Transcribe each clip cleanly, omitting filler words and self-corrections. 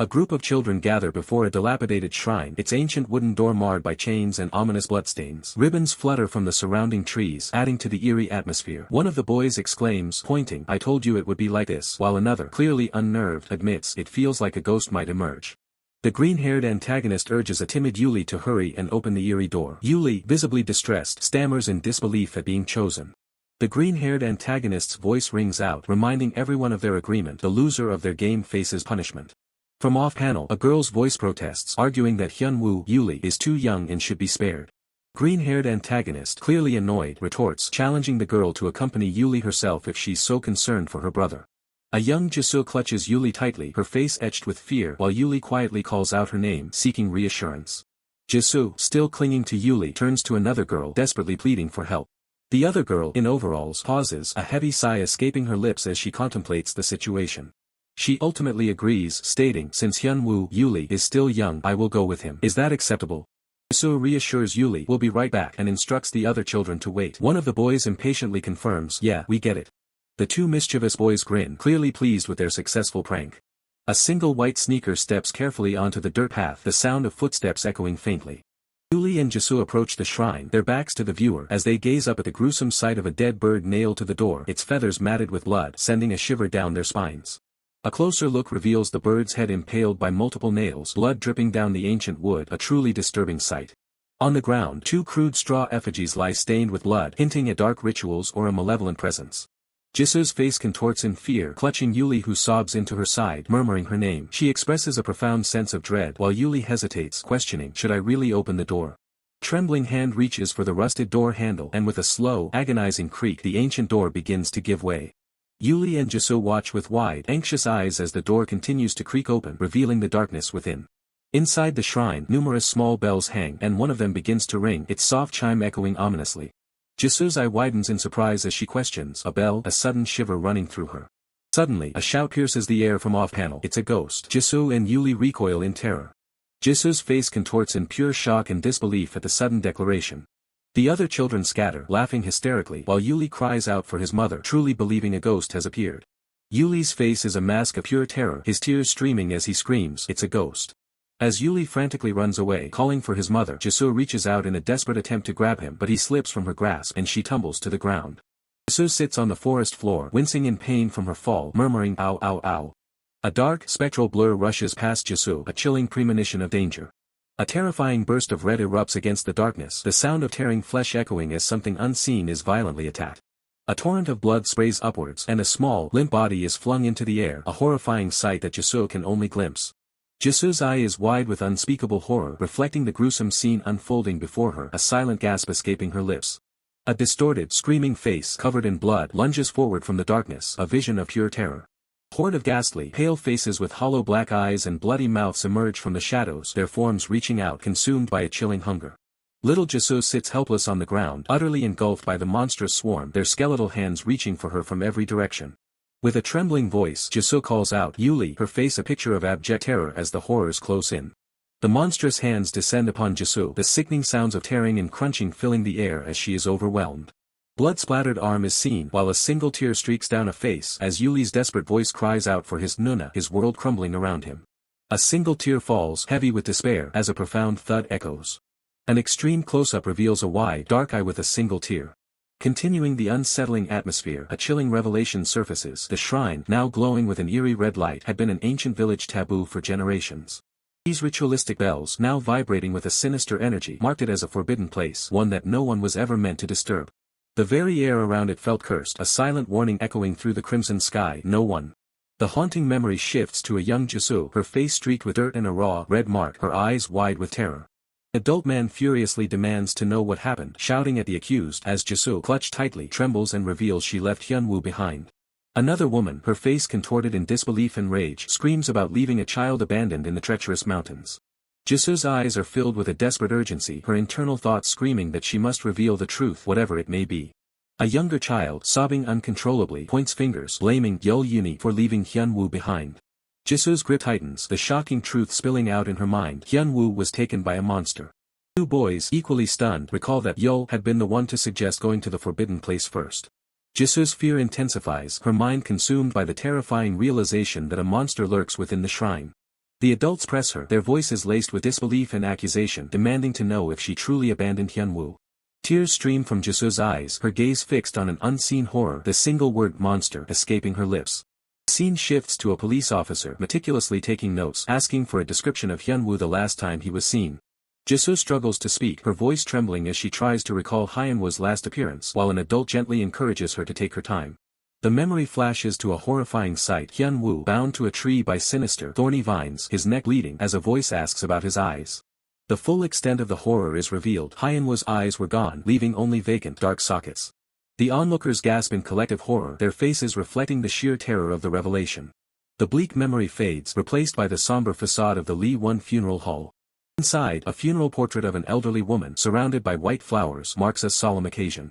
A group of children gather before a dilapidated shrine, its ancient wooden door marred by chains and ominous bloodstains. Ribbons flutter from the surrounding trees, adding to the eerie atmosphere. One of the boys exclaims, pointing, "I told you it would be like this," while another, clearly unnerved, admits it feels like a ghost might emerge. The green-haired antagonist urges a timid Yuli to hurry and open the eerie door. Yuli, visibly distressed, stammers in disbelief at being chosen. The green-haired antagonist's voice rings out, reminding everyone of their agreement. The loser of their game faces punishment. From off-panel, a girl's voice protests, arguing that Hyunwoo Yuli is too young and should be spared. Green-haired antagonist, clearly annoyed, retorts, challenging the girl to accompany Yuli herself if she's so concerned for her brother. A young Jisoo clutches Yuli tightly, her face etched with fear, while Yuli quietly calls out her name, seeking reassurance. Jisoo, still clinging to Yuli, turns to another girl, desperately pleading for help. The other girl, in overalls, pauses, a heavy sigh escaping her lips as she contemplates the situation. She ultimately agrees, stating, "Since Hyunwoo Yuli is still young, I will go with him. Is that acceptable?" Jisoo reassures Yuli, "We'll be right back," and instructs the other children to wait. One of the boys impatiently confirms, "Yeah, we get it." The two mischievous boys grin, clearly pleased with their successful prank. A single white sneaker steps carefully onto the dirt path, the sound of footsteps echoing faintly. Yuli and Jisoo approach the shrine, their backs to the viewer, as they gaze up at the gruesome sight of a dead bird nailed to the door, its feathers matted with blood, sending a shiver down their spines. A closer look reveals the bird's head impaled by multiple nails, blood dripping down the ancient wood, a truly disturbing sight. On the ground, two crude straw effigies lie stained with blood, hinting at dark rituals or a malevolent presence. Jisoo's face contorts in fear, clutching Yuli, who sobs into her side, murmuring her name. She expresses a profound sense of dread, while Yuli hesitates, questioning, "Should I really open the door?" Trembling hand reaches for the rusted door handle, and with a slow, agonizing creak, the ancient door begins to give way. Yuli and Jisoo watch with wide, anxious eyes as the door continues to creak open, revealing the darkness within. Inside the shrine, numerous small bells hang, and one of them begins to ring, its soft chime echoing ominously. Jisoo's eye widens in surprise as she questions, "A bell?" a sudden shiver running through her. Suddenly, a shout pierces the air from off-panel. "It's a ghost!" Jisoo and Yuli recoil in terror. Jisoo's face contorts in pure shock and disbelief at the sudden declaration. The other children scatter, laughing hysterically, while Yuli cries out for his mother, truly believing a ghost has appeared. Yuli's face is a mask of pure terror, his tears streaming as he screams, "It's a ghost." As Yuli frantically runs away, calling for his mother, Jisoo reaches out in a desperate attempt to grab him, but he slips from her grasp and she tumbles to the ground. Jisoo sits on the forest floor, wincing in pain from her fall, murmuring, "Ow, ow, ow." A dark, spectral blur rushes past Jisoo, a chilling premonition of danger. A terrifying burst of red erupts against the darkness, the sound of tearing flesh echoing as something unseen is violently attacked. A torrent of blood sprays upwards, and a small, limp body is flung into the air, a horrifying sight that Jisoo can only glimpse. Jisoo's eye is wide with unspeakable horror, reflecting the gruesome scene unfolding before her, a silent gasp escaping her lips. A distorted, screaming face, covered in blood, lunges forward from the darkness, a vision of pure terror. A horde of ghastly, pale faces with hollow black eyes and bloody mouths emerge from the shadows, their forms reaching out, consumed by a chilling hunger. Little Jisoo sits helpless on the ground, utterly engulfed by the monstrous swarm, their skeletal hands reaching for her from every direction. With a trembling voice, Jisoo calls out, "Yuli," her face a picture of abject terror as the horrors close in. The monstrous hands descend upon Jisoo, the sickening sounds of tearing and crunching filling the air as she is overwhelmed. Blood-splattered arm is seen, while a single tear streaks down a face as Yuli's desperate voice cries out for his Nuna, his world crumbling around him. A single tear falls, heavy with despair, as a profound thud echoes. An extreme close-up reveals a wide, dark eye with a single tear. Continuing the unsettling atmosphere, a chilling revelation surfaces. The shrine, now glowing with an eerie red light, had been an ancient village taboo for generations. These ritualistic bells, now vibrating with a sinister energy, marked it as a forbidden place, one that no one was ever meant to disturb. The very air around it felt cursed, a silent warning echoing through the crimson sky, "No one." The haunting memory shifts to a young Jisoo, her face streaked with dirt and a raw, red mark, her eyes wide with terror. Adult man furiously demands to know what happened, shouting at the accused, as Jisoo, clutched tightly, trembles and reveals she left Hyunwoo behind. Another woman, her face contorted in disbelief and rage, screams about leaving a child abandoned in the treacherous mountains. Jisoo's eyes are filled with a desperate urgency, her internal thoughts screaming that she must reveal the truth, whatever it may be. A younger child, sobbing uncontrollably, points fingers, blaming Yeol Uni for leaving Hyunwoo behind. Jisoo's grip tightens, the shocking truth spilling out in her mind. Hyunwoo was taken by a monster. Two boys, equally stunned, recall that Yeol had been the one to suggest going to the forbidden place first. Jisoo's fear intensifies, her mind consumed by the terrifying realization that a monster lurks within the shrine. The adults press her, their voices laced with disbelief and accusation, demanding to know if she truly abandoned Hyunwoo. Tears stream from Jisoo's eyes, her gaze fixed on an unseen horror, the single word monster escaping her lips. The scene shifts to a police officer meticulously taking notes, asking for a description of Hyunwoo the last time he was seen. Jisoo struggles to speak, her voice trembling as she tries to recall Hyunwoo's last appearance, while an adult gently encourages her to take her time. The memory flashes to a horrifying sight, Hyunwoo bound to a tree by sinister, thorny vines, his neck bleeding, as a voice asks about his eyes. The full extent of the horror is revealed. Hyunwoo's eyes were gone, leaving only vacant, dark sockets. The onlookers gasp in collective horror, their faces reflecting the sheer terror of the revelation. The bleak memory fades, replaced by the somber facade of the Lee Won Funeral Hall. Inside, a funeral portrait of an elderly woman, surrounded by white flowers, marks a solemn occasion.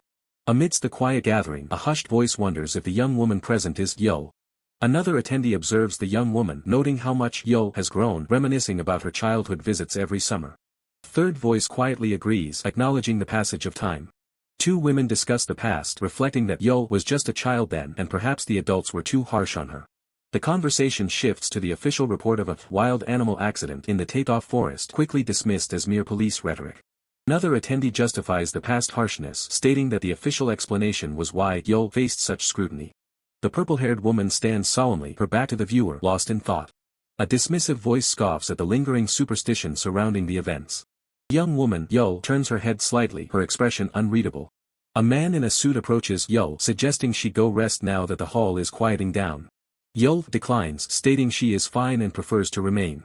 Amidst the quiet gathering, a hushed voice wonders if the young woman present is Yo. Another attendee observes the young woman, noting how much Yo has grown, reminiscing about her childhood visits every summer. A third voice quietly agrees, acknowledging the passage of time. Two women discuss the past, reflecting that Yo was just a child then and perhaps the adults were too harsh on her. The conversation shifts to the official report of a wild animal accident in the taped-off forest, quickly dismissed as mere police rhetoric. Another attendee justifies the past harshness, stating that the official explanation was why Yo faced such scrutiny. The purple-haired woman stands solemnly, her back to the viewer, lost in thought. A dismissive voice scoffs at the lingering superstition surrounding the events. The young woman, Yo, turns her head slightly, her expression unreadable. A man in a suit approaches Yo, suggesting she go rest now that the hall is quieting down. Yo declines, stating she is fine and prefers to remain.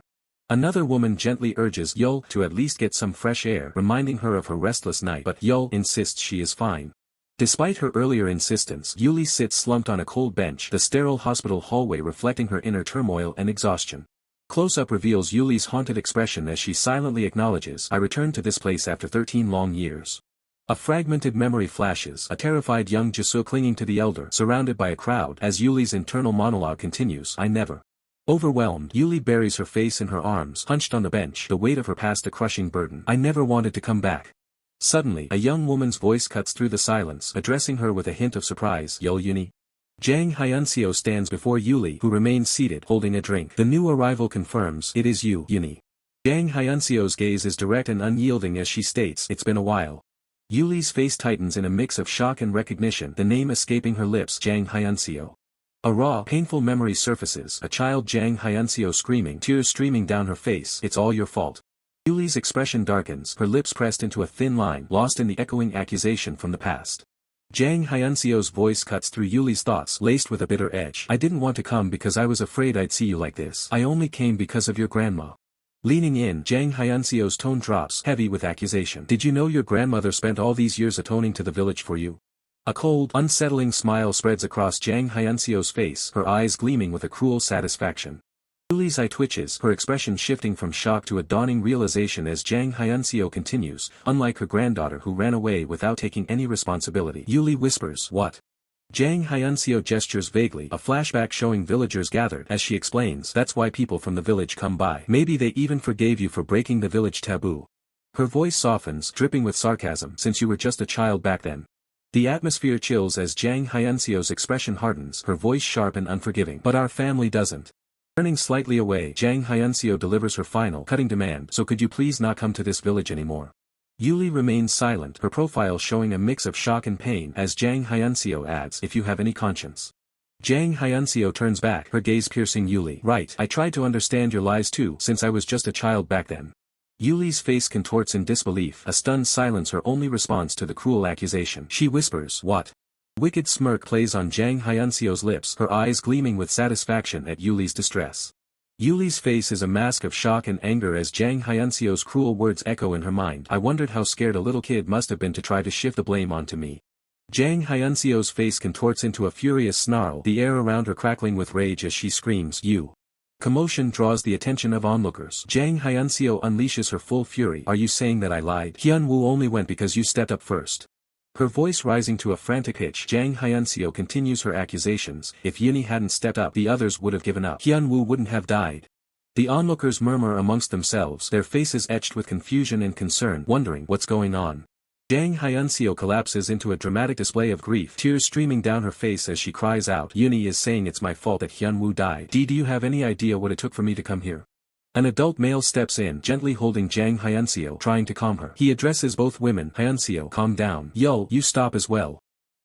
Another woman gently urges Yo to at least get some fresh air, reminding her of her restless night, but Yo insists she is fine. Despite her earlier insistence, Yuli sits slumped on a cold bench, the sterile hospital hallway reflecting her inner turmoil and exhaustion. Close-up reveals Yuli's haunted expression as she silently acknowledges, "I returned to this place after 13 long years." A fragmented memory flashes, a terrified young Jisoo clinging to the elder, surrounded by a crowd, as Yuli's internal monologue continues, "I never." Overwhelmed, Yuli buries her face in her arms, hunched on the bench, the weight of her past a crushing burden. "I never wanted to come back." Suddenly, a young woman's voice cuts through the silence, addressing her with a hint of surprise, "Yo Yuni." Jang Hyunseo stands before Yuli, who remains seated, holding a drink. The new arrival confirms, "It is you, Yuni." Jang Hyunseo's gaze is direct and unyielding as she states, "It's been a while." Yuli's face tightens in a mix of shock and recognition, the name escaping her lips, Jang Hyunseo. A raw, painful memory surfaces, a child Jang Hyunseo screaming, tears streaming down her face, "It's all your fault." Yuli's expression darkens, her lips pressed into a thin line, lost in the echoing accusation from the past. Jang Hyunseo's voice cuts through Yuli's thoughts, laced with a bitter edge. "I didn't want to come because I was afraid I'd see you like this. I only came because of your grandma." Leaning in, Jang Hyunseo's tone drops, heavy with accusation. "Did you know your grandmother spent all these years atoning to the village for you?" A cold, unsettling smile spreads across Jang Hyunseo's face, her eyes gleaming with a cruel satisfaction. Yuli's eye twitches, her expression shifting from shock to a dawning realization as Jang Hyunseo continues, "Unlike her granddaughter who ran away without taking any responsibility." Yuli whispers, "What?" Jang Hyunseo gestures vaguely, a flashback showing villagers gathered, as she explains, "That's why people from the village come by. Maybe they even forgave you for breaking the village taboo." Her voice softens, dripping with sarcasm, "Since you were just a child back then." The atmosphere chills as Jang Hyunseo's expression hardens, her voice sharp and unforgiving. "But our family doesn't." Turning slightly away, Jang Hyunseo delivers her final, cutting demand, "So could you please not come to this village anymore?" Yuli remains silent, her profile showing a mix of shock and pain, as Jang Hyunseo adds, "If you have any conscience." Jang Hyunseo turns back, her gaze piercing Yuli. "Right, I tried to understand your lies too, since I was just a child back then." Yuli's face contorts in disbelief, a stunned silence her only response to the cruel accusation. She whispers, "What?" A wicked smirk plays on Jang Hyunseo's lips, her eyes gleaming with satisfaction at Yuli's distress. Yuli's face is a mask of shock and anger as Jang Hyunseo's cruel words echo in her mind. "I wondered how scared a little kid must have been to try to shift the blame onto me." Jang Hyunseo's face contorts into a furious snarl, the air around her crackling with rage as she screams, "You!" Commotion draws the attention of onlookers. Jang Hyunseo unleashes her full fury. "Are you saying that I lied? Hyunwoo only went because you stepped up first." Her voice rising to a frantic pitch, Jang Hyunseo continues her accusations. "If Yuni hadn't stepped up, the others would have given up. Hyunwoo wouldn't have died." The onlookers murmur amongst themselves, their faces etched with confusion and concern, wondering what's going on. Jang Hyunseo collapses into a dramatic display of grief, tears streaming down her face as she cries out, "Yuni is saying it's my fault that Hyunwoo died. Do you have any idea what it took for me to come here?" An adult male steps in, gently holding Jang Hyunseo, trying to calm her. He addresses both women. Hyunseo, calm down. Yo, you stop as well.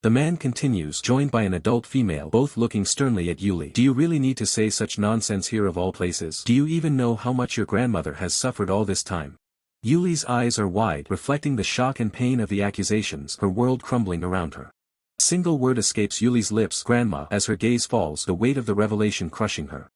The man continues, joined by an adult female, both looking sternly at Yuli. Do you really need to say such nonsense here of all places? Do you even know how much your grandmother has suffered all this time? Yuli's eyes are wide, reflecting the shock and pain of the accusations, her world crumbling around her. A single word escapes Yuli's lips, grandma, as her gaze falls, the weight of the revelation crushing her.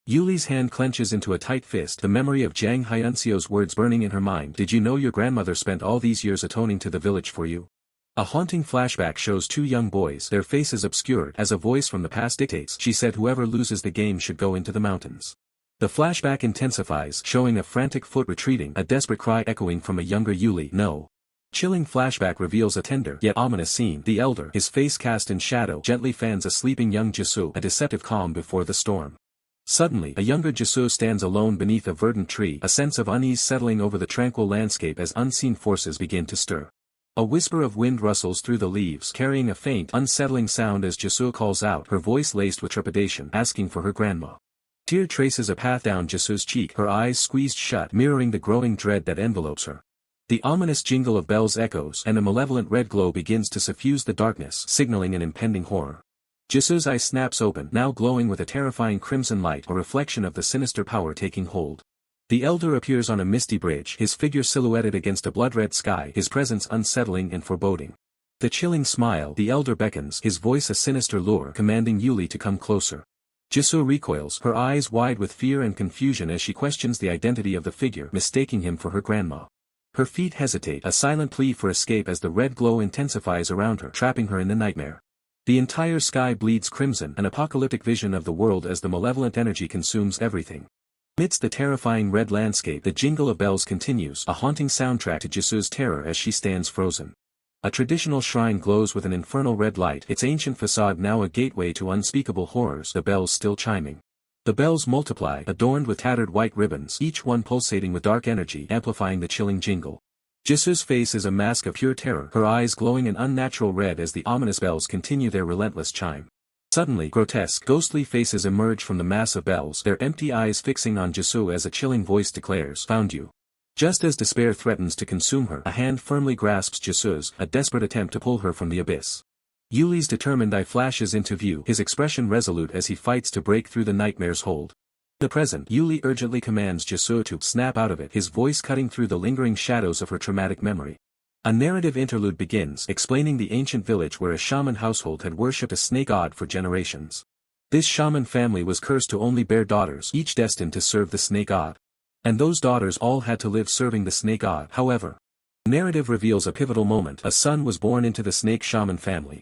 Yuli's hand clenches into a tight fist, the memory of Jang Hyunseo's words burning in her mind. Did you know your grandmother spent all these years atoning to the village for you? A haunting flashback shows two young boys, their faces obscured, as a voice from the past dictates. She said whoever loses the game should go into the mountains. The flashback intensifies, showing a frantic foot retreating, a desperate cry echoing from a younger Yuli. No. Chilling flashback reveals a tender, yet ominous scene. The elder, his face cast in shadow, gently fans a sleeping young Jisoo, a deceptive calm before the storm. Suddenly, a younger Jisoo stands alone beneath a verdant tree, a sense of unease settling over the tranquil landscape as unseen forces begin to stir. A whisper of wind rustles through the leaves, carrying a faint, unsettling sound as Jisoo calls out, her voice laced with trepidation, asking for her grandma. Tear traces a path down Jisoo's cheek, her eyes squeezed shut, mirroring the growing dread that envelopes her. The ominous jingle of bells echoes, and a malevolent red glow begins to suffuse the darkness, signaling an impending horror. Jisoo's eye snaps open, now glowing with a terrifying crimson light, a reflection of the sinister power taking hold. The elder appears on a misty bridge, his figure silhouetted against a blood-red sky, his presence unsettling and foreboding. The chilling smile, the elder beckons, his voice a sinister lure, commanding Yuli to come closer. Jisoo recoils, her eyes wide with fear and confusion as she questions the identity of the figure, mistaking him for her grandma. Her feet hesitate, a silent plea for escape as the red glow intensifies around her, trapping her in the nightmare. The entire sky bleeds crimson, an apocalyptic vision of the world as the malevolent energy consumes everything. Amidst the terrifying red landscape, the jingle of bells continues, a haunting soundtrack to Jisoo's terror as she stands frozen. A traditional shrine glows with an infernal red light, its ancient facade now a gateway to unspeakable horrors, the bells still chiming. The bells multiply, adorned with tattered white ribbons, each one pulsating with dark energy, amplifying the chilling jingle. Jisoo's face is a mask of pure terror, her eyes glowing an unnatural red as the ominous bells continue their relentless chime. Suddenly, grotesque, ghostly faces emerge from the mass of bells, their empty eyes fixing on Jisoo as a chilling voice declares, "Found you." Just as despair threatens to consume her, a hand firmly grasps Jisoo's, a desperate attempt to pull her from the abyss. Yuli's determined eye flashes into view, his expression resolute as he fights to break through the nightmare's hold. In the present, Yuli urgently commands Jisoo to snap out of it, his voice cutting through the lingering shadows of her traumatic memory. A narrative interlude begins, explaining the ancient village where a shaman household had worshipped a snake god for generations. This shaman family was cursed to only bear daughters, each destined to serve the snake god. And those daughters all had to live serving the snake god. However, the narrative reveals a pivotal moment. A son was born into the snake shaman family.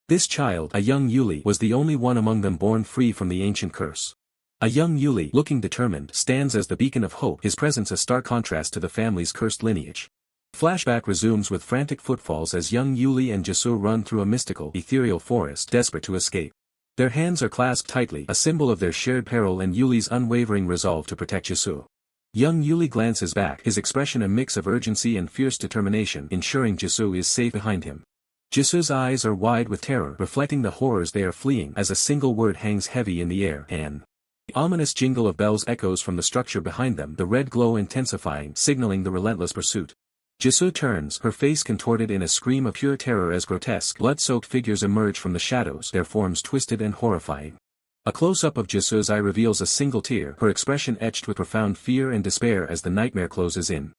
This child, a young Yuli, was the only one among them born free from the ancient curse. A young Yuli, looking determined, stands as the beacon of hope, his presence a stark contrast to the family's cursed lineage. Flashback resumes with frantic footfalls as young Yuli and Jisoo run through a mystical, ethereal forest, desperate to escape. Their hands are clasped tightly, a symbol of their shared peril and Yuli's unwavering resolve to protect Jisoo. Young Yuli glances back, his expression a mix of urgency and fierce determination, ensuring Jisoo is safe behind him. Jisoo's eyes are wide with terror, reflecting the horrors they are fleeing, as a single word hangs heavy in the air, "An." The ominous jingle of bells echoes from the structure behind them, the red glow intensifying, signaling the relentless pursuit. Jisoo turns, her face contorted in a scream of pure terror as grotesque, blood-soaked figures emerge from the shadows, their forms twisted and horrifying. A close-up of Jisoo's eye reveals a single tear, her expression etched with profound fear and despair as the nightmare closes in.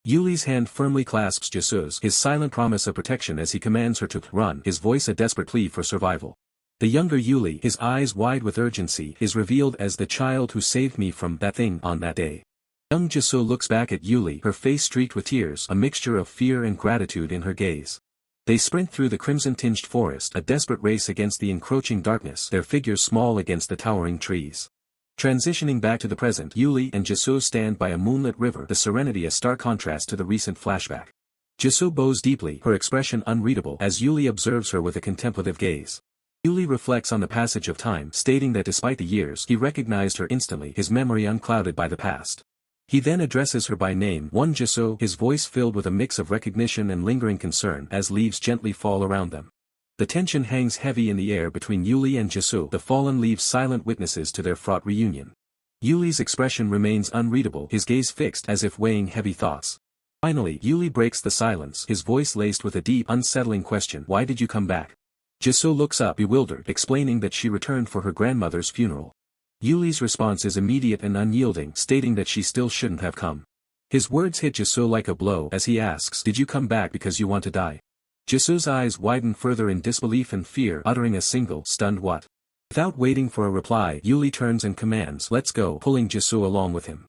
Yuli's hand firmly clasps Jisoo's, his silent promise of protection as he commands her to run, his voice a desperate plea for survival. The younger Yuli, his eyes wide with urgency, is revealed as the child who saved me from that thing on that day. Young Jisoo looks back at Yuli, her face streaked with tears, a mixture of fear and gratitude in her gaze. They sprint through the crimson-tinged forest, a desperate race against the encroaching darkness, their figures small against the towering trees. Transitioning back to the present, Yuli and Jisoo stand by a moonlit river, the serenity a stark contrast to the recent flashback. Jisoo bows deeply, her expression unreadable, as Yuli observes her with a contemplative gaze. Yuli reflects on the passage of time, stating that despite the years, he recognized her instantly, his memory unclouded by the past. He then addresses her by name, "One Jisoo," his voice filled with a mix of recognition and lingering concern as leaves gently fall around them. The tension hangs heavy in the air between Yuli and Jisoo, the fallen leaves silent witnesses to their fraught reunion. Yuli's expression remains unreadable, his gaze fixed as if weighing heavy thoughts. Finally, Yuli breaks the silence, his voice laced with a deep, unsettling question. Why did you come back? Jisoo looks up, bewildered, explaining that she returned for her grandmother's funeral. Yuli's response is immediate and unyielding, stating that she still shouldn't have come. His words hit Jisoo like a blow as he asks, did you come back because you want to die? Jisoo's eyes widen further in disbelief and fear, uttering a single, stunned what? Without waiting for a reply, Yuli turns and commands, let's go, pulling Jisoo along with him.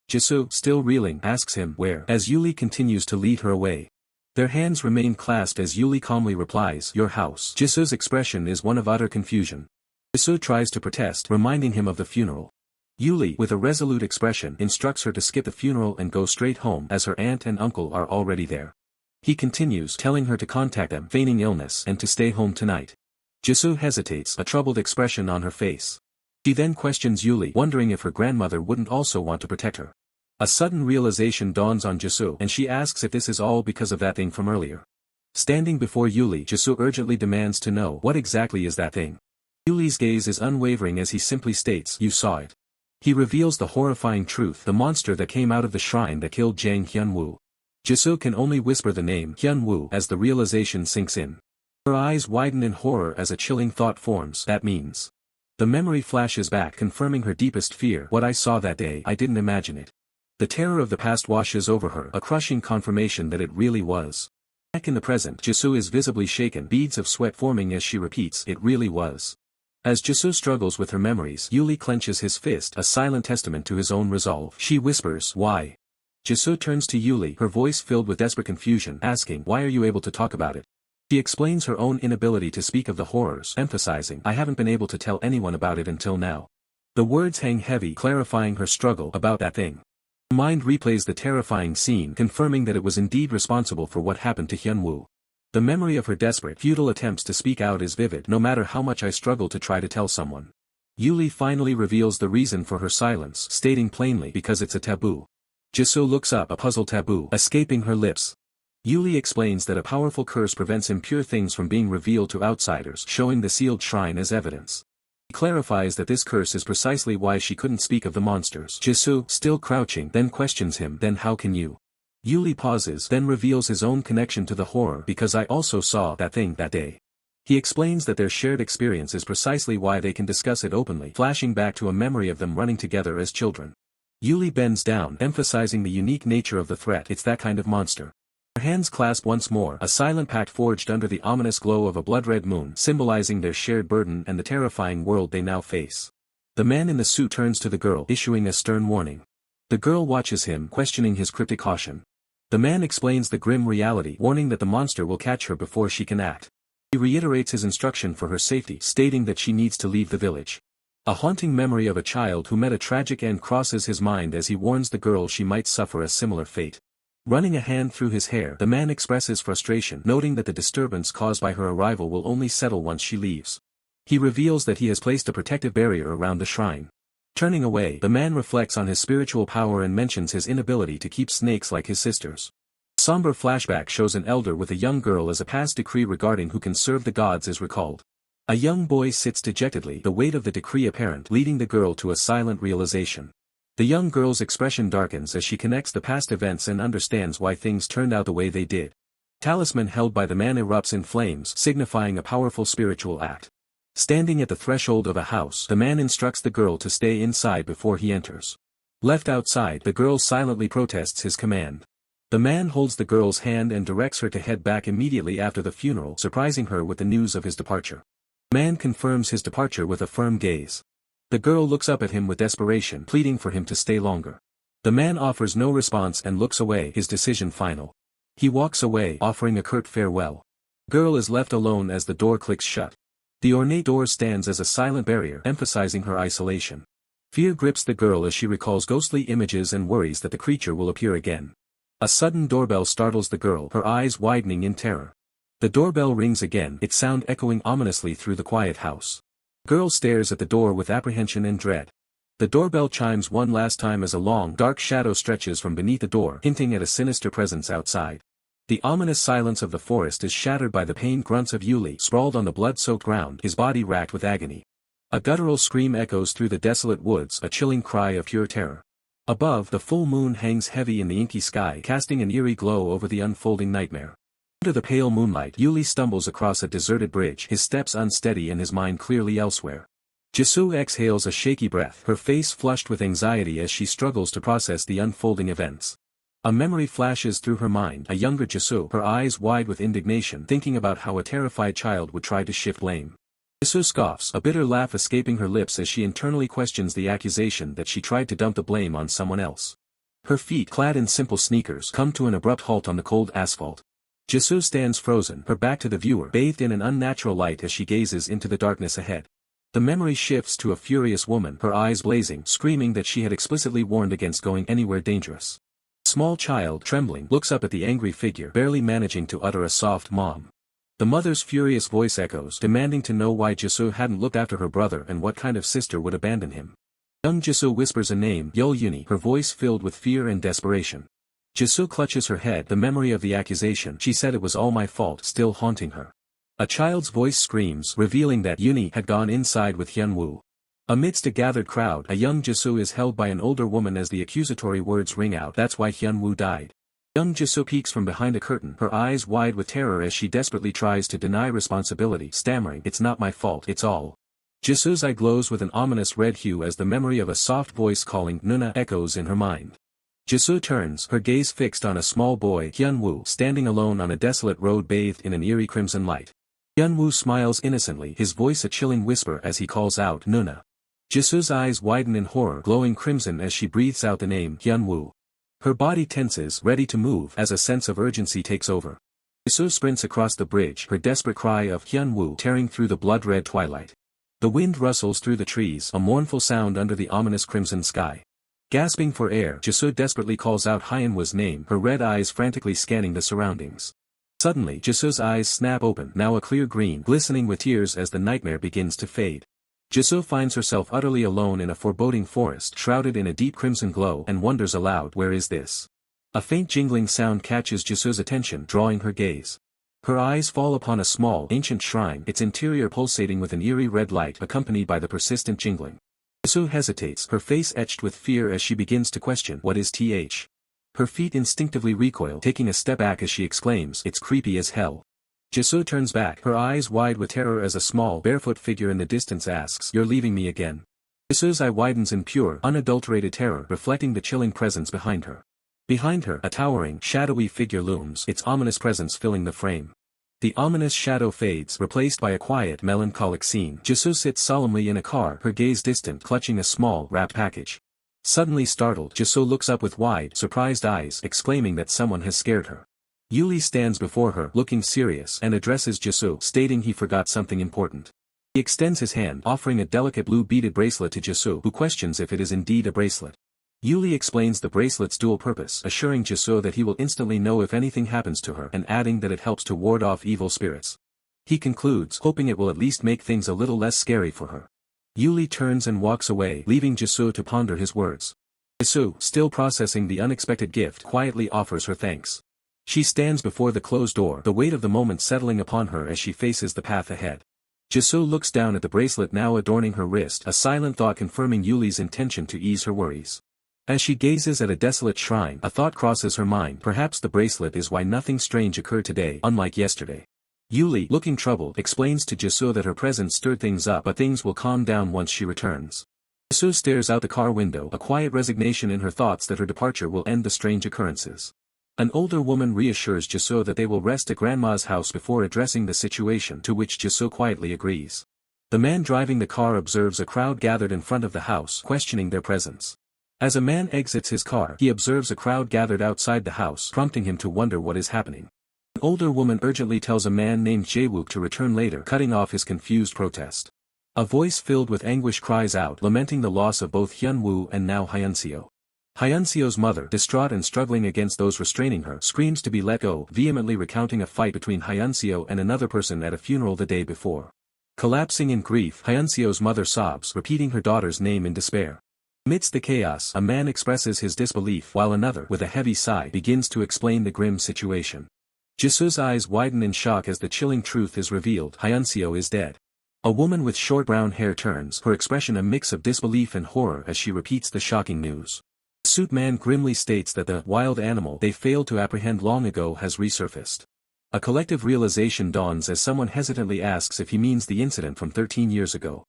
Jisoo, still reeling, asks him, where, as Yuli continues to lead her away. Their hands remain clasped as Yuli calmly replies, your house. Jisoo's expression is one of utter confusion. Jisoo tries to protest, reminding him of the funeral. Yuli, with a resolute expression, instructs her to skip the funeral and go straight home as her aunt and uncle are already there. He continues, telling her to contact them, feigning illness, and to stay home tonight. Jisoo hesitates, a troubled expression on her face. She then questions Yuli, wondering if her grandmother wouldn't also want to protect her. A sudden realization dawns on Jisoo, and she asks if this is all because of that thing from earlier. Standing before Yuli, Jisoo urgently demands to know, what exactly is that thing? Yuli's gaze is unwavering as he simply states, you saw it. He reveals the horrifying truth, the monster that came out of the shrine that killed Jang Hyunwoo. Jisoo can only whisper the name, Hyunwoo, as the realization sinks in. Her eyes widen in horror as a chilling thought forms, that means. The memory flashes back, confirming her deepest fear, what I saw that day, I didn't imagine it. The terror of the past washes over her, a crushing confirmation that it really was. Back in the present, Jisoo is visibly shaken, beads of sweat forming as she repeats, it really was. As Jisoo struggles with her memories, Yuli clenches his fist, a silent testament to his own resolve. She whispers, why? Jisoo turns to Yuli, her voice filled with desperate confusion, asking, why are you able to talk about it? She explains her own inability to speak of the horrors, emphasizing, I haven't been able to tell anyone about it until now. The words hang heavy, clarifying her struggle about that thing. Her mind replays the terrifying scene, confirming that it was indeed responsible for what happened to Hyunwoo. The memory of her desperate, futile attempts to speak out is vivid, no matter how much I struggle to try to tell someone. Yuli finally reveals the reason for her silence, stating plainly, because it's a taboo. Jisoo looks up, a puzzled taboo, escaping her lips. Yuli explains that a powerful curse prevents impure things from being revealed to outsiders, showing the sealed shrine as evidence. He clarifies that this curse is precisely why she couldn't speak of the monsters. Jisoo, still crouching, then questions him, then how can you? Yuli pauses, then reveals his own connection to the horror, because I also saw that thing that day. He explains that their shared experience is precisely why they can discuss it openly, flashing back to a memory of them running together as children. Yuli bends down, emphasizing the unique nature of the threat, it's that kind of monster. Their hands clasp once more, a silent pact forged under the ominous glow of a blood-red moon, symbolizing their shared burden and the terrifying world they now face. The man in the suit turns to the girl, issuing a stern warning. The girl watches him, questioning his cryptic caution. The man explains the grim reality, warning that the monster will catch her before she can act. He reiterates his instruction for her safety, stating that she needs to leave the village. A haunting memory of a child who met a tragic end crosses his mind as he warns the girl she might suffer a similar fate. Running a hand through his hair, the man expresses frustration, noting that the disturbance caused by her arrival will only settle once she leaves. He reveals that he has placed a protective barrier around the shrine. Turning away, the man reflects on his spiritual power and mentions his inability to keep snakes like his sisters. A somber flashback shows an elder with a young girl as a past decree regarding who can serve the gods is recalled. A young boy sits dejectedly, the weight of the decree apparent, leading the girl to a silent realization. The young girl's expression darkens as she connects the past events and understands why things turned out the way they did. Talisman held by the man erupts in flames, signifying a powerful spiritual act. Standing at the threshold of a house, the man instructs the girl to stay inside before he enters. Left outside, the girl silently protests his command. The man holds the girl's hand and directs her to head back immediately after the funeral, surprising her with the news of his departure. The man confirms his departure with a firm gaze. The girl looks up at him with desperation, pleading for him to stay longer. The man offers no response and looks away, his decision final. He walks away, offering a curt farewell. The girl is left alone as the door clicks shut. The ornate door stands as a silent barrier, emphasizing her isolation. Fear grips the girl as she recalls ghostly images and worries that the creature will appear again. A sudden doorbell startles the girl, her eyes widening in terror. The doorbell rings again, its sound echoing ominously through the quiet house. The girl stares at the door with apprehension and dread. The doorbell chimes one last time as a long, dark shadow stretches from beneath the door, hinting at a sinister presence outside. The ominous silence of the forest is shattered by the pained grunts of Yuli, sprawled on the blood-soaked ground, his body racked with agony. A guttural scream echoes through the desolate woods, a chilling cry of pure terror. Above, the full moon hangs heavy in the inky sky, casting an eerie glow over the unfolding nightmare. Under the pale moonlight, Yuli stumbles across a deserted bridge, his steps unsteady and his mind clearly elsewhere. Jisoo exhales a shaky breath, her face flushed with anxiety as she struggles to process the unfolding events. A memory flashes through her mind, a younger Jisoo, her eyes wide with indignation, thinking about how a terrified child would try to shift blame. Jisoo scoffs, a bitter laugh escaping her lips as she internally questions the accusation that she tried to dump the blame on someone else. Her feet, clad in simple sneakers, come to an abrupt halt on the cold asphalt. Jisoo stands frozen, her back to the viewer, bathed in an unnatural light as she gazes into the darkness ahead. The memory shifts to a furious woman, her eyes blazing, screaming that she had explicitly warned against going anywhere dangerous. A small child, trembling, looks up at the angry figure, barely managing to utter a soft "Mom." The mother's furious voice echoes, demanding to know why Jisoo hadn't looked after her brother and what kind of sister would abandon him. Young Jisoo whispers a name, Yul Uni, her voice filled with fear and desperation. Jisoo clutches her head, the memory of the accusation, she said it was all my fault, still haunting her. A child's voice screams, revealing that Uni had gone inside with Hyunwoo. Amidst a gathered crowd, a young Jisoo is held by an older woman as the accusatory words ring out, that's why Hyunwoo died. Young Jisoo peeks from behind a curtain, her eyes wide with terror as she desperately tries to deny responsibility, stammering, it's not my fault, it's all. Jisoo's eye glows with an ominous red hue as the memory of a soft voice calling Nuna echoes in her mind. Jisoo turns, her gaze fixed on a small boy, Hyunwoo, standing alone on a desolate road bathed in an eerie crimson light. Hyunwoo smiles innocently, his voice a chilling whisper as he calls out Nuna. Jisoo's eyes widen in horror, glowing crimson as she breathes out the name Hyunwoo. Her body tenses, ready to move, as a sense of urgency takes over. Jisoo sprints across the bridge, her desperate cry of Hyunwoo tearing through the blood-red twilight. The wind rustles through the trees, a mournful sound under the ominous crimson sky. Gasping for air, Jisoo desperately calls out Hyunwoo's name, her red eyes frantically scanning the surroundings. Suddenly, Jisoo's eyes snap open, now a clear green, glistening with tears as the nightmare begins to fade. Jisoo finds herself utterly alone in a foreboding forest, shrouded in a deep crimson glow, and wonders aloud, where is this? A faint jingling sound catches Jisoo's attention, drawing her gaze. Her eyes fall upon a small, ancient shrine, its interior pulsating with an eerie red light accompanied by the persistent jingling. Jisoo hesitates, her face etched with fear as she begins to question, what is th? Her feet instinctively recoil, taking a step back as she exclaims, it's creepy as hell. Jisoo turns back, her eyes wide with terror as a small, barefoot figure in the distance asks, you're leaving me again? Jisoo's eye widens in pure, unadulterated terror, reflecting the chilling presence behind her. Behind her, a towering, shadowy figure looms, its ominous presence filling the frame. The ominous shadow fades, replaced by a quiet, melancholic scene. Jisoo sits solemnly in a car, her gaze distant, clutching a small, wrapped package. Suddenly startled, Jisoo looks up with wide, surprised eyes, exclaiming that someone has scared her. Yuli stands before her, looking serious, and addresses Jisoo, stating he forgot something important. He extends his hand, offering a delicate blue beaded bracelet to Jisoo, who questions if it is indeed a bracelet. Yuli explains the bracelet's dual purpose, assuring Jisoo that he will instantly know if anything happens to her, and adding that it helps to ward off evil spirits. He concludes, hoping it will at least make things a little less scary for her. Yuli turns and walks away, leaving Jisoo to ponder his words. Jisoo, still processing the unexpected gift, quietly offers her thanks. She stands before the closed door, the weight of the moment settling upon her as she faces the path ahead. Jisoo looks down at the bracelet now adorning her wrist, a silent thought confirming Yuli's intention to ease her worries. As she gazes at a desolate shrine, a thought crosses her mind, perhaps the bracelet is why nothing strange occurred today, unlike yesterday. Yuli, looking troubled, explains to Jisoo that her presence stirred things up but things will calm down once she returns. Jisoo stares out the car window, a quiet resignation in her thoughts that her departure will end the strange occurrences. An older woman reassures Jisoo that they will rest at Grandma's house before addressing the situation, to which Jisoo quietly agrees. The man driving the car observes a crowd gathered in front of the house, questioning their presence. As a man exits his car, he observes a crowd gathered outside the house, prompting him to wonder what is happening. An older woman urgently tells a man named Jaewook to return later, cutting off his confused protest. A voice filled with anguish cries out, lamenting the loss of both Hyunwoo and now Hyunseo. Hyunseo's mother, distraught and struggling against those restraining her, screams to be let go, vehemently recounting a fight between Hyunseo and another person at a funeral the day before. Collapsing in grief, Hyunseo's mother sobs, repeating her daughter's name in despair. Amidst the chaos, a man expresses his disbelief while another, with a heavy sigh, begins to explain the grim situation. Jisoo's eyes widen in shock as the chilling truth is revealed, Hyunseo is dead. A woman with short brown hair turns, her expression a mix of disbelief and horror as she repeats the shocking news. The suit man grimly states that the wild animal they failed to apprehend long ago has resurfaced. A collective realization dawns as someone hesitantly asks if he means the incident from 13 years ago.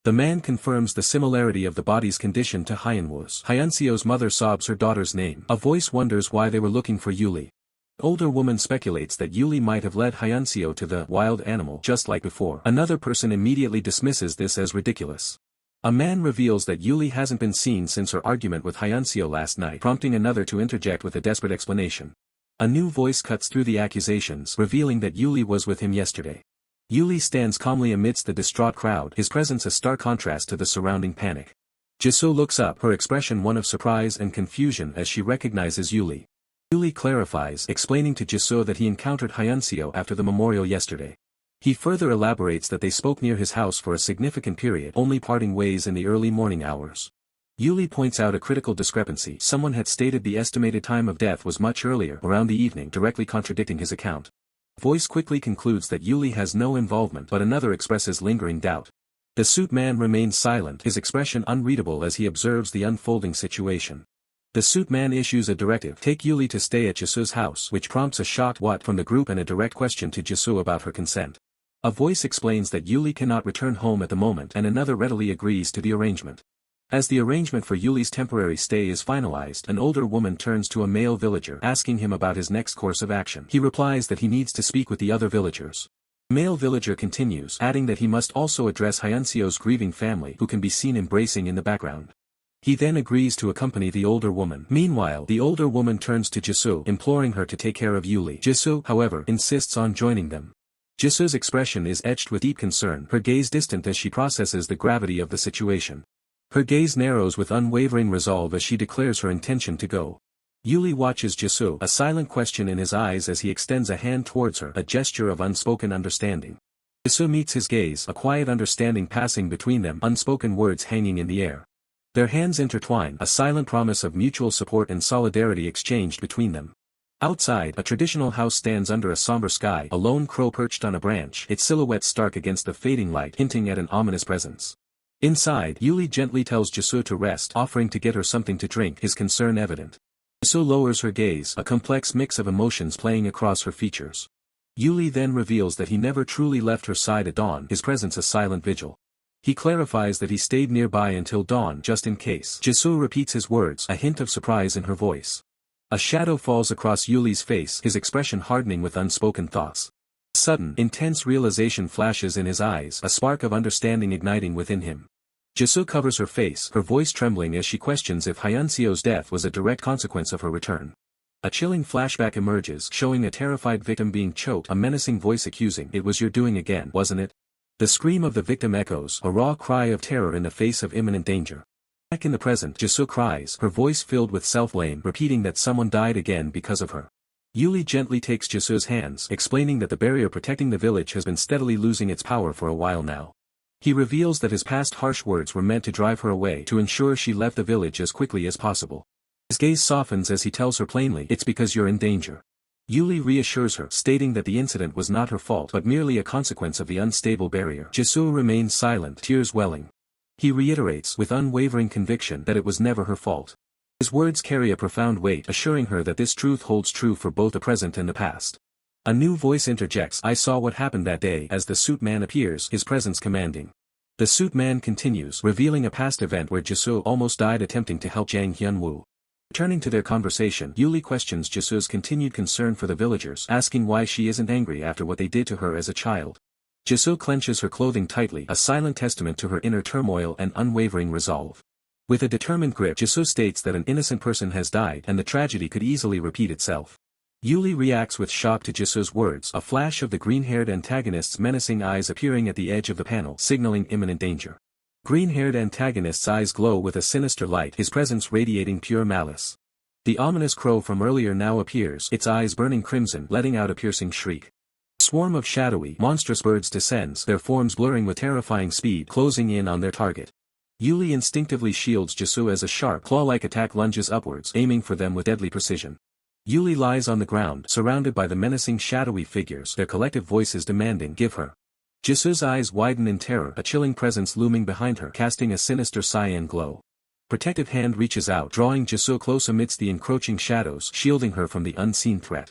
The man confirms the similarity of the body's condition to Hyunwoo's. Hyunseo's mother sobs her daughter's name. A voice wonders why they were looking for Yuli. The older woman speculates that Yuli might have led Hyunseo to the wild animal just like before. Another person immediately dismisses this as ridiculous. A man reveals that Yuli hasn't been seen since her argument with Hyunseo last night, prompting another to interject with a desperate explanation. A new voice cuts through the accusations, revealing that Yuli was with him yesterday. Yuli stands calmly amidst the distraught crowd, his presence a stark contrast to the surrounding panic. Jisoo looks up, her expression one of surprise and confusion as she recognizes Yuli. Yuli clarifies, explaining to Jisoo that he encountered Hyunseo after the memorial yesterday. He further elaborates that they spoke near his house for a significant period, only parting ways in the early morning hours. Yuli points out a critical discrepancy. Someone had stated the estimated time of death was much earlier, around the evening, directly contradicting his account. Voice quickly concludes that Yuli has no involvement, but another expresses lingering doubt. The suit man remains silent, his expression unreadable as he observes the unfolding situation. The suit man issues a directive, take Yuli to stay at Jisoo's house, which prompts a shocked what from the group and a direct question to Jisoo about her consent. A voice explains that Yuli cannot return home at the moment and another readily agrees to the arrangement. As the arrangement for Yuli's temporary stay is finalized, an older woman turns to a male villager asking him about his next course of action. He replies that he needs to speak with the other villagers. The male villager continues, adding that he must also address Hyunseo's grieving family who can be seen embracing in the background. He then agrees to accompany the older woman. Meanwhile, the older woman turns to Jisoo, imploring her to take care of Yuli. Jisoo, however, insists on joining them. Jisoo's expression is etched with deep concern, her gaze distant as she processes the gravity of the situation. Her gaze narrows with unwavering resolve as she declares her intention to go. Yuli watches Jisoo, a silent question in his eyes as he extends a hand towards her, a gesture of unspoken understanding. Jisoo meets his gaze, a quiet understanding passing between them, unspoken words hanging in the air. Their hands intertwine, a silent promise of mutual support and solidarity exchanged between them. Outside, a traditional house stands under a somber sky, a lone crow perched on a branch, its silhouette stark against the fading light, hinting at an ominous presence. Inside, Yuli gently tells Jisoo to rest, offering to get her something to drink, his concern evident. Jisoo lowers her gaze, a complex mix of emotions playing across her features. Yuli then reveals that he never truly left her side at dawn, his presence a silent vigil. He clarifies that he stayed nearby until dawn just in case. Jisoo repeats his words, a hint of surprise in her voice. A shadow falls across Yuli's face, his expression hardening with unspoken thoughts. A sudden, intense realization flashes in his eyes, a spark of understanding igniting within him. Jisoo covers her face, her voice trembling as she questions if Hyunseo's death was a direct consequence of her return. A chilling flashback emerges, showing a terrified victim being choked, a menacing voice accusing, "It was your doing again, wasn't it?" The scream of the victim echoes, a raw cry of terror in the face of imminent danger. Back in the present, Jisoo cries, her voice filled with self-blame, repeating that someone died again because of her. Yuli gently takes Jisoo's hands, explaining that the barrier protecting the village has been steadily losing its power for a while now. He reveals that his past harsh words were meant to drive her away, to ensure she left the village as quickly as possible. His gaze softens as he tells her plainly, "It's because you're in danger." Yuli reassures her, stating that the incident was not her fault but merely a consequence of the unstable barrier. Jisoo remains silent, tears welling. He reiterates, with unwavering conviction, that it was never her fault. His words carry a profound weight, assuring her that this truth holds true for both the present and the past. A new voice interjects, "I saw what happened that day," as the suit man appears, his presence commanding. The suit man continues, revealing a past event where Jisoo almost died attempting to help Jang Hyunwoo. Returning to their conversation, Yuli questions Jisoo's continued concern for the villagers, asking why she isn't angry after what they did to her as a child. Jisoo clenches her clothing tightly, a silent testament to her inner turmoil and unwavering resolve. With a determined grip, Jisoo states that an innocent person has died and the tragedy could easily repeat itself. Yuli reacts with shock to Jisoo's words, a flash of the green-haired antagonist's menacing eyes appearing at the edge of the panel, signaling imminent danger. Green-haired antagonist's eyes glow with a sinister light, his presence radiating pure malice. The ominous crow from earlier now appears, its eyes burning crimson, letting out a piercing shriek. A swarm of shadowy, monstrous birds descends, their forms blurring with terrifying speed, closing in on their target. Yuli instinctively shields Jisoo as a sharp, claw-like attack lunges upwards, aiming for them with deadly precision. Yuli lies on the ground, surrounded by the menacing shadowy figures, their collective voices demanding, "Give her." Jisoo's eyes widen in terror, a chilling presence looming behind her, casting a sinister cyan glow. Protective hand reaches out, drawing Jisoo close amidst the encroaching shadows, shielding her from the unseen threat.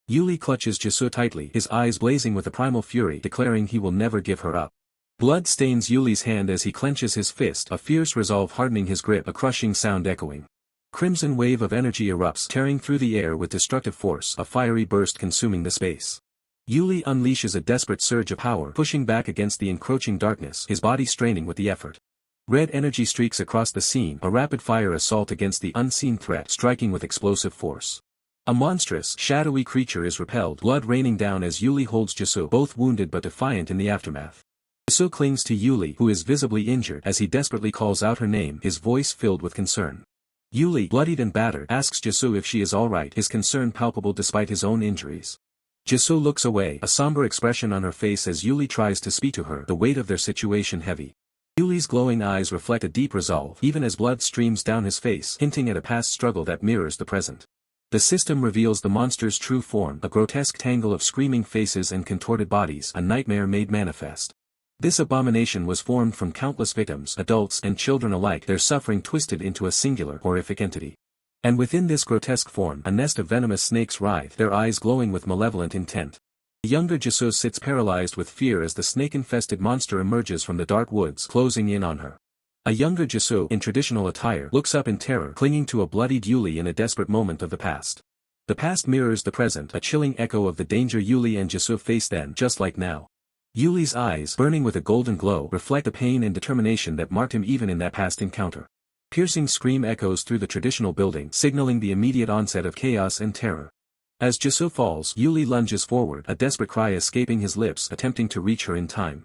Yuli clutches Jisoo tightly, his eyes blazing with a primal fury, declaring he will never give her up. Blood stains Yuli's hand as he clenches his fist, a fierce resolve hardening his grip, a crushing sound echoing. Crimson wave of energy erupts, tearing through the air with destructive force, a fiery burst consuming the space. Yuli unleashes a desperate surge of power, pushing back against the encroaching darkness, his body straining with the effort. Red energy streaks across the scene, a rapid-fire assault against the unseen threat, striking with explosive force. A monstrous, shadowy creature is repelled, blood raining down as Yuli holds Jisoo, both wounded but defiant in the aftermath. Jisoo clings to Yuli, who is visibly injured, as he desperately calls out her name, his voice filled with concern. Yuli, bloodied and battered, asks Jisoo if she is alright, his concern palpable despite his own injuries. Jisoo looks away, a somber expression on her face as Yuli tries to speak to her, the weight of their situation heavy. Yuli's glowing eyes reflect a deep resolve, even as blood streams down his face, hinting at a past struggle that mirrors the present. The system reveals the monster's true form, a grotesque tangle of screaming faces and contorted bodies, a nightmare made manifest. This abomination was formed from countless victims, adults and children alike, their suffering twisted into a singular, horrific entity. And within this grotesque form, a nest of venomous snakes writhe, their eyes glowing with malevolent intent. The younger Jisoo sits paralyzed with fear as the snake-infested monster emerges from the dark woods, closing in on her. A younger Jisoo, in traditional attire, looks up in terror, clinging to a bloodied Yuli in a desperate moment of the past. The past mirrors the present, a chilling echo of the danger Yuli and Jisoo faced then, just like now. Yuli's eyes, burning with a golden glow, reflect the pain and determination that marked him even in that past encounter. Piercing scream echoes through the traditional building, signaling the immediate onset of chaos and terror. As Jisoo falls, Yuli lunges forward, a desperate cry escaping his lips, attempting to reach her in time.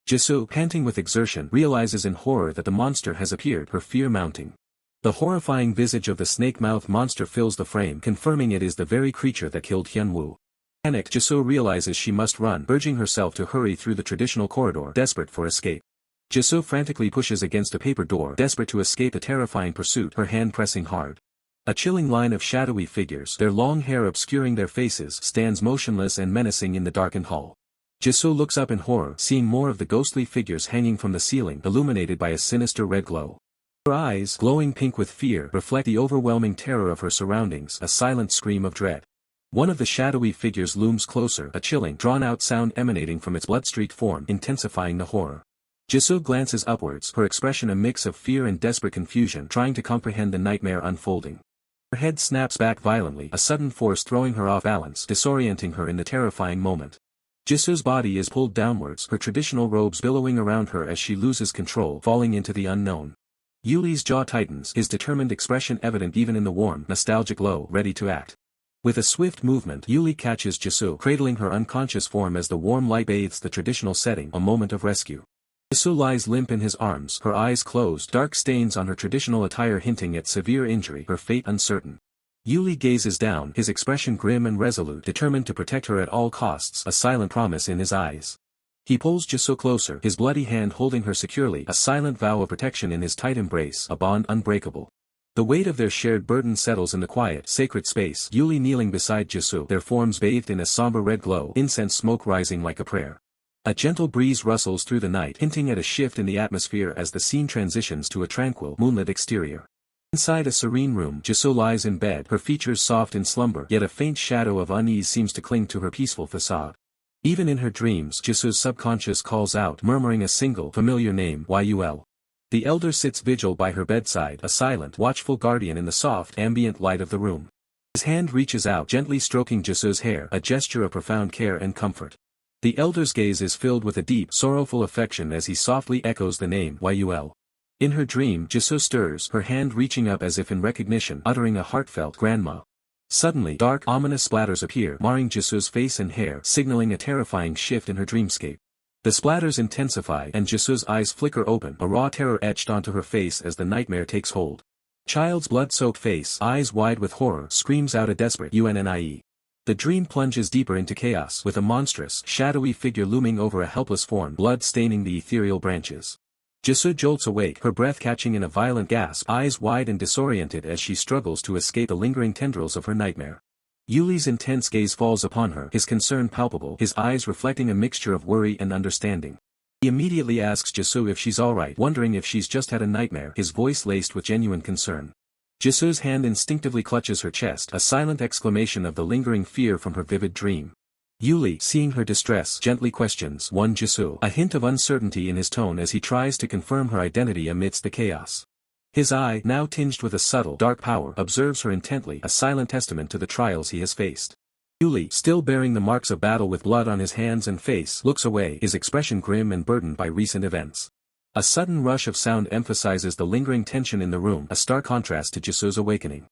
Jisoo, panting with exertion, realizes in horror that the monster has appeared, her fear mounting. The horrifying visage of the snake-mouthed monster fills the frame, confirming it is the very creature that killed Hyunwoo. Panicked, Jisoo realizes she must run, urging herself to hurry through the traditional corridor, desperate for escape. Jisoo frantically pushes against a paper door, desperate to escape the terrifying pursuit, her hand pressing hard. A chilling line of shadowy figures, their long hair obscuring their faces, stands motionless and menacing in the darkened hall. Jisoo looks up in horror, seeing more of the ghostly figures hanging from the ceiling, illuminated by a sinister red glow. Her eyes, glowing pink with fear, reflect the overwhelming terror of her surroundings, a silent scream of dread. One of the shadowy figures looms closer, a chilling, drawn-out sound emanating from its blood-streaked form, intensifying the horror. Jisoo glances upwards, her expression a mix of fear and desperate confusion, trying to comprehend the nightmare unfolding. Her head snaps back violently, a sudden force throwing her off balance, disorienting her in the terrifying moment. Jisoo's body is pulled downwards, her traditional robes billowing around her as she loses control, falling into the unknown. Yuli's jaw tightens, his determined expression evident even in the warm, nostalgic glow, ready to act. With a swift movement, Yuli catches Jisoo, cradling her unconscious form as the warm light bathes the traditional setting, a moment of rescue. Jisoo lies limp in his arms, her eyes closed, dark stains on her traditional attire hinting at severe injury, her fate uncertain. Yuli gazes down, his expression grim and resolute, determined to protect her at all costs, a silent promise in his eyes. He pulls Jisoo closer, his bloody hand holding her securely, a silent vow of protection in his tight embrace, a bond unbreakable. The weight of their shared burden settles in the quiet, sacred space, Yuli kneeling beside Jisoo, their forms bathed in a somber red glow, incense smoke rising like a prayer. A gentle breeze rustles through the night, hinting at a shift in the atmosphere as the scene transitions to a tranquil, moonlit exterior. Inside a serene room, Jisoo lies in bed, her features soft in slumber, yet a faint shadow of unease seems to cling to her peaceful facade. Even in her dreams, Jisoo's subconscious calls out, murmuring a single, familiar name, Yul. The elder sits vigil by her bedside, a silent, watchful guardian in the soft, ambient light of the room. His hand reaches out, gently stroking Jisoo's hair, a gesture of profound care and comfort. The elder's gaze is filled with a deep, sorrowful affection as he softly echoes the name, Yul. In her dream, Jisoo stirs, her hand reaching up as if in recognition, uttering a heartfelt, "Grandma." Suddenly, dark, ominous splatters appear, marring Jisoo's face and hair, signaling a terrifying shift in her dreamscape. The splatters intensify, and Jisoo's eyes flicker open, a raw terror etched onto her face as the nightmare takes hold. Child's blood-soaked face, eyes wide with horror, screams out a desperate "UNNIE." The dream plunges deeper into chaos, with a monstrous, shadowy figure looming over a helpless form, blood staining the ethereal branches. Jisoo jolts awake, her breath catching in a violent gasp, eyes wide and disoriented as she struggles to escape the lingering tendrils of her nightmare. Yuli's intense gaze falls upon her, his concern palpable, his eyes reflecting a mixture of worry and understanding. He immediately asks Jisoo if she's alright, wondering if she's just had a nightmare, his voice laced with genuine concern. Jisoo's hand instinctively clutches her chest, a silent exclamation of the lingering fear from her vivid dream. Yuli, seeing her distress, gently questions Jisoo, a hint of uncertainty in his tone as he tries to confirm her identity amidst the chaos. His eye, now tinged with a subtle, dark power, observes her intently, a silent testament to the trials he has faced. Yuli, still bearing the marks of battle with blood on his hands and face, looks away, his expression grim and burdened by recent events. A sudden rush of sound emphasizes the lingering tension in the room, a stark contrast to Jisoo's awakening.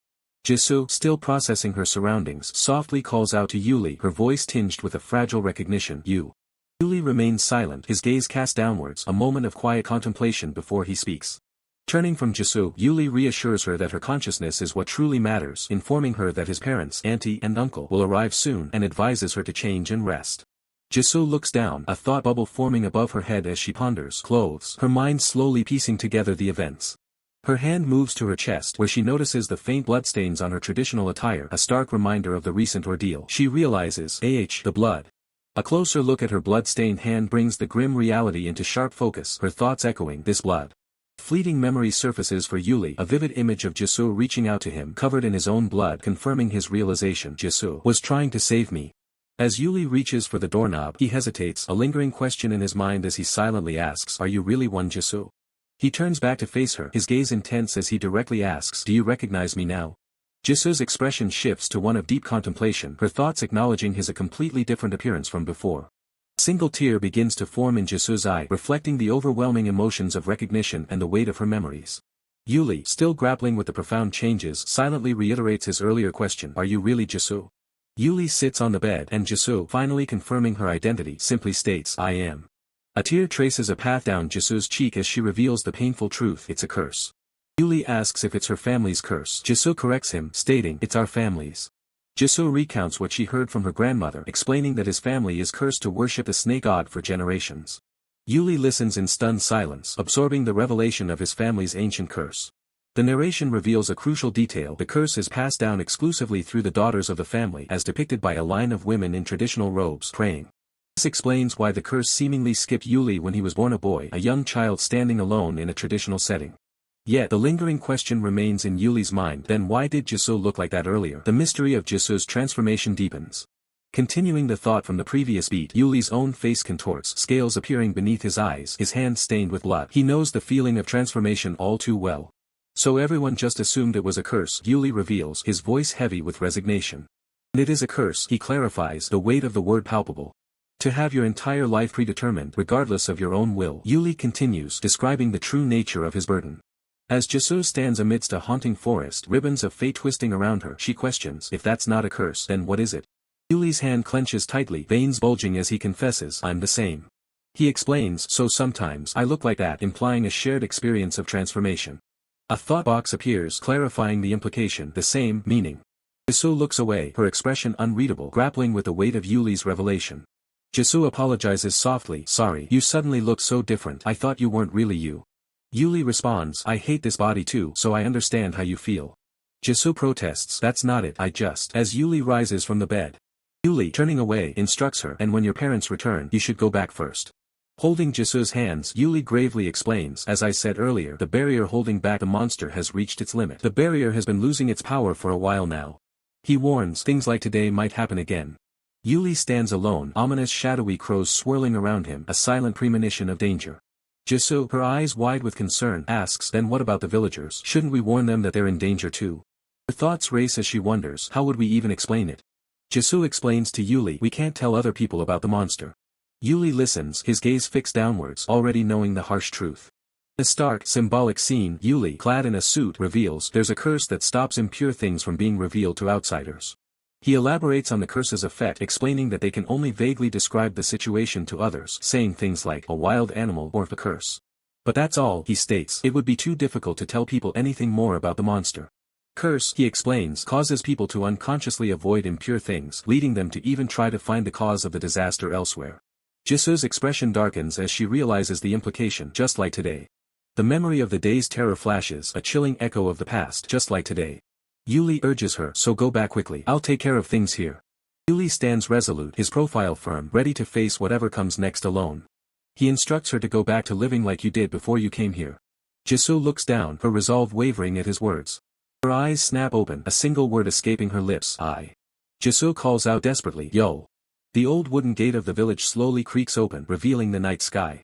Jisoo, still processing her surroundings, softly calls out to Yuli, her voice tinged with a fragile recognition, "You." Yuli remains silent, his gaze cast downwards, a moment of quiet contemplation before he speaks. Turning from Jisoo, Yuli reassures her that her consciousness is what truly matters, informing her that his parents, auntie and uncle, will arrive soon, and advises her to change and rest. Jisoo looks down, a thought bubble forming above her head as she ponders clothes, her mind slowly piecing together the events. Her hand moves to her chest, where she notices the faint bloodstains on her traditional attire, a stark reminder of the recent ordeal. She realizes, the blood. A closer look at her blood-stained hand brings the grim reality into sharp focus, her thoughts echoing, this blood. Fleeting memory surfaces for Yuli, a vivid image of Jisoo reaching out to him, covered in his own blood, confirming his realization. Jisoo was trying to save me. As Yuli reaches for the doorknob, he hesitates, a lingering question in his mind as he silently asks, "Are you really one, Jisoo?" He turns back to face her, his gaze intense as he directly asks, "Do you recognize me now?" Jisoo's expression shifts to one of deep contemplation, her thoughts acknowledging his a completely different appearance from before. A single tear begins to form in Jisoo's eye, reflecting the overwhelming emotions of recognition and the weight of her memories. Yuli, still grappling with the profound changes, silently reiterates his earlier question, "Are you really Jisoo?" Yuli sits on the bed, and Jisoo, finally confirming her identity, simply states, "I am." A tear traces a path down Jisoo's cheek as she reveals the painful truth, it's a curse. Yuli asks if it's her family's curse. Jisoo corrects him, stating, "It's our family's." Jisoo recounts what she heard from her grandmother, explaining that his family is cursed to worship the snake god for generations. Yuli listens in stunned silence, absorbing the revelation of his family's ancient curse. The narration reveals a crucial detail: the curse is passed down exclusively through the daughters of the family, as depicted by a line of women in traditional robes praying. This explains why the curse seemingly skipped Yuli when he was born a boy, a young child standing alone in a traditional setting. Yet the lingering question remains in Yuli's mind, then why did Jisoo look like that earlier? The mystery of Jisoo's transformation deepens. Continuing the thought from the previous beat, Yuli's own face contorts, scales appearing beneath his eyes, his hands stained with blood. He knows the feeling of transformation all too well. So everyone just assumed it was a curse, Yuli reveals, his voice heavy with resignation. And it is a curse, he clarifies, the weight of the word palpable. To have your entire life predetermined, regardless of your own will. Yuli continues, describing the true nature of his burden. As Jisoo stands amidst a haunting forest, ribbons of fate twisting around her, she questions, if that's not a curse, then what is it? Yuli's hand clenches tightly, veins bulging as he confesses, "I'm the same." He explains, "So sometimes I look like that," implying a shared experience of transformation. A thought box appears, clarifying the implication, the same, meaning. Jisoo looks away, her expression unreadable, grappling with the weight of Yuli's revelation. Jisoo apologizes softly, "Sorry, you suddenly look so different, I thought you weren't really you." Yuli responds, "I hate this body too, so I understand how you feel." Jisoo protests, "That's not it, I just..." As Yuli rises from the bed. Yuli, turning away, instructs her, "And when your parents return, you should go back first." Holding Jisoo's hands, Yuli gravely explains, "As I said earlier, the barrier holding back the monster has reached its limit. The barrier has been losing its power for a while now." He warns, "Things like today might happen again." Yuli stands alone, ominous shadowy crows swirling around him, a silent premonition of danger. Jisoo, her eyes wide with concern, asks, "Then what about the villagers? Shouldn't we warn them that they're in danger too?" Her thoughts race as she wonders, how would we even explain it? Jisoo explains to Yuli, "We can't tell other people about the monster." Yuli listens, his gaze fixed downwards, already knowing the harsh truth. A stark, symbolic scene, Yuli, clad in a suit, reveals, "There's a curse that stops impure things from being revealed to outsiders." He elaborates on the curse's effect, explaining that they can only vaguely describe the situation to others, saying things like, "a wild animal," or "the curse." But that's all, he states, it would be too difficult to tell people anything more about the monster. Curse, he explains, causes people to unconsciously avoid impure things, leading them to even try to find the cause of the disaster elsewhere. Jisoo's expression darkens as she realizes the implication, just like today. The memory of the day's terror flashes, a chilling echo of the past, just like today. Yuli urges her, so go back quickly. I'll take care of things here. Yuli stands resolute, his profile firm, ready to face whatever comes next alone. He instructs her to go back to living like you did before you came here. Jisoo looks down, her resolve wavering at his words. Her eyes snap open, a single word escaping her lips. Jisoo calls out desperately, yo. The old wooden gate of the village slowly creaks open, revealing the night sky.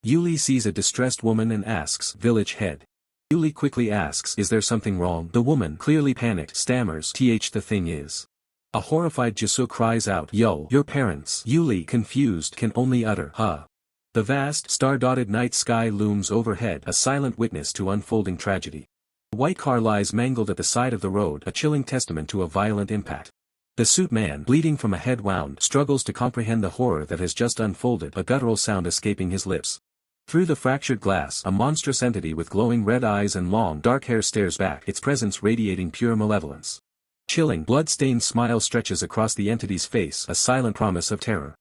Yuli sees a distressed woman and asks, village head. Yuli quickly asks, is there something wrong? The woman, clearly panicked, stammers, the thing is. A horrified Jisoo cries out, yo, your parents. Yuli, confused, can only utter, huh. The vast, star-dotted night sky looms overhead, a silent witness to unfolding tragedy. A white car lies mangled at the side of the road, a chilling testament to a violent impact. The suit man, bleeding from a head wound, struggles to comprehend the horror that has just unfolded, a guttural sound escaping his lips. Through the fractured glass, a monstrous entity with glowing red eyes and long, dark hair stares back, its presence radiating pure malevolence. Chilling, blood-stained smile stretches across the entity's face, a silent promise of terror.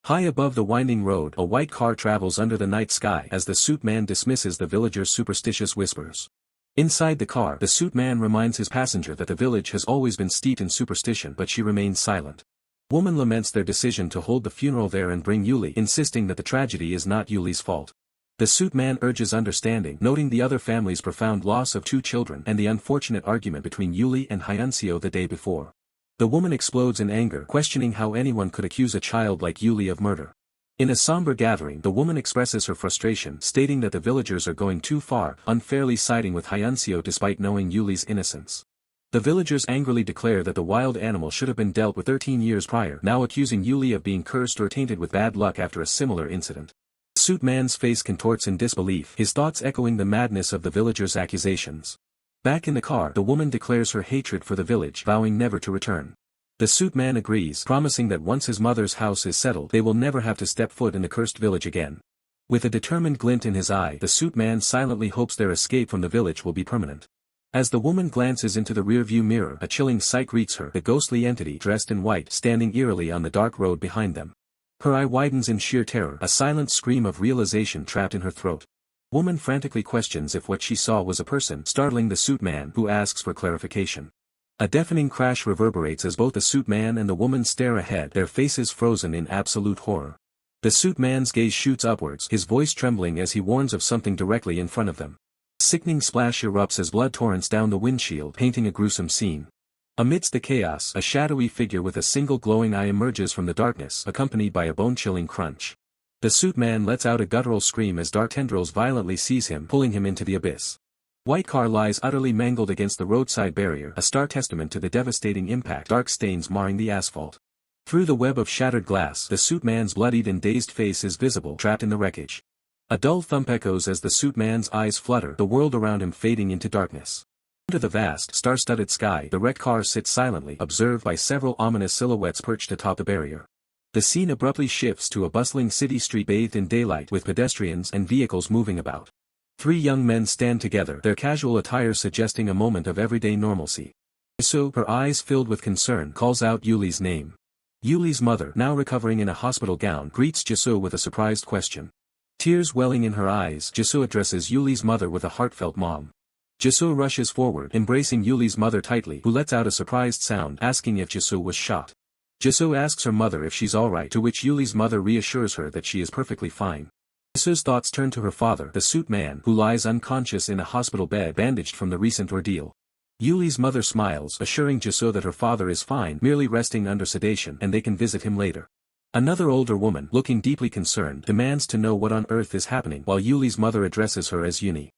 High above the winding road, a white car travels under the night sky as the suit man dismisses the villagers' superstitious whispers. Inside the car, the suit man reminds his passenger that the village has always been steeped in superstition, but she remains silent. Woman laments their decision to hold the funeral there and bring Yuli, insisting that the tragedy is not Yuli's fault. The suit man urges understanding, noting the other family's profound loss of 2 children and the unfortunate argument between Yuli and Hyunseo the day before. The woman explodes in anger, questioning how anyone could accuse a child like Yuli of murder. In a somber gathering, the woman expresses her frustration, stating that the villagers are going too far, unfairly siding with Hyunseo despite knowing Yuli's innocence. The villagers angrily declare that the wild animal should have been dealt with 13 years prior, now accusing Yuli of being cursed or tainted with bad luck after a similar incident. The suit man's face contorts in disbelief, his thoughts echoing the madness of the villagers' accusations. Back in the car, the woman declares her hatred for the village, vowing never to return. The suit man agrees, promising that once his mother's house is settled, they will never have to step foot in the cursed village again. With a determined glint in his eye, the suit man silently hopes their escape from the village will be permanent. As the woman glances into the rearview mirror, a chilling sight greets her, the ghostly entity dressed in white standing eerily on the dark road behind them. Her eye widens in sheer terror, a silent scream of realization trapped in her throat. Woman frantically questions if what she saw was a person, startling the suit man, who asks for clarification. A deafening crash reverberates as both the suit man and the woman stare ahead, their faces frozen in absolute horror. The suit man's gaze shoots upwards, his voice trembling as he warns of something directly in front of them. A sickening splash erupts as blood torrents down the windshield, painting a gruesome scene. Amidst the chaos, a shadowy figure with a single glowing eye emerges from the darkness, accompanied by a bone-chilling crunch. The suit man lets out a guttural scream as dark tendrils violently seize him, pulling him into the abyss. White car lies utterly mangled against the roadside barrier, a stark testament to the devastating impact, dark stains marring the asphalt. Through the web of shattered glass, the suit man's bloodied and dazed face is visible, trapped in the wreckage. A dull thump echoes as the suit man's eyes flutter, the world around him fading into darkness. Under the vast, star-studded sky, the wrecked car sits silently, observed by several ominous silhouettes perched atop the barrier. The scene abruptly shifts to a bustling city street bathed in daylight, with pedestrians and vehicles moving about. 3 young men stand together, their casual attire suggesting a moment of everyday normalcy. Jisoo, her eyes filled with concern, calls out Yuli's name. Yuli's mother, now recovering in a hospital gown, greets Jisoo with a surprised question. Tears welling in her eyes, Jisoo addresses Yuli's mother with a heartfelt mom. Jisoo rushes forward, embracing Yuli's mother tightly, who lets out a surprised sound, asking if Jisoo was shot. Jisoo asks her mother if she's alright, to which Yuli's mother reassures her that she is perfectly fine. Jisoo's thoughts turn to her father, the suit man, who lies unconscious in a hospital bed, bandaged from the recent ordeal. Yuli's mother smiles, assuring Jisoo that her father is fine, merely resting under sedation, and they can visit him later. Another older woman, looking deeply concerned, demands to know what on earth is happening, while Yuli's mother addresses her as Uni.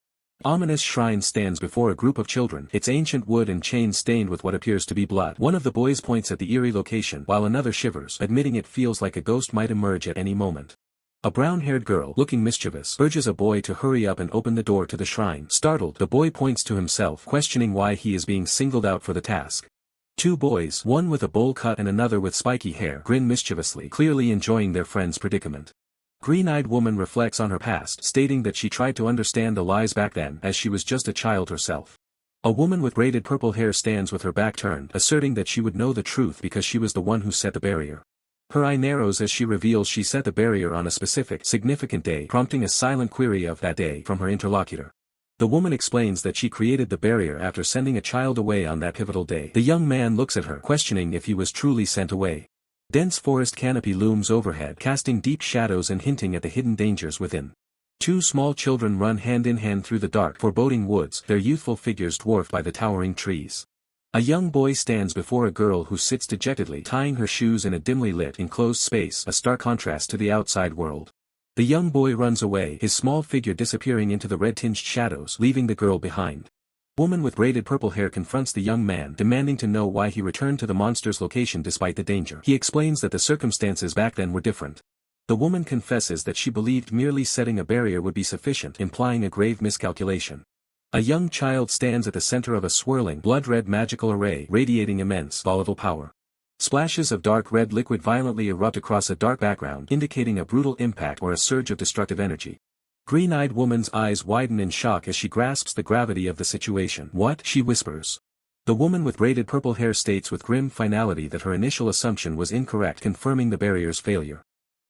Ominous shrine stands before a group of children, its ancient wood and chains stained with what appears to be blood. One of the boys points at the eerie location, while another shivers, admitting it feels like a ghost might emerge at any moment. A brown-haired girl, looking mischievous, urges a boy to hurry up and open the door to the shrine. Startled, the boy points to himself, questioning why he is being singled out for the task. 2 boys, one with a bowl cut and another with spiky hair, grin mischievously, clearly enjoying their friend's predicament. Green-eyed woman reflects on her past, stating that she tried to understand the lies back then, as she was just a child herself. A woman with braided purple hair stands with her back turned, asserting that she would know the truth because she was the one who set the barrier. Her eye narrows as she reveals she set the barrier on a specific, significant day, prompting a silent query of that day from her interlocutor. The woman explains that she created the barrier after sending a child away on that pivotal day. The young man looks at her, questioning if he was truly sent away. Dense forest canopy looms overhead, casting deep shadows and hinting at the hidden dangers within. Two small children run hand in hand through the dark, foreboding woods, their youthful figures dwarfed by the towering trees. A young boy stands before a girl who sits dejectedly tying her shoes in a dimly lit enclosed space, a stark contrast to the outside world. The young boy runs away, his small figure disappearing into the red-tinged shadows, leaving the girl behind. Woman with braided purple hair confronts the young man, demanding to know why he returned to the monster's location despite the danger. He explains that the circumstances back then were different. The woman confesses that she believed merely setting a barrier would be sufficient, implying a grave miscalculation. A young child stands at the center of a swirling, blood-red magical array, radiating immense, volatile power. Splashes of dark red liquid violently erupt across a dark background, indicating a brutal impact or a surge of destructive energy. Green-eyed woman's eyes widen in shock as she grasps the gravity of the situation. What? She whispers. The woman with braided purple hair states with grim finality that her initial assumption was incorrect, confirming the barrier's failure.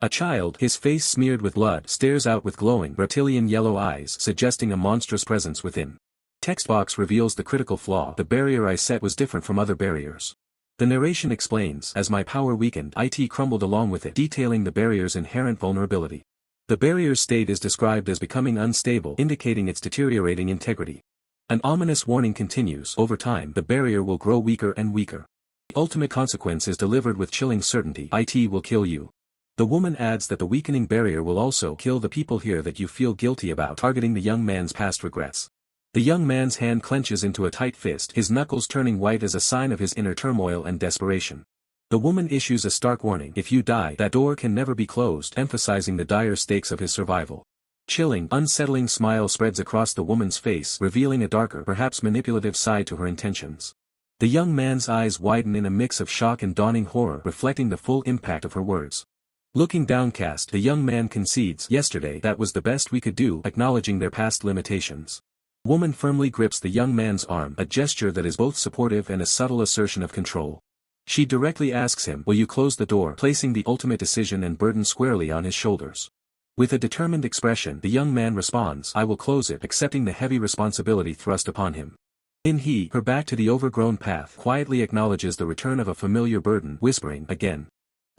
A child, his face smeared with blood, stares out with glowing, reptilian yellow eyes, suggesting a monstrous presence within. Text box reveals the critical flaw. The barrier I set was different from other barriers. The narration explains, as my power weakened, it crumbled along with it, detailing the barrier's inherent vulnerability. The barrier's state is described as becoming unstable, indicating its deteriorating integrity. An ominous warning continues. Over time, the barrier will grow weaker and weaker. The ultimate consequence is delivered with chilling certainty. It will kill you. The woman adds that the weakening barrier will also kill the people here that you feel guilty about, targeting the young man's past regrets. The young man's hand clenches into a tight fist, his knuckles turning white as a sign of his inner turmoil and desperation. The woman issues a stark warning: if you die, that door can never be closed, emphasizing the dire stakes of his survival. Chilling, unsettling smile spreads across the woman's face, revealing a darker, perhaps manipulative side to her intentions. The young man's eyes widen in a mix of shock and dawning horror, reflecting the full impact of her words. Looking downcast, the young man concedes, yesterday that was the best we could do, acknowledging their past limitations. Woman firmly grips the young man's arm, a gesture that is both supportive and a subtle assertion of control. She directly asks him, will you close the door, placing the ultimate decision and burden squarely on his shoulders. With a determined expression, the young man responds, I will close it, accepting the heavy responsibility thrust upon him. He, her back to the overgrown path, quietly acknowledges the return of a familiar burden, whispering, again.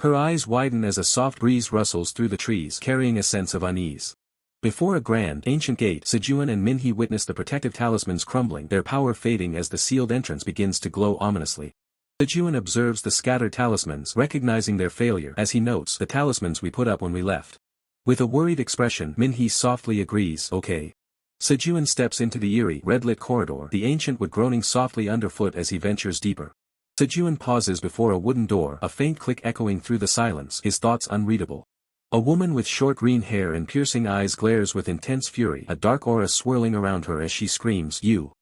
Her eyes widen as a soft breeze rustles through the trees, carrying a sense of unease. Before a grand, ancient gate, Sejun and Minhee witness the protective talismans crumbling, their power fading as the sealed entrance begins to glow ominously. Sejun observes the scattered talismans, recognizing their failure, as he notes, the talismans we put up when we left. With a worried expression, Minhee softly agrees, okay. Sejun steps into the eerie, red-lit corridor, the ancient wood groaning softly underfoot as he ventures deeper. Sejun pauses before a wooden door, a faint click echoing through the silence, his thoughts unreadable. A woman with short green hair and piercing eyes glares with intense fury, a dark aura swirling around her as she screams, you.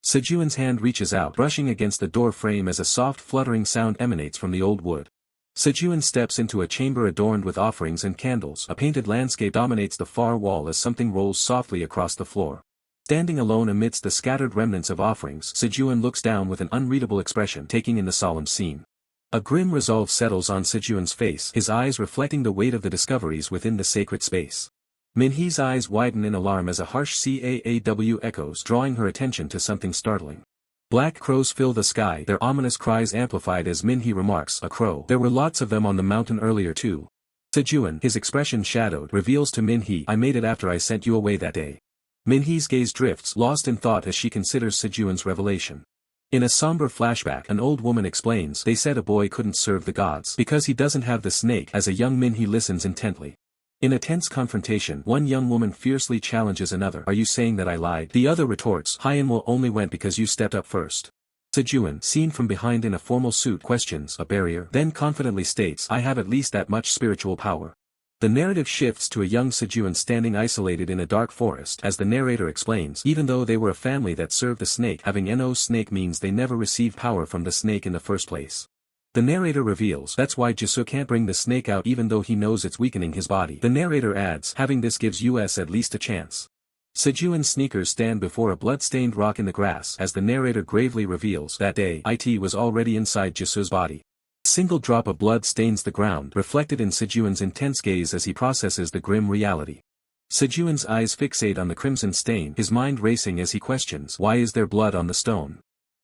Sejun's hand reaches out, brushing against the door frame as a soft fluttering sound emanates from the old wood. Sejun steps into a chamber adorned with offerings and candles. A painted landscape dominates the far wall as something rolls softly across the floor. Standing alone amidst the scattered remnants of offerings, Sejun looks down with an unreadable expression, taking in the solemn scene. A grim resolve settles on Sejun's face, his eyes reflecting the weight of the discoveries within the sacred space. Minhee's eyes widen in alarm as a harsh caaw echoes, drawing her attention to something startling. Black crows fill the sky, their ominous cries amplified as Minhee remarks, a crow. There were lots of them on the mountain earlier too. Sejun, his expression shadowed, reveals to Minhee, I made it after I sent you away that day. Minhee's gaze drifts, lost in thought as she considers Sejun's revelation. In a somber flashback, an old woman explains, they said a boy couldn't serve the gods because he doesn't have the snake. As a young Minhee listens intently. In a tense confrontation, one young woman fiercely challenges another, are you saying that I lied? The other retorts, Hyenwo only went because you stepped up first. Sejun, seen from behind in a formal suit, questions, a barrier, then confidently states, I have at least that much spiritual power. The narrative shifts to a young Sejun standing isolated in a dark forest. As the narrator explains, even though they were a family that served the snake, having no snake means they never received power from the snake in the first place. The narrator reveals, that's why Jisoo can't bring the snake out even though he knows it's weakening his body. The narrator adds, having this gives us at least a chance. Sejun's sneakers stand before a blood-stained rock in the grass as the narrator gravely reveals, that day, it was already inside Jisoo's body. A single drop of blood stains the ground, reflected in Sejun's intense gaze as he processes the grim reality. Sejuan's eyes fixate on the crimson stain, his mind racing as he questions, why is there blood on the stone?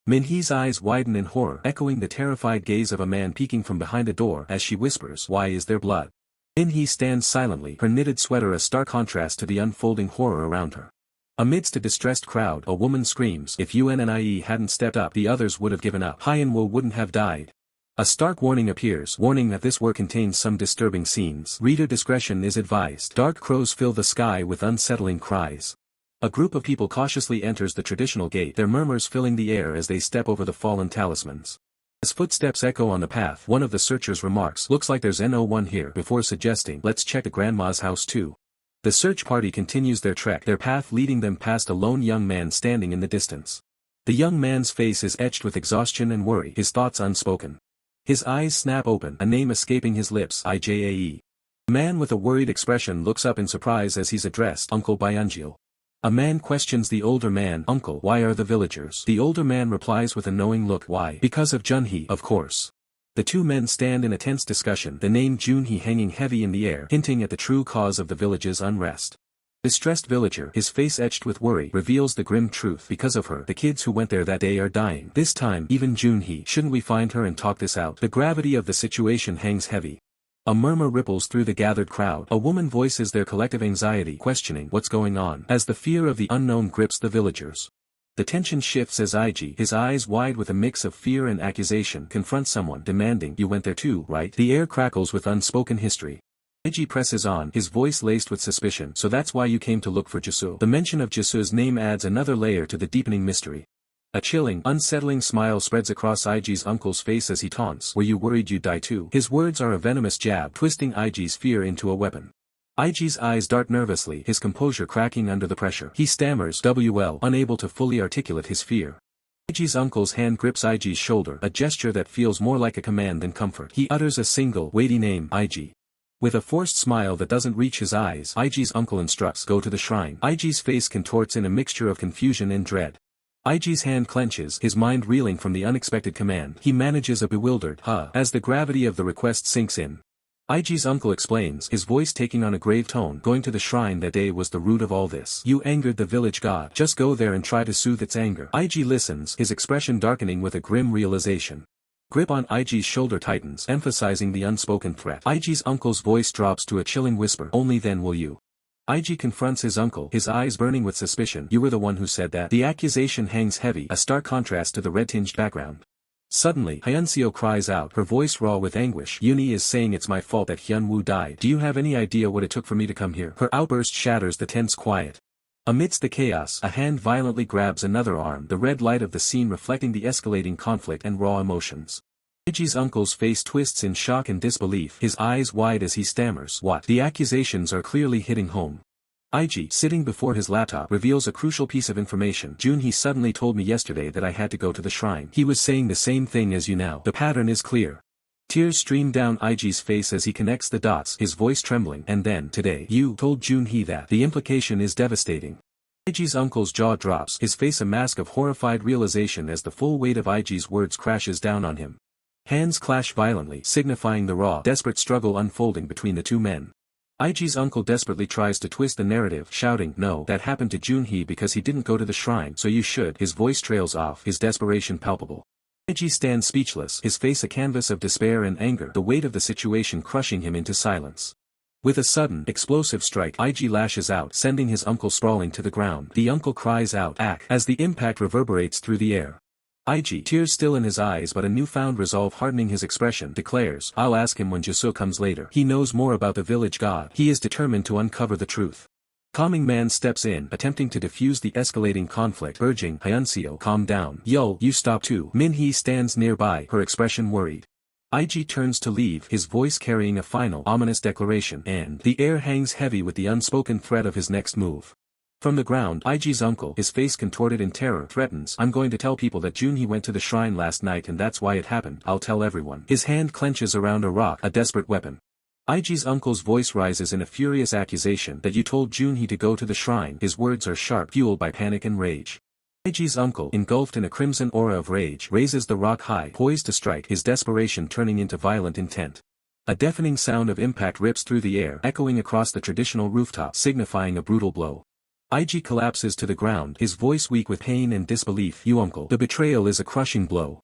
Minhee's eyes widen in horror, echoing the terrified gaze of a man peeking from behind a door as she whispers, why is there blood? Minhee stands silently, her knitted sweater a stark contrast to the unfolding horror around her. Amidst a distressed crowd, a woman screams, if UNNIE hadn't stepped up, the others would have given up. Hyenwo wouldn't have died. A stark warning appears, warning that this work contains some disturbing scenes. Reader discretion is advised. Dark crows fill the sky with unsettling cries. A group of people cautiously enters the traditional gate, their murmurs filling the air as they step over the fallen talismans. As footsteps echo on the path, one of the searchers remarks, looks like there's no one here, before suggesting, let's check the grandma's house too. The search party continues their trek, their path leading them past a lone young man standing in the distance. The young man's face is etched with exhaustion and worry, his thoughts unspoken. His eyes snap open, a name escaping his lips, Ijae. A man with a worried expression looks up in surprise as he's addressed, Uncle Byungil. A man questions the older man, Uncle, why are the villagers? The older man replies with a knowing look, why? Because of Junhee, of course. The two men stand in a tense discussion, the name Junhee hanging heavy in the air, hinting at the true cause of the village's unrest. Distressed villager, his face etched with worry, reveals the grim truth. Because of her, the kids who went there that day are dying. This time, even Junhee. Shouldn't we find her and talk this out? The gravity of the situation hangs heavy. A murmur ripples through the gathered crowd. A woman voices their collective anxiety, questioning what's going on, as the fear of the unknown grips the villagers. The tension shifts as Ig, his eyes wide with a mix of fear and accusation, confronts someone, demanding, you went there too, right? The air crackles with unspoken history. Ig presses on, his voice laced with suspicion, so that's why you came to look for Jisoo. The mention of Jisoo's name adds another layer to the deepening mystery. A chilling, unsettling smile spreads across Ig's uncle's face as he taunts, were you worried you'd die too? His words are a venomous jab, twisting Ig's fear into a weapon. Ig's eyes dart nervously, his composure cracking under the pressure. He stammers, WL, unable to fully articulate his fear. Ig's uncle's hand grips Ig's shoulder, a gesture that feels more like a command than comfort. He utters a single, weighty name, Ig. With a forced smile that doesn't reach his eyes, Ig's uncle instructs, go to the shrine. Ig's face contorts in a mixture of confusion and dread. Ig's hand clenches, his mind reeling from the unexpected command. He manages a bewildered, as the gravity of the request sinks in. Ig's uncle explains, his voice taking on a grave tone, going to the shrine that day was the root of all this. You angered the village god. Just go there and try to soothe its anger. Ig listens, his expression darkening with a grim realization. Grip on Ig's shoulder tightens, emphasizing the unspoken threat. Ig's uncle's voice drops to a chilling whisper, only then will you. Ig confronts his uncle, his eyes burning with suspicion. You were the one who said that. The accusation hangs heavy, a stark contrast to the red-tinged background. Suddenly, Hyunseo cries out, her voice raw with anguish. Uni is saying it's my fault that Hyunwoo died. Do you have any idea what it took for me to come here? Her outburst shatters the tense quiet. Amidst the chaos, a hand violently grabs another arm, the red light of the scene reflecting the escalating conflict and raw emotions. Ig's uncle's face twists in shock and disbelief, his eyes wide as he stammers, what? The accusations are clearly hitting home. Ig, sitting before his laptop, reveals a crucial piece of information. Junhee suddenly told me yesterday that I had to go to the shrine. He was saying the same thing as you now. The pattern is clear. Tears stream down Ig's face as he connects the dots, his voice trembling. And then, today, you told Junhee that. The implication is devastating. Ig's uncle's jaw drops, his face a mask of horrified realization as the full weight of Ig's words crashes down on him. Hands clash violently, signifying the raw, desperate struggle unfolding between the two men. Ig's uncle desperately tries to twist the narrative, shouting, no, that happened to Junhee because he didn't go to the shrine, so you should. His voice trails off, his desperation palpable. Ig stands speechless, his face a canvas of despair and anger, the weight of the situation crushing him into silence. With a sudden, explosive strike, Ig lashes out, sending his uncle sprawling to the ground. The uncle cries out, "Ack!" as the impact reverberates through the air. Ig, tears still in his eyes but a newfound resolve hardening his expression, declares, I'll ask him when Jisoo comes later. He knows more about the village god. He is determined to uncover the truth. Calming man steps in, attempting to defuse the escalating conflict, urging, Hyunseo, calm down. Yo, you stop too. Minhee stands nearby, her expression worried. Ig turns to leave, his voice carrying a final, ominous declaration, and the air hangs heavy with the unspoken threat of his next move. From the ground, Ig's uncle, his face contorted in terror, threatens, I'm going to tell people that Junhee went to the shrine last night and that's why it happened. I'll tell everyone. His hand clenches around a rock, a desperate weapon. Ig's uncle's voice rises in a furious accusation that you told Junhee to go to the shrine. His words are sharp, fueled by panic and rage. Ig's uncle, engulfed in a crimson aura of rage, raises the rock high, poised to strike, his desperation turning into violent intent. A deafening sound of impact rips through the air, echoing across the traditional rooftop, signifying a brutal blow. IG collapses to the ground, his voice weak with pain and disbelief. You uncle. The betrayal is a crushing blow.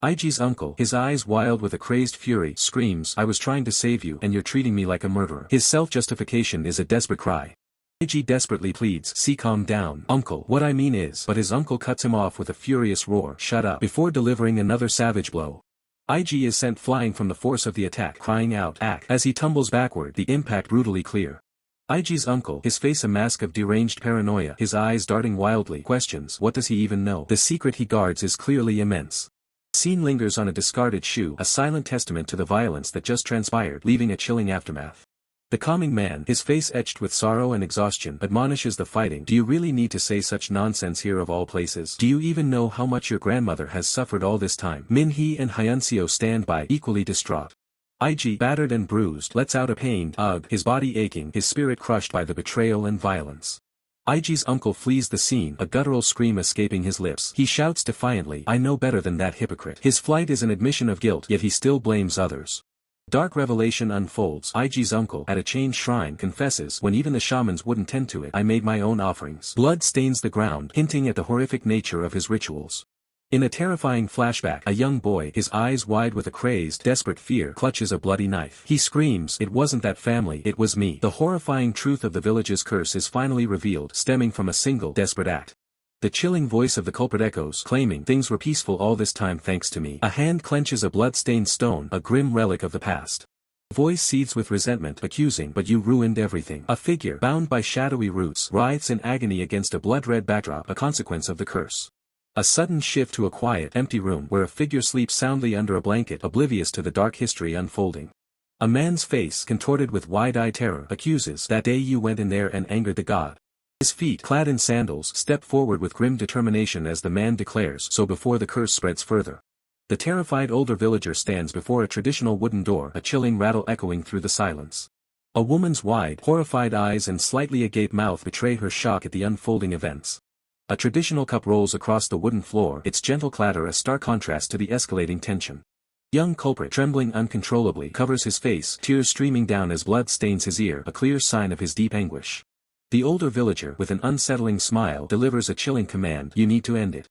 IG's uncle, his eyes wild with a crazed fury, screams, I was trying to save you and you're treating me like a murderer. His self-justification is a desperate cry. IG desperately pleads, see, calm down, uncle. What I mean is, but his uncle cuts him off with a furious roar, shut up, before delivering another savage blow. IG is sent flying from the force of the attack, crying out, ack, as he tumbles backward, the impact brutally clear. IG's uncle, his face a mask of deranged paranoia, his eyes darting wildly, questions, what does he even know? The secret he guards is clearly immense. Scene lingers on a discarded shoe, a silent testament to the violence that just transpired, leaving a chilling aftermath. The calming man, his face etched with sorrow and exhaustion, admonishes the fighting. Do you really need to say such nonsense here of all places? Do you even know how much your grandmother has suffered all this time? Minhee and Hyunseo stand by, equally distraught. IG, battered and bruised, lets out a pained ugh, his body aching, his spirit crushed by the betrayal and violence. IG's uncle flees the scene, a guttural scream escaping his lips. He shouts defiantly, I know better than that hypocrite. His flight is an admission of guilt, yet he still blames others. Dark revelation unfolds. IG's uncle, at a chained shrine, confesses, when even the shamans wouldn't tend to it, I made my own offerings. Blood stains the ground, hinting at the horrific nature of his rituals. In a terrifying flashback, a young boy, his eyes wide with a crazed, desperate fear, clutches a bloody knife. He screams, it wasn't that family, it was me. The horrifying truth of the village's curse is finally revealed, stemming from a single, desperate act. The chilling voice of the culprit echoes, claiming, things were peaceful all this time thanks to me. A hand clenches a blood-stained stone, a grim relic of the past. The voice seethes with resentment, accusing, but you ruined everything. A figure, bound by shadowy roots, writhes in agony against a blood-red backdrop, a consequence of the curse. A sudden shift to a quiet, empty room where a figure sleeps soundly under a blanket, oblivious to the dark history unfolding. A man's face, contorted with wide-eyed terror, accuses, that day you went in there and angered the god. His feet, clad in sandals, step forward with grim determination as the man declares, so before the curse spreads further. The terrified older villager stands before a traditional wooden door, a chilling rattle echoing through the silence. A woman's wide, horrified eyes and slightly agape mouth betray her shock at the unfolding events. A traditional cup rolls across the wooden floor, its gentle clatter a stark contrast to the escalating tension. Young culprit, trembling uncontrollably, covers his face, tears streaming down as blood stains his ear, a clear sign of his deep anguish. The older villager, with an unsettling smile, delivers a chilling command, you need to end it.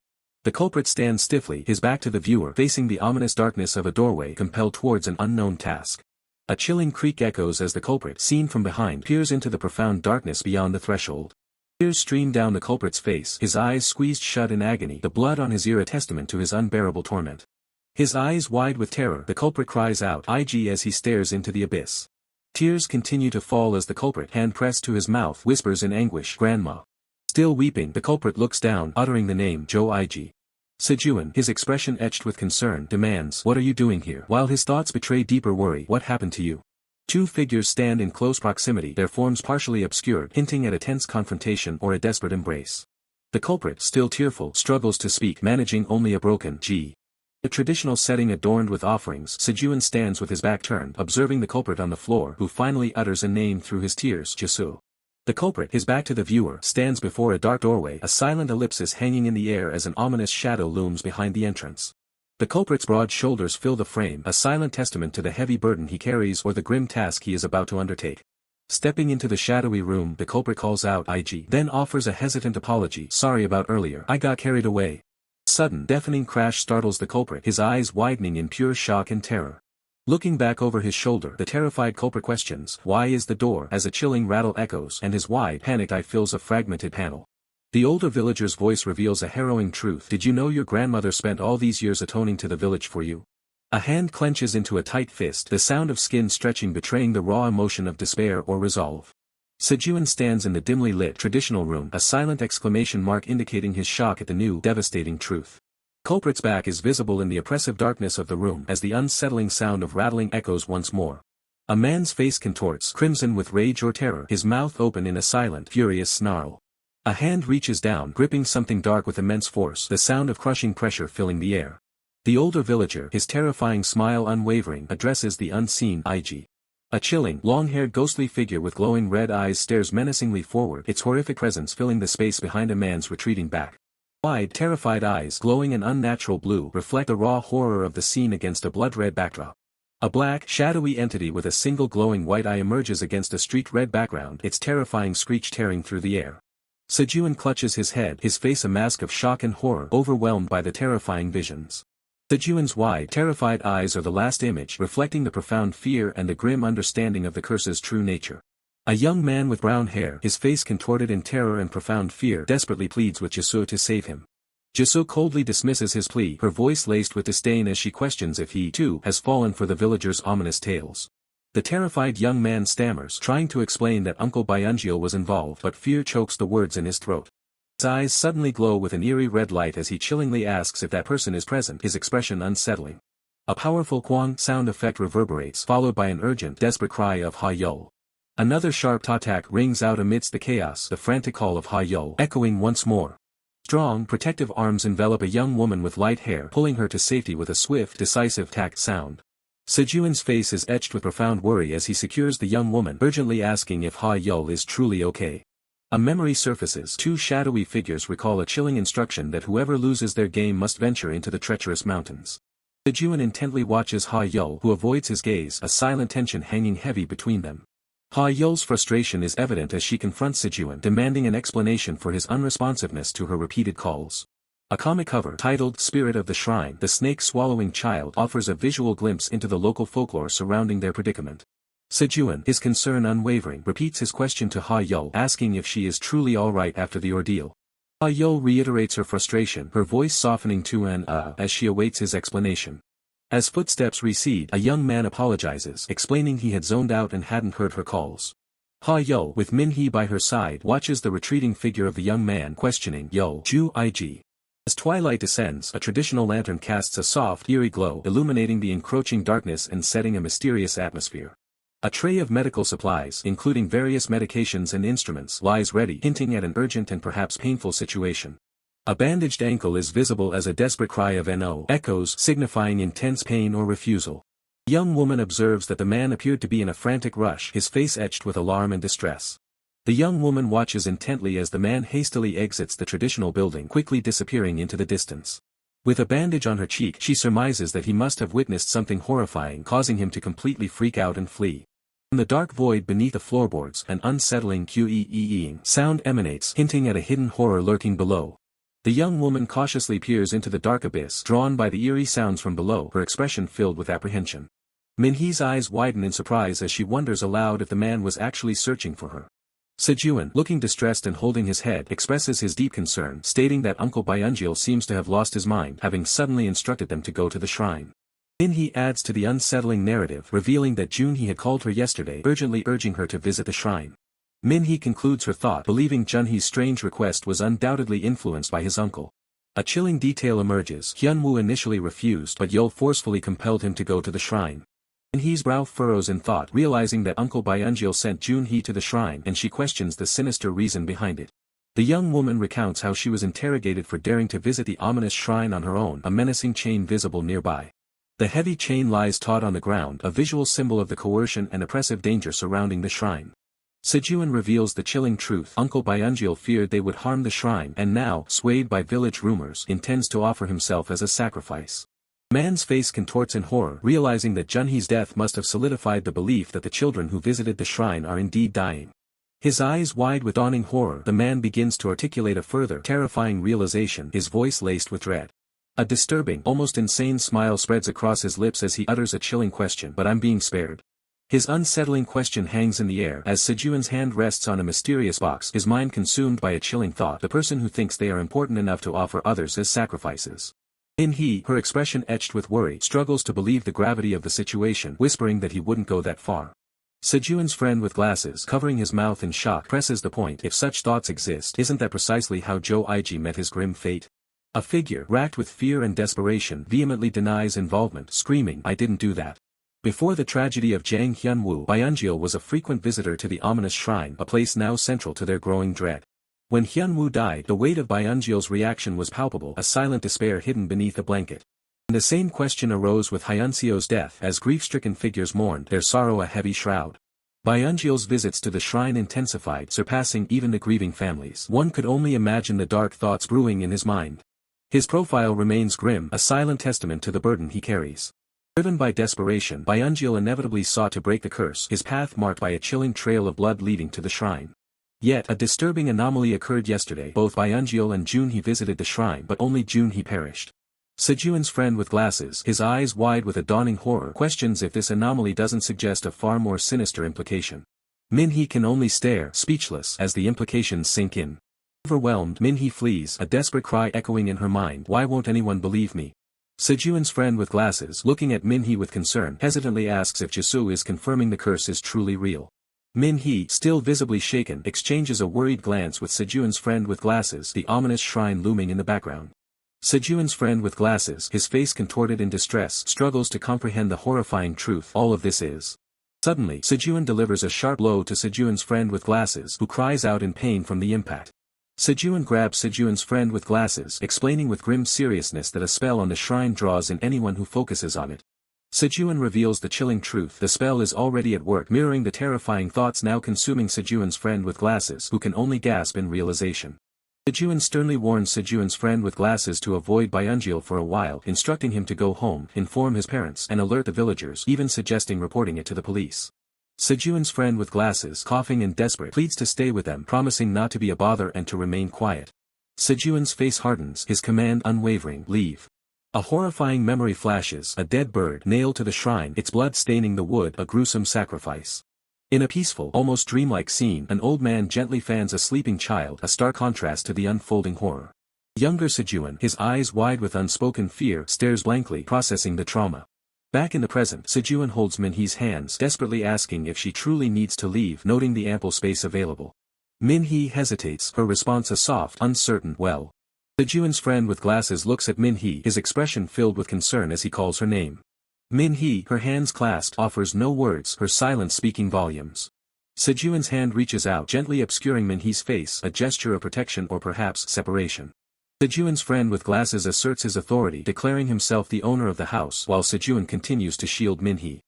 The culprit stands stiffly, his back to the viewer, facing the ominous darkness of a doorway, compelled towards an unknown task. A chilling creak echoes as the culprit, seen from behind, peers into the profound darkness beyond the threshold. Tears stream down the culprit's face, his eyes squeezed shut in agony, the blood on his ear a testament to his unbearable torment. His eyes wide with terror, the culprit cries out, IG, as he stares into the abyss. Tears continue to fall as the culprit, hand pressed to his mouth, whispers in anguish, Grandma. Still weeping, the culprit looks down, uttering the name, Joe IG. Sejuan, his expression etched with concern, demands, what are you doing here? While his thoughts betray deeper worry, what happened to you? Two figures stand in close proximity, their forms partially obscured, hinting at a tense confrontation or a desperate embrace. The culprit, still tearful, struggles to speak, managing only a broken G. The traditional setting adorned with offerings, Sejuan stands with his back turned, observing the culprit on the floor, who finally utters a name through his tears, Jisoo. The culprit, his back to the viewer, stands before a dark doorway, a silent ellipsis hanging in the air as an ominous shadow looms behind the entrance. The culprit's broad shoulders fill the frame, a silent testament to the heavy burden he carries or the grim task he is about to undertake. Stepping into the shadowy room, the culprit calls out, IG, then offers a hesitant apology, sorry about earlier, I got carried away. A sudden, deafening crash startles the culprit, his eyes widening in pure shock and terror. Looking back over his shoulder, the terrified culprit questions, why is the door, as a chilling rattle echoes, and his wide, panicked eye fills a fragmented panel. The older villager's voice reveals a harrowing truth. Did you know your grandmother spent all these years atoning to the village for you? A hand clenches into a tight fist, the sound of skin stretching betraying the raw emotion of despair or resolve. Sejuan stands in the dimly lit traditional room, a silent exclamation mark indicating his shock at the new, devastating truth. Culprit's back is visible in the oppressive darkness of the room as the unsettling sound of rattling echoes once more. A man's face contorts, crimson with rage or terror, his mouth open in a silent, furious snarl. A hand reaches down, gripping something dark with immense force, the sound of crushing pressure filling the air. The older villager, his terrifying smile unwavering, addresses the unseen IG. A chilling, long-haired ghostly figure with glowing red eyes stares menacingly forward, its horrific presence filling the space behind a man's retreating back. Wide, terrified eyes, glowing an unnatural blue, reflect the raw horror of the scene against a blood-red backdrop. A black, shadowy entity with a single glowing white eye emerges against a street red background, its terrifying screech tearing through the air. Sejun clutches his head, his face a mask of shock and horror, overwhelmed by the terrifying visions. Sejun's wide, terrified eyes are the last image, reflecting the profound fear and the grim understanding of the curse's true nature. A young man with brown hair, his face contorted in terror and profound fear, desperately pleads with Jisoo to save him. Jisoo coldly dismisses his plea, her voice laced with disdain as she questions if he, too, has fallen for the villagers' ominous tales. The terrified young man stammers, trying to explain that Uncle Byungil was involved, but fear chokes the words in his throat. His eyes suddenly glow with an eerie red light as he chillingly asks if that person is present, his expression unsettling. A powerful kwang sound effect reverberates, followed by an urgent, desperate cry of Ha-Yul. Another sharp tatak rings out amidst the chaos, the frantic call of Ha-Yul echoing once more. Strong, protective arms envelop a young woman with light hair, pulling her to safety with a swift, decisive tack sound. Sejun's face is etched with profound worry as he secures the young woman, urgently asking if Ha-Yul is truly okay. A memory surfaces, two shadowy figures recall a chilling instruction that whoever loses their game must venture into the treacherous mountains. Sejun intently watches Ha-Yul, who avoids his gaze, a silent tension hanging heavy between them. Ha-Yul's frustration is evident as she confronts Sejun, demanding an explanation for his unresponsiveness to her repeated calls. A comic cover titled Spirit of the Shrine, the snake-swallowing child, offers a visual glimpse into the local folklore surrounding their predicament. Sejun, his concern unwavering, repeats his question to Ha-Yul, asking if she is truly alright after the ordeal. Ha-Yul reiterates her frustration, her voice softening to an as she awaits his explanation. As footsteps recede, a young man apologizes, explaining he had zoned out and hadn't heard her calls. Ha-Yul, with Min-hee by her side, watches the retreating figure of the young man, questioning Yo Ju Ig. As twilight descends, a traditional lantern casts a soft, eerie glow, illuminating the encroaching darkness and setting a mysterious atmosphere. A tray of medical supplies, including various medications and instruments, lies ready, hinting at an urgent and perhaps painful situation. A bandaged ankle is visible as a desperate cry of "No" echoes, signifying intense pain or refusal. The young woman observes that the man appeared to be in a frantic rush, his face etched with alarm and distress. The young woman watches intently as the man hastily exits the traditional building, quickly disappearing into the distance. With a bandage on her cheek, she surmises that he must have witnessed something horrifying, causing him to completely freak out and flee. From the dark void beneath the floorboards, an unsettling qeeing sound emanates, hinting at a hidden horror lurking below. The young woman cautiously peers into the dark abyss, drawn by the eerie sounds from below, her expression filled with apprehension. Min-hee's eyes widen in surprise as she wonders aloud if the man was actually searching for her. Sejun, looking distressed and holding his head, expresses his deep concern, stating that Uncle Byungil seems to have lost his mind, having suddenly instructed them to go to the shrine. Min-hee adds to the unsettling narrative, revealing that Junhee had called her yesterday, urgently urging her to visit the shrine. Min-hee concludes her thought, believing Junhee's strange request was undoubtedly influenced by his uncle. A chilling detail emerges. Hyunwoo initially refused, but Yeol forcefully compelled him to go to the shrine. Min-hee's brow furrows in thought, realizing that Uncle Byungil sent Junhee to the shrine, and she questions the sinister reason behind it. The young woman recounts how she was interrogated for daring to visit the ominous shrine on her own, a menacing chain visible nearby. The heavy chain lies taut on the ground, a visual symbol of the coercion and oppressive danger surrounding the shrine. Sejun reveals the chilling truth. Uncle Byungil feared they would harm the shrine, and now, swayed by village rumors, intends to offer himself as a sacrifice. The man's face contorts in horror, realizing that Junhee's death must have solidified the belief that the children who visited the shrine are indeed dying. His eyes wide with dawning horror, the man begins to articulate a further, terrifying realization, his voice laced with dread. A disturbing, almost insane smile spreads across his lips as he utters a chilling question, "But I'm being spared." His unsettling question hangs in the air as Sejun's hand rests on a mysterious box, his mind consumed by a chilling thought, the person who thinks they are important enough to offer others as sacrifices. Min-hee, her expression etched with worry, struggles to believe the gravity of the situation, whispering that he wouldn't go that far. Sejun's friend with glasses, covering his mouth in shock, presses the point. If such thoughts exist, isn't that precisely how Jo Ig met his grim fate? A figure, racked with fear and desperation, vehemently denies involvement, screaming, "I didn't do that." Before the tragedy of Jang Hyunwoo, Byungil was a frequent visitor to the ominous shrine, a place now central to their growing dread. When Hyunwoo died, the weight of Byungil's reaction was palpable, a silent despair hidden beneath a blanket. And the same question arose with Hyunseo's death, as grief-stricken figures mourned, their sorrow a heavy shroud. Byungil's visits to the shrine intensified, surpassing even the grieving families. One could only imagine the dark thoughts brewing in his mind. His profile remains grim, a silent testament to the burden he carries. Driven by desperation, Byungil inevitably sought to break the curse, his path marked by a chilling trail of blood leading to the shrine. Yet a disturbing anomaly occurred yesterday. Both Byungil and Junhee visited the shrine, but only Junhee perished. Sejuan's friend with glasses, his eyes wide with a dawning horror, questions if this anomaly doesn't suggest a far more sinister implication. Minhee can only stare, speechless, as the implications sink in. Overwhelmed, Minhee flees, a desperate cry echoing in her mind. Why won't anyone believe me? Sejuan's friend with glasses, looking at Minhee with concern, hesitantly asks if Jisoo is confirming the curse is truly real. Minhee, still visibly shaken, exchanges a worried glance with Sejuan's friend with glasses, the ominous shrine looming in the background. Sejuan's friend with glasses, his face contorted in distress, struggles to comprehend the horrifying truth. All of this is. Suddenly, Sejuan delivers a sharp blow to Sejuan's friend with glasses, who cries out in pain from the impact. Sejuan grabs Sejuan's friend with glasses, explaining with grim seriousness that a spell on the shrine draws in anyone who focuses on it. Sejuan reveals the chilling truth. The spell is already at work, mirroring the terrifying thoughts now consuming Sejuan's friend with glasses, who can only gasp in realization. Sejuan sternly warns Sejuan's friend with glasses to avoid Byungil for a while, instructing him to go home, inform his parents, and alert the villagers, even suggesting reporting it to the police. Sejuan's friend with glasses, coughing and desperate, pleads to stay with them, promising not to be a bother and to remain quiet. Sejuan's face hardens, his command unwavering, leave. A horrifying memory flashes, a dead bird nailed to the shrine, its blood staining the wood, a gruesome sacrifice. In a peaceful, almost dreamlike scene, an old man gently fans a sleeping child, a stark contrast to the unfolding horror. Younger Sejuan, his eyes wide with unspoken fear, stares blankly, processing the trauma. Back in the present, Sejuan holds Minhee's hands, desperately asking if she truly needs to leave, noting the ample space available. Minhee hesitates, her response a soft, uncertain, well. Sejuan's friend with glasses looks at Minhee, his expression filled with concern as he calls her name. Minhee, her hands clasped, offers no words, her silence speaking volumes. Sejuan's hand reaches out, gently obscuring Minhee's face, a gesture of protection or perhaps separation. Sejuan's friend with glasses asserts his authority, declaring himself the owner of the house, while Sejuan continues to shield Minhee.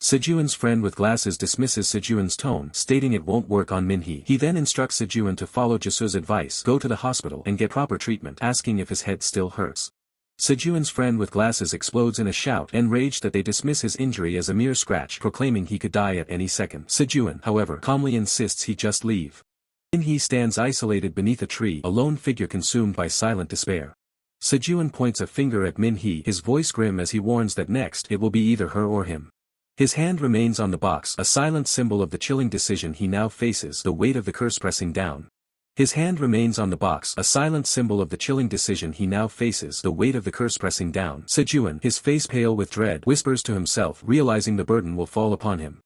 Sejuan's friend with glasses dismisses Sejuan's tone, stating it won't work on Minhee. He then instructs Sejuan to follow Jisoo's advice, go to the hospital and get proper treatment, asking if his head still hurts. Sejuan's friend with glasses explodes in a shout, enraged that they dismiss his injury as a mere scratch, proclaiming he could die at any second. Sejuan, however, calmly insists he just leave. Minhee stands isolated beneath a tree, a lone figure consumed by silent despair. Sejuan points a finger at Minhee, his voice grim as he warns that next, it will be either her or him. His hand remains on the box, a silent symbol of the chilling decision he now faces, the weight of the curse pressing down. His hand remains on the box, a silent symbol of the chilling decision he now faces, the weight of the curse pressing down. Sejuan, his face pale with dread, whispers to himself, realizing the burden will fall upon him.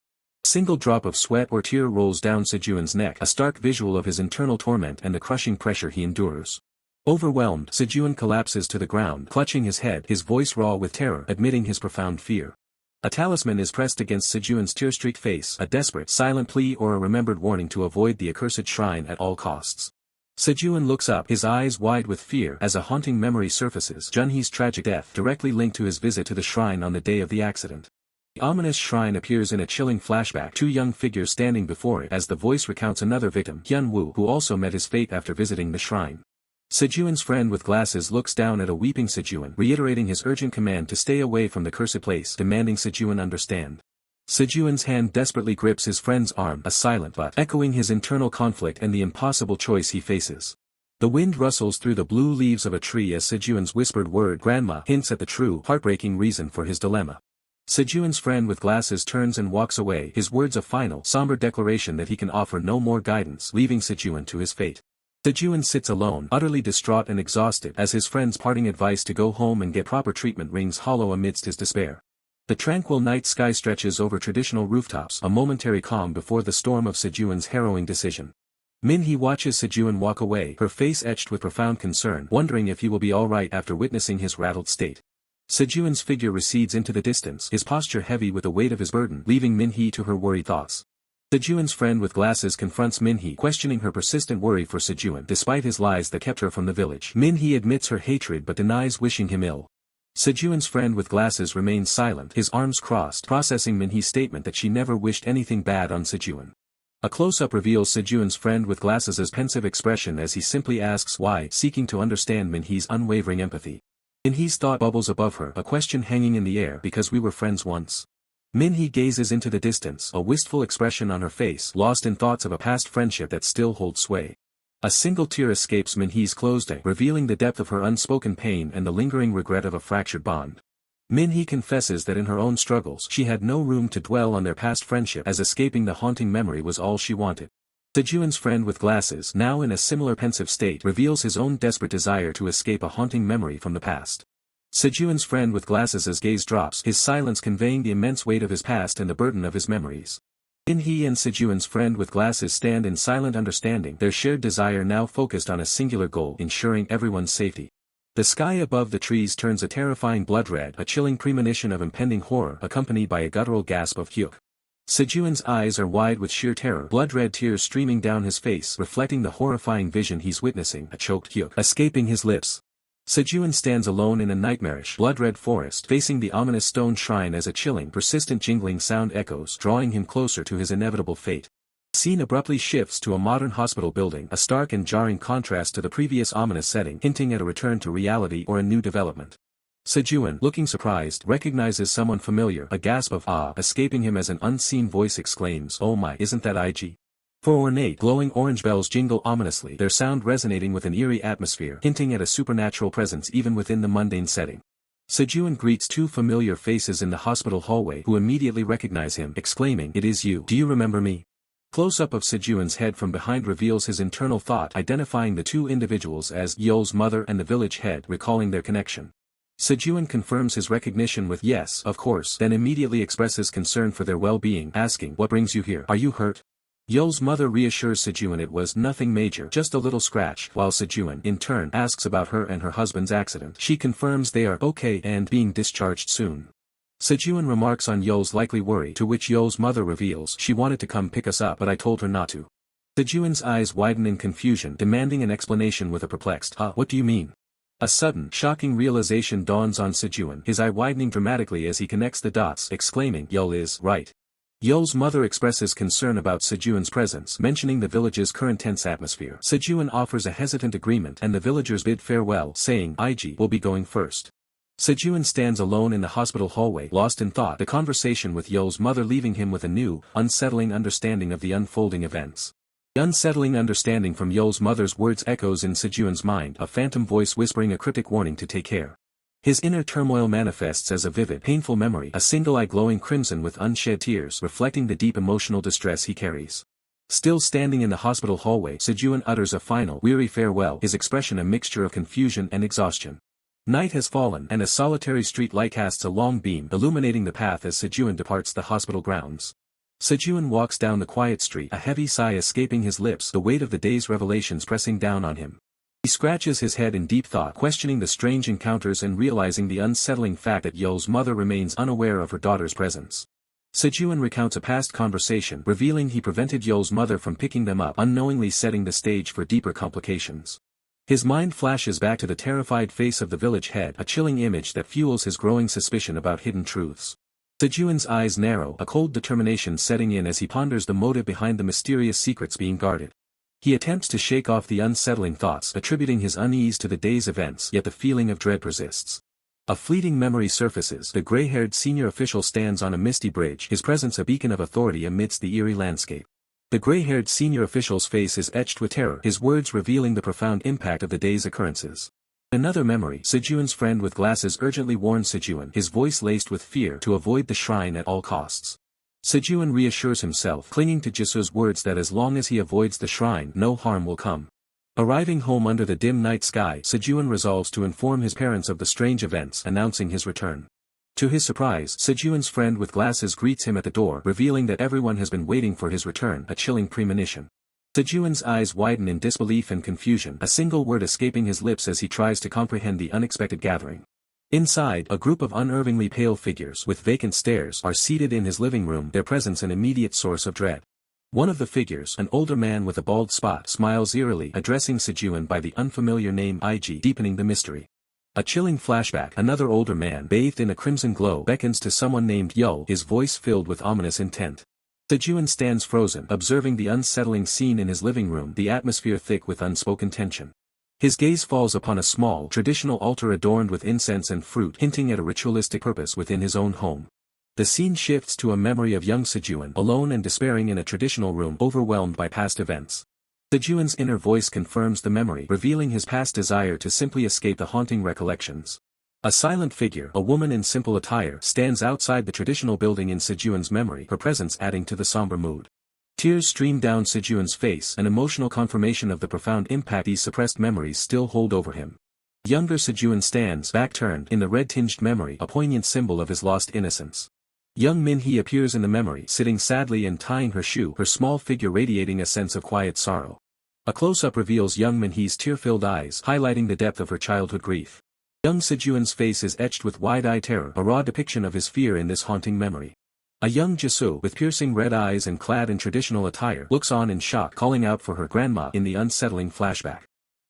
A single drop of sweat or tear rolls down Sejuan's neck, a stark visual of his internal torment and the crushing pressure he endures. Overwhelmed, Sejuan collapses to the ground, clutching his head, his voice raw with terror, admitting his profound fear. A talisman is pressed against Sejuan's tear-streaked face, a desperate, silent plea or a remembered warning to avoid the accursed shrine at all costs. Sejuan looks up, his eyes wide with fear, as a haunting memory surfaces, Junhee's tragic death, directly linked to his visit to the shrine on the day of the accident. The ominous shrine appears in a chilling flashback, two young figures standing before it as the voice recounts another victim, Hyun-woo, who also met his fate after visiting the shrine. Sejuan's friend with glasses looks down at a weeping Sejuan, reiterating his urgent command to stay away from the cursed place, demanding Sejuan understand. Sejuan's hand desperately grips his friend's arm, a silent but echoing his internal conflict and the impossible choice he faces. The wind rustles through the blue leaves of a tree as Sejuan's whispered word, grandma, hints at the true, heartbreaking reason for his dilemma. Sejuan's friend with glasses turns and walks away, his words a final, somber declaration that he can offer no more guidance, leaving Sejuan to his fate. Sejuan sits alone, utterly distraught and exhausted, as his friend's parting advice to go home and get proper treatment rings hollow amidst his despair. The tranquil night sky stretches over traditional rooftops, a momentary calm before the storm of Sejuan's harrowing decision. Minhee watches Sejuan walk away, her face etched with profound concern, wondering if he will be alright after witnessing his rattled state. Sejuan's figure recedes into the distance, his posture heavy with the weight of his burden, leaving Minhee to her worried thoughts. Sejuan's friend with glasses confronts Minhee, questioning her persistent worry for Sejuan, despite his lies that kept her from the village. Minhee admits her hatred but denies wishing him ill. Sejuan's friend with glasses remains silent, his arms crossed, processing Minhee's statement that she never wished anything bad on Sejuan. A close-up reveals Sejuan's friend with glasses' pensive expression as he simply asks why, seeking to understand Minhee's unwavering empathy. Min-hee's thought bubbles above her, a question hanging in the air because we were friends once. Min-hee gazes into the distance, a wistful expression on her face, lost in thoughts of a past friendship that still holds sway. A single tear escapes Min-hee's closed eye, revealing the depth of her unspoken pain and the lingering regret of a fractured bond. Min-hee confesses that in her own struggles she had no room to dwell on their past friendship, as escaping the haunting memory was all she wanted. Sejun's friend with glasses, now in a similar pensive state, reveals his own desperate desire to escape a haunting memory from the past. Sejun's friend with glasses' gaze drops, his silence conveying the immense weight of his past and the burden of his memories. Min-hee and Sejun's friend with glasses stand in silent understanding, their shared desire now focused on a singular goal: ensuring everyone's safety. The sky above the trees turns a terrifying blood red, a chilling premonition of impending horror, accompanied by a guttural gasp of Hyuk. Sejun's eyes are wide with sheer terror, blood-red tears streaming down his face, reflecting the horrifying vision he's witnessing, a choked Hyuk escaping his lips. Sejun stands alone in a nightmarish, blood-red forest, facing the ominous stone shrine as a chilling, persistent jingling sound echoes, drawing him closer to his inevitable fate. The scene abruptly shifts to a modern hospital building, a stark and jarring contrast to the previous ominous setting, hinting at a return to reality or a new development. Sejun, looking surprised, recognizes someone familiar, a gasp of awe escaping him as an unseen voice exclaims, "Oh my, isn't that IG?" Four ornate, glowing orange bells jingle ominously, their sound resonating with an eerie atmosphere, hinting at a supernatural presence even within the mundane setting. Sejun greets two familiar faces in the hospital hallway, who immediately recognize him, exclaiming, "It is you. Do you remember me?" Close-up of Sejun's head from behind reveals his internal thought, identifying the two individuals as Yeol's mother and the village head, recalling their connection. Sejun confirms his recognition with "Yes, of course," then immediately expresses concern for their well-being, asking, "What brings you here? Are you hurt?" Yeol's mother reassures Sejun it was nothing major, just a little scratch, while Sejun, in turn, asks about her and her husband's accident. She confirms they are okay and being discharged soon. Sejun remarks on Yeol's likely worry, to which Yeol's mother reveals, "She wanted to come pick us up but I told her not to." Sejun's eyes widen in confusion, demanding an explanation with a perplexed, "What do you mean?" A sudden, shocking realization dawns on Sejun, his eye widening dramatically as he connects the dots, exclaiming, "Yeol is right." Yeol's mother expresses concern about Sejun's presence, mentioning the village's current tense atmosphere. Sejun offers a hesitant agreement and the villagers bid farewell, saying, "IG will be going first." Sejun stands alone in the hospital hallway, lost in thought, the conversation with Yeol's mother leaving him with a new, unsettling understanding of the unfolding events. The unsettling understanding from Yeol's mother's words echoes in Sejun's mind, a phantom voice whispering a cryptic warning to take care. His inner turmoil manifests as a vivid, painful memory, a single eye glowing crimson with unshed tears, reflecting the deep emotional distress he carries. Still standing in the hospital hallway, Sejun utters a final, weary farewell, his expression a mixture of confusion and exhaustion. Night has fallen, and a solitary street light casts a long beam, illuminating the path as Sejun departs the hospital grounds. Sejun walks down the quiet street, a heavy sigh escaping his lips, the weight of the day's revelations pressing down on him. He scratches his head in deep thought, questioning the strange encounters and realizing the unsettling fact that Yeol's mother remains unaware of her daughter's presence. Sejun recounts a past conversation, revealing he prevented Yeol's mother from picking them up, unknowingly setting the stage for deeper complications. His mind flashes back to the terrified face of the village head, a chilling image that fuels his growing suspicion about hidden truths. Sejun's eyes narrow, a cold determination setting in as he ponders the motive behind the mysterious secrets being guarded. He attempts to shake off the unsettling thoughts, attributing his unease to the day's events, yet the feeling of dread persists. A fleeting memory surfaces, the gray-haired senior official stands on a misty bridge, his presence a beacon of authority amidst the eerie landscape. The gray-haired senior official's face is etched with terror, his words revealing the profound impact of the day's occurrences. Another memory, Sejun's friend with glasses urgently warns Sejun, his voice laced with fear, to avoid the shrine at all costs. Sejun reassures himself, clinging to Jisoo's words that as long as he avoids the shrine, no harm will come. Arriving home under the dim night sky, Sejun resolves to inform his parents of the strange events, announcing his return. To his surprise, Sejun's friend with glasses greets him at the door, revealing that everyone has been waiting for his return, a chilling premonition. Sejun's eyes widen in disbelief and confusion, a single word escaping his lips as he tries to comprehend the unexpected gathering. Inside, a group of unervingly pale figures with vacant stares are seated in his living room, their presence an immediate source of dread. One of the figures, an older man with a bald spot, smiles eerily, addressing Sejun by the unfamiliar name IG, deepening the mystery. A chilling flashback, another older man, bathed in a crimson glow, beckons to someone named Yeol, his voice filled with ominous intent. Sejun stands frozen, observing the unsettling scene in his living room, the atmosphere thick with unspoken tension. His gaze falls upon a small, traditional altar adorned with incense and fruit, hinting at a ritualistic purpose within his own home. The scene shifts to a memory of young Sejun, alone and despairing in a traditional room, overwhelmed by past events. Sejun's inner voice confirms the memory, revealing his past desire to simply escape the haunting recollections. A silent figure, a woman in simple attire, stands outside the traditional building in Sejun's memory, her presence adding to the somber mood. Tears stream down Sejun's face, an emotional confirmation of the profound impact these suppressed memories still hold over him. Younger Sejun stands, back turned, in the red-tinged memory, a poignant symbol of his lost innocence. Young Min-hee appears in the memory, sitting sadly and tying her shoe, her small figure radiating a sense of quiet sorrow. A close-up reveals young Min-hee's tear-filled eyes, highlighting the depth of her childhood grief. Young Sejun's face is etched with wide-eyed terror, a raw depiction of his fear in this haunting memory. A young Jisoo, with piercing red eyes and clad in traditional attire, looks on in shock, calling out for her grandma in the unsettling flashback.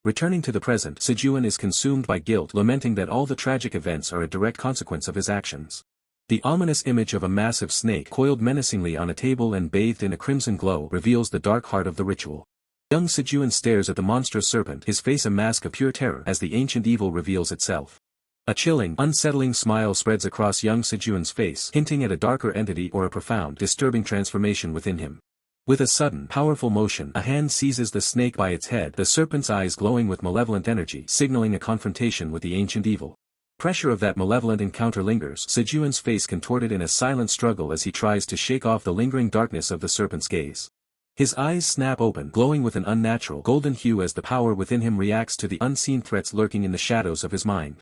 Returning to the present, Sejun is consumed by guilt, lamenting that all the tragic events are a direct consequence of his actions. The ominous image of a massive snake coiled menacingly on a table and bathed in a crimson glow reveals the dark heart of the ritual. Young Sejun stares at the monstrous serpent, his face a mask of pure terror as the ancient evil reveals itself. A chilling, unsettling smile spreads across young Sejun's face, hinting at a darker entity or a profound, disturbing transformation within him. With a sudden, powerful motion, a hand seizes the snake by its head, the serpent's eyes glowing with malevolent energy, signaling a confrontation with the ancient evil. Pressure of that malevolent encounter lingers, Sejun's face contorted in a silent struggle as he tries to shake off the lingering darkness of the serpent's gaze. His eyes snap open, glowing with an unnatural, golden hue as the power within him reacts to the unseen threats lurking in the shadows of his mind.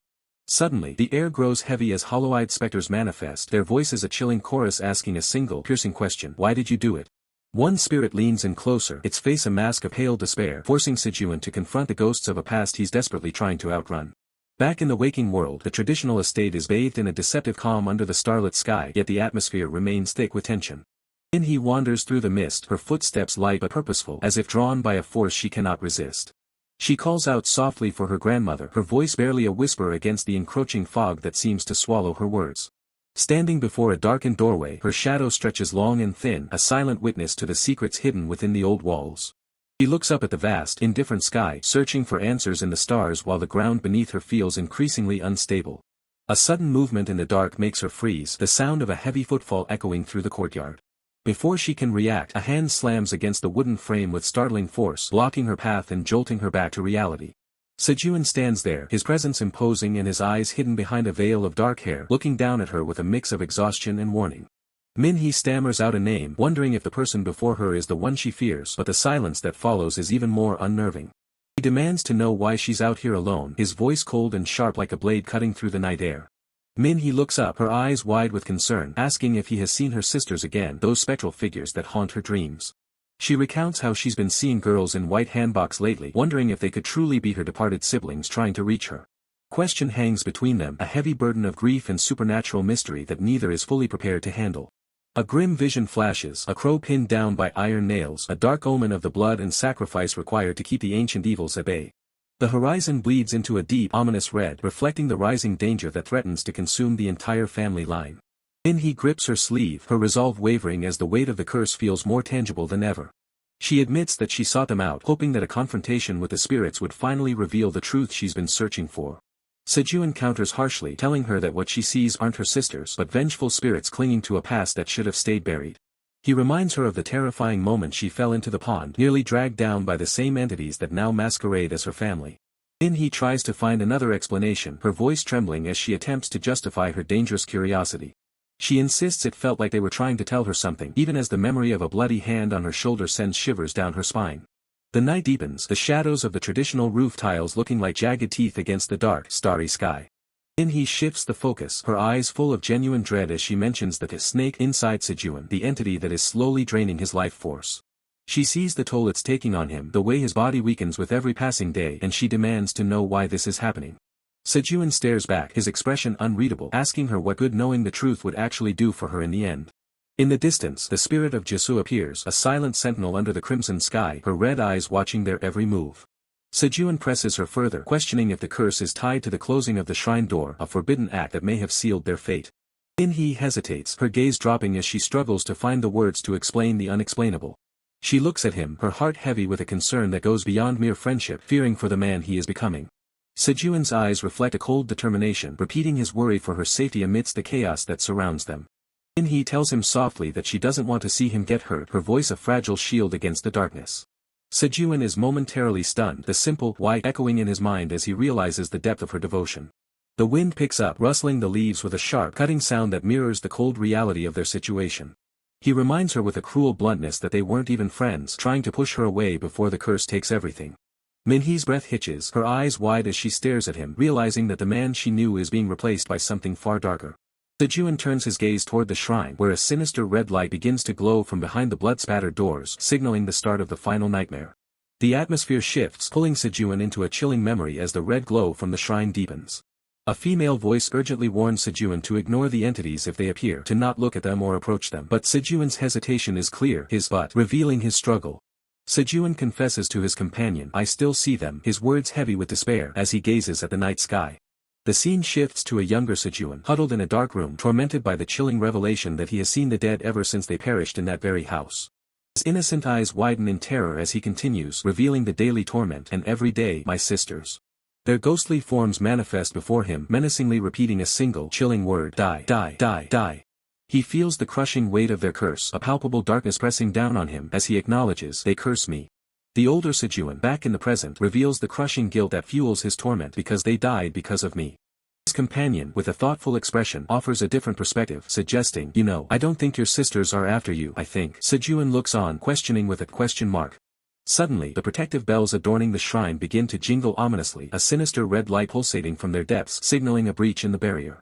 Suddenly, the air grows heavy as hollow-eyed specters manifest, their voices a chilling chorus asking a single, piercing question: "Why did you do it?" One spirit leans in closer, its face a mask of pale despair, forcing Sejun to confront the ghosts of a past he's desperately trying to outrun. Back in the waking world, the traditional estate is bathed in a deceptive calm under the starlit sky, yet the atmosphere remains thick with tension. Min-hee wanders through the mist, her footsteps light but purposeful, as if drawn by a force she cannot resist. She calls out softly for her grandmother, her voice barely a whisper against the encroaching fog that seems to swallow her words. Standing before a darkened doorway, her shadow stretches long and thin, a silent witness to the secrets hidden within the old walls. She looks up at the vast, indifferent sky, searching for answers in the stars while the ground beneath her feels increasingly unstable. A sudden movement in the dark makes her freeze, the sound of a heavy footfall echoing through the courtyard. Before she can react, a hand slams against the wooden frame with startling force, blocking her path and jolting her back to reality. Sejun stands there, his presence imposing and his eyes hidden behind a veil of dark hair, looking down at her with a mix of exhaustion and warning. Min-hee stammers out a name, wondering if the person before her is the one she fears, but the silence that follows is even more unnerving. He demands to know why she's out here alone, his voice cold and sharp like a blade cutting through the night air. Min-hee looks up, her eyes wide with concern, asking if he has seen her sisters again, those spectral figures that haunt her dreams. She recounts how she's been seeing girls in white handboks lately, wondering if they could truly be her departed siblings trying to reach her. Question hangs between them, a heavy burden of grief and supernatural mystery that neither is fully prepared to handle. A grim vision flashes, a crow pinned down by iron nails, a dark omen of the blood and sacrifice required to keep the ancient evils at bay. The horizon bleeds into a deep, ominous red, reflecting the rising danger that threatens to consume the entire family line. Min-hee grips her sleeve, her resolve wavering as the weight of the curse feels more tangible than ever. She admits that she sought them out, hoping that a confrontation with the spirits would finally reveal the truth she's been searching for. Sejun counters harshly, telling her that what she sees aren't her sisters but vengeful spirits clinging to a past that should have stayed buried. He reminds her of the terrifying moment she fell into the pond, nearly dragged down by the same entities that now masquerade as her family. Min-hee tries to find another explanation, her voice trembling as she attempts to justify her dangerous curiosity. She insists it felt like they were trying to tell her something, even as the memory of a bloody hand on her shoulder sends shivers down her spine. The night deepens, the shadows of the traditional roof tiles looking like jagged teeth against the dark, starry sky. Min-hee shifts the focus, her eyes full of genuine dread as she mentions that the snake inside Sejun, the entity that is slowly draining his life force. She sees the toll it's taking on him, the way his body weakens with every passing day, and she demands to know why this is happening. Sejun stares back, his expression unreadable, asking her what good knowing the truth would actually do for her in the end. In the distance, the spirit of Jisoo appears, a silent sentinel under the crimson sky, her red eyes watching their every move. Sejun presses her further, questioning if the curse is tied to the closing of the shrine door, a forbidden act that may have sealed their fate. Min-hee hesitates, her gaze dropping as she struggles to find the words to explain the unexplainable. She looks at him, her heart heavy with a concern that goes beyond mere friendship, fearing for the man he is becoming. Sejuan's eyes reflect a cold determination, repeating his worry for her safety amidst the chaos that surrounds them. He tells him softly that she doesn't want to see him get hurt, her voice a fragile shield against the darkness. Sejuan is momentarily stunned, the simple why echoing in his mind as he realizes the depth of her devotion. The wind picks up, rustling the leaves with a sharp, cutting sound that mirrors the cold reality of their situation. He reminds her with a cruel bluntness that they weren't even friends, trying to push her away before the curse takes everything. Minhee's breath hitches, her eyes wide as she stares at him, realizing that the man she knew is being replaced by something far darker. Sejuan turns his gaze toward the shrine, where a sinister red light begins to glow from behind the blood-spattered doors, signaling the start of the final nightmare. The atmosphere shifts, pulling Sejuan into a chilling memory as the red glow from the shrine deepens. A female voice urgently warns Sejuan to ignore the entities if they appear, to not look at them or approach them. But Sejuan's hesitation is clear, his but revealing his struggle. Sejuan confesses to his companion, "I still see them," his words heavy with despair as he gazes at the night sky. The scene shifts to a younger Sejuan, huddled in a dark room, tormented by the chilling revelation that he has seen the dead ever since they perished in that very house. His innocent eyes widen in terror as he continues, revealing the daily torment, "And every day, my sisters." Their ghostly forms manifest before him, menacingly repeating a single, chilling word, "Die, die, die, die." He feels the crushing weight of their curse, a palpable darkness pressing down on him as he acknowledges, "They curse me." The older Sejuan, back in the present, reveals the crushing guilt that fuels his torment, "Because they died because of me." His companion, with a thoughtful expression, offers a different perspective, suggesting, "You know, I don't think your sisters are after you, I think." Sejuan looks on, questioning with a question mark. Suddenly, the protective bells adorning the shrine begin to jingle ominously, a sinister red light pulsating from their depths, signaling a breach in the barrier.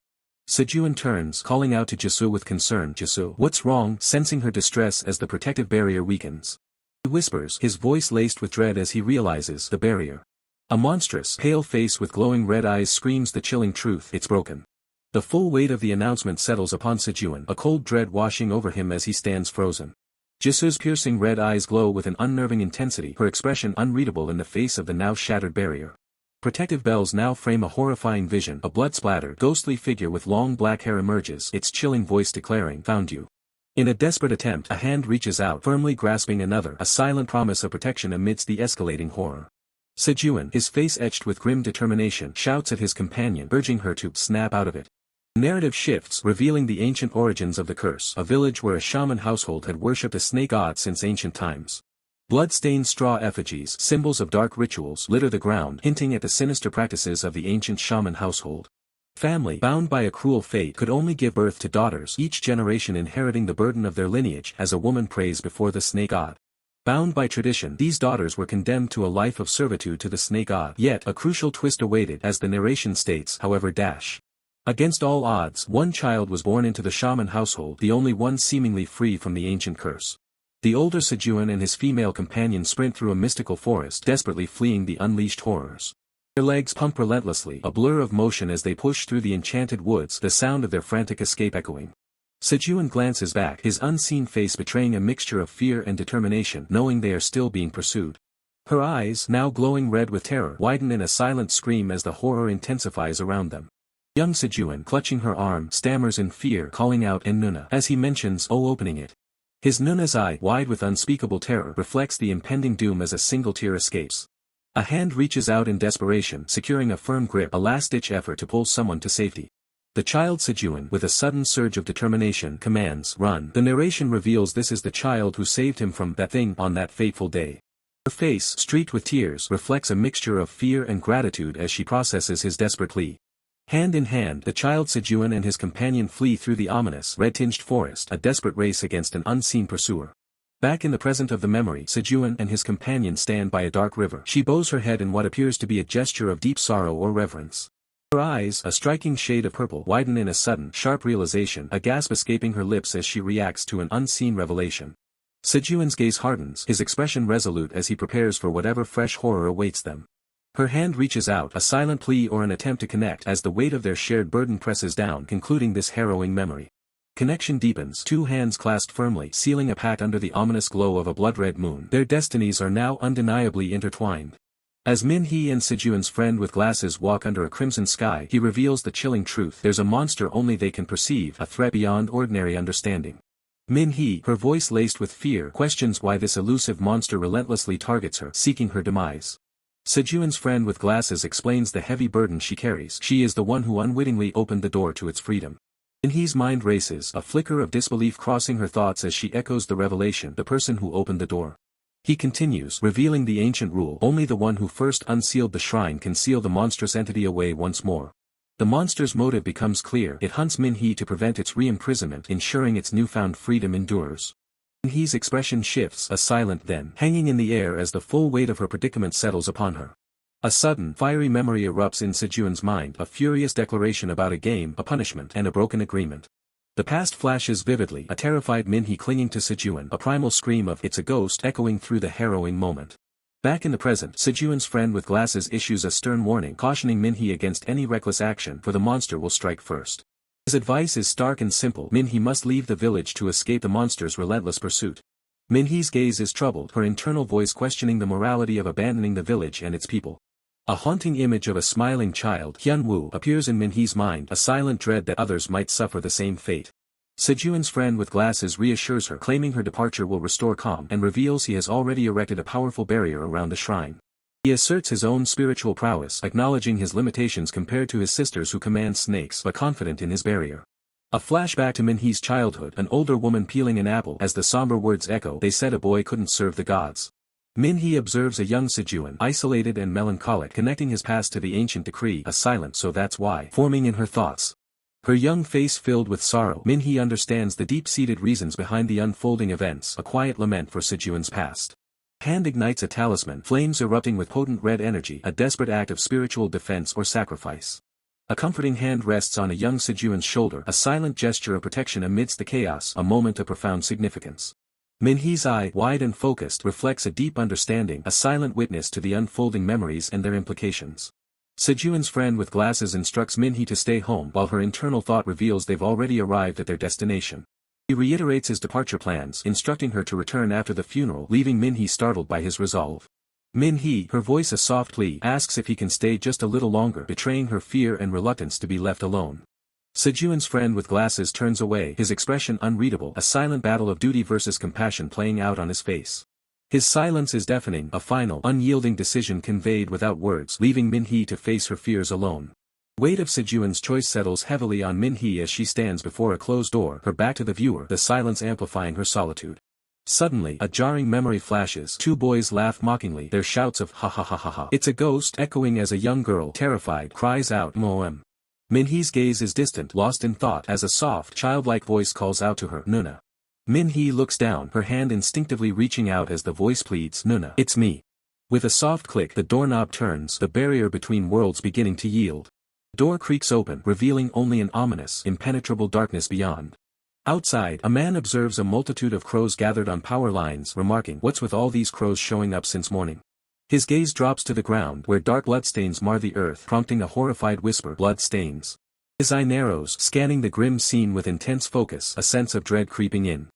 Sejuan turns, calling out to Jisoo with concern, "Jisoo, what's wrong?" sensing her distress as the protective barrier weakens. He whispers, his voice laced with dread as he realizes the barrier. A monstrous, pale face with glowing red eyes screams the chilling truth, "It's broken." The full weight of the announcement settles upon Sejuan, a cold dread washing over him as he stands frozen. Jisoo's piercing red eyes glow with an unnerving intensity, her expression unreadable in the face of the now shattered barrier. Protective bells now frame a horrifying vision, a blood-splattered, ghostly figure with long black hair emerges, its chilling voice declaring, "Found you." In a desperate attempt, a hand reaches out, firmly grasping another, a silent promise of protection amidst the escalating horror. Sejuan, his face etched with grim determination, shouts at his companion, urging her to snap out of it. The narrative shifts, revealing the ancient origins of the curse, a village where a shaman household had worshipped a snake god since ancient times. Blood-stained straw effigies, symbols of dark rituals, litter the ground, hinting at the sinister practices of the ancient shaman household. Family, bound by a cruel fate, could only give birth to daughters, each generation inheriting the burden of their lineage, as a woman prays before the snake god. Bound by tradition, these daughters were condemned to a life of servitude to the snake god. Yet, a crucial twist awaited, as the narration states, however. Against all odds, one child was born into the shaman household, the only one seemingly free from the ancient curse. The older Sejuan and his female companion sprint through a mystical forest, desperately fleeing the unleashed horrors. Their legs pump relentlessly, a blur of motion as they push through the enchanted woods, the sound of their frantic escape echoing. Sejuan glances back, his unseen face betraying a mixture of fear and determination, knowing they are still being pursued. Her eyes, now glowing red with terror, widen in a silent scream as the horror intensifies around them. Young Sejuan, clutching her arm, stammers in fear, calling out, "Nuna," as he mentions, "Oh," opening it. His Nuna's eye, wide with unspeakable terror, reflects the impending doom as a single tear escapes. A hand reaches out in desperation, securing a firm grip, a last-ditch effort to pull someone to safety. The child Sejuan, with a sudden surge of determination, commands, "Run." The narration reveals this is the child who saved him from that thing on that fateful day. Her face, streaked with tears, reflects a mixture of fear and gratitude as she processes his desperate plea. Hand in hand, the child Sejuan and his companion flee through the ominous, red-tinged forest, a desperate race against an unseen pursuer. Back in the present of the memory, Sejuan and his companion stand by a dark river. She bows her head in what appears to be a gesture of deep sorrow or reverence. Her eyes, a striking shade of purple, widen in a sudden, sharp realization, a gasp escaping her lips as she reacts to an unseen revelation. Sejuan's gaze hardens, his expression resolute as he prepares for whatever fresh horror awaits them. Her hand reaches out, a silent plea or an attempt to connect, as the weight of their shared burden presses down, concluding this harrowing memory. Connection deepens, two hands clasped firmly, sealing a pact under the ominous glow of a blood-red moon. Their destinies are now undeniably intertwined. As Minhee and Sejuan's friend with glasses walk under a crimson sky, he reveals the chilling truth. There's a monster only they can perceive, a threat beyond ordinary understanding. Min-hee, her voice laced with fear, questions why this elusive monster relentlessly targets her, seeking her demise. Sejuan's friend with glasses explains the heavy burden she carries. She is the one who unwittingly opened the door to its freedom. Min-hee's mind races, a flicker of disbelief crossing her thoughts as she echoes the revelation, the person who opened the door. He continues, revealing the ancient rule, only the one who first unsealed the shrine can seal the monstrous entity away once more. The monster's motive becomes clear, it hunts Min-hee to prevent its re-imprisonment, ensuring its newfound freedom endures. Min-hee's expression shifts, a silent then, hanging in the air as the full weight of her predicament settles upon her. A sudden, fiery memory erupts in Sejuan's mind, a furious declaration about a game, a punishment, and a broken agreement. The past flashes vividly, a terrified Min-hee clinging to Sejuan, a primal scream of "it's a ghost" echoing through the harrowing moment. Back in the present, Sejuan's friend with glasses issues a stern warning, cautioning Min-hee against any reckless action, for the monster will strike first. His advice is stark and simple: Min-hee must leave the village to escape the monster's relentless pursuit. Min-hee's gaze is troubled, her internal voice questioning the morality of abandoning the village and its people. A haunting image of a smiling child, Hyun-woo, appears in Min-hee's mind, a silent dread that others might suffer the same fate. Sejuan's friend with glasses reassures her, claiming her departure will restore calm, and reveals he has already erected a powerful barrier around the shrine. He asserts his own spiritual prowess, acknowledging his limitations compared to his sisters who command snakes, but confident in his barrier. A flashback to Min-hee's childhood, an older woman peeling an apple as the somber words echo, "They said a boy couldn't serve the gods." Min-hee observes a young Sejuan, isolated and melancholic, connecting his past to the ancient decree, a silent "so that's why" forming in her thoughts. Her young face filled with sorrow, Min-hee understands the deep-seated reasons behind the unfolding events, a quiet lament for Sejuan's past. Hand ignites a talisman, flames erupting with potent red energy, a desperate act of spiritual defense or sacrifice. A comforting hand rests on a young Sejuan's shoulder, a silent gesture of protection amidst the chaos, a moment of profound significance. Min-hee's eye, wide and focused, reflects a deep understanding, a silent witness to the unfolding memories and their implications. Sejuan's friend with glasses instructs Min-hee to stay home, while her internal thought reveals they've already arrived at their destination. He reiterates his departure plans, instructing her to return after the funeral, leaving Min-hee startled by his resolve. Min-hee, her voice a soft plea, asks if he can stay just a little longer, betraying her fear and reluctance to be left alone. Sejuan's friend with glasses turns away, his expression unreadable, a silent battle of duty versus compassion playing out on his face. His silence is deafening, a final, unyielding decision conveyed without words, leaving Min-hee to face her fears alone. Weight of Sejuan's choice settles heavily on Min-hee as she stands before a closed door, her back to the viewer, the silence amplifying her solitude. Suddenly, a jarring memory flashes. Two boys laugh mockingly, their shouts of "ha ha ha ha ha, it's a ghost" echoing as a young girl, terrified, cries out "Moem." Min-hee's gaze is distant, lost in thought, as a soft, childlike voice calls out to her, "Nuna." Min-hee looks down, her hand instinctively reaching out as the voice pleads, "Nuna, it's me." With a soft click, the doorknob turns, the barrier between worlds beginning to yield. The door creaks open, revealing only an ominous, impenetrable darkness beyond. Outside, a man observes a multitude of crows gathered on power lines, remarking, "What's with all these crows showing up since morning?" His gaze drops to the ground, where dark bloodstains mar the earth, prompting a horrified whisper, "Bloodstains." His eye narrows, scanning the grim scene with intense focus, a sense of dread creeping in.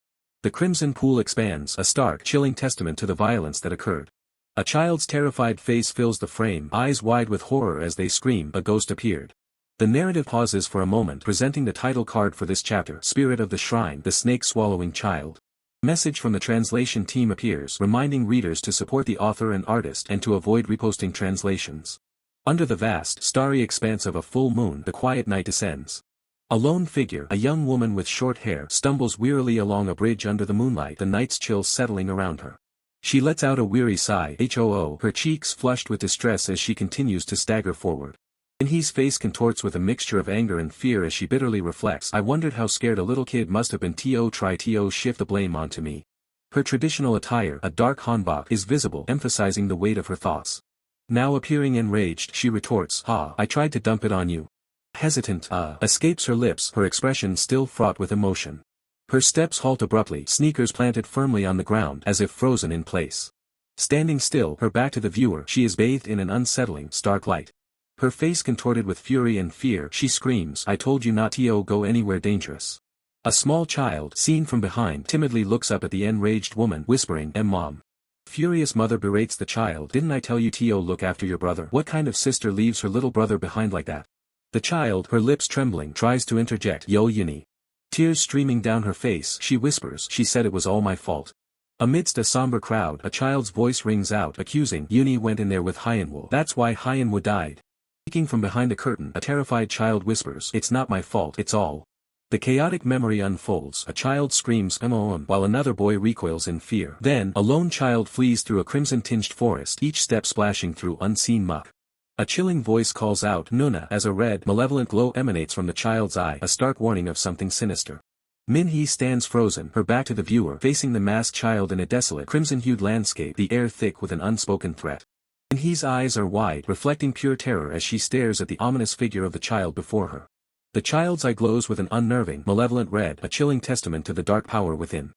The crimson pool expands, a stark, chilling testament to the violence that occurred. A child's terrified face fills the frame, eyes wide with horror as they scream, "A ghost appeared." The narrative pauses for a moment, presenting the title card for this chapter, "Spirit of the Shrine, the Snake-Swallowing Child." A message from the translation team appears, reminding readers to support the author and artist and to avoid reposting translations. Under the vast, starry expanse of a full moon, the quiet night descends. A lone figure, a young woman with short hair, stumbles wearily along a bridge under the moonlight, the night's chill settling around her. She lets out a weary sigh, her cheeks flushed with distress as she continues to stagger forward. Min-hee's face contorts with a mixture of anger and fear as she bitterly reflects, "I wondered how scared a little kid must have been. Try to shift the blame onto me." Her traditional attire, a dark hanbok, is visible, emphasizing the weight of her thoughts. Now appearing enraged, she retorts, I tried to dump it on you." Hesitant, escapes her lips, her expression still fraught with emotion. Her steps halt abruptly, sneakers planted firmly on the ground, as if frozen in place. Standing still, her back to the viewer, she is bathed in an unsettling, stark light. Her face contorted with fury and fear, she screams, "I told you not to go anywhere dangerous." A small child, seen from behind, timidly looks up at the enraged woman, whispering, Mom." Furious mother berates the child, "Didn't I tell you to look after your brother? What kind of sister leaves her little brother behind like that?" The child, her lips trembling, tries to interject, "Yo Yuni." Tears streaming down her face, she whispers, she said it was all my fault. Amidst a somber crowd, a child's voice rings out, accusing, Uni went in there with Hyenwoo. That's why Hyenwoo died. Speaking from behind a curtain, a terrified child whispers, it's not my fault, it's all. The chaotic memory unfolds, a child screams, while another boy recoils in fear. Then, a lone child flees through a crimson-tinged forest, each step splashing through unseen muck. A chilling voice calls out, Nuna, as a red, malevolent glow emanates from the child's eye, a stark warning of something sinister. Min-hee stands frozen, her back to the viewer, facing the masked child in a desolate, crimson-hued landscape, the air thick with an unspoken threat. Min-hee's eyes are wide, reflecting pure terror as she stares at the ominous figure of the child before her. The child's eye glows with an unnerving, malevolent red, a chilling testament to the dark power within.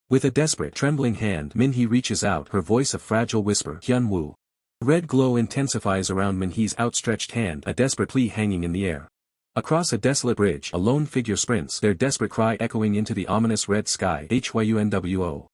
With a desperate, trembling hand, Min-hee reaches out, her voice a fragile whisper, Hyunwoo. Red glow intensifies around Min-hee's outstretched hand, a desperate plea hanging in the air. Across a desolate bridge, a lone figure sprints, their desperate cry echoing into the ominous red sky, Hyunwo.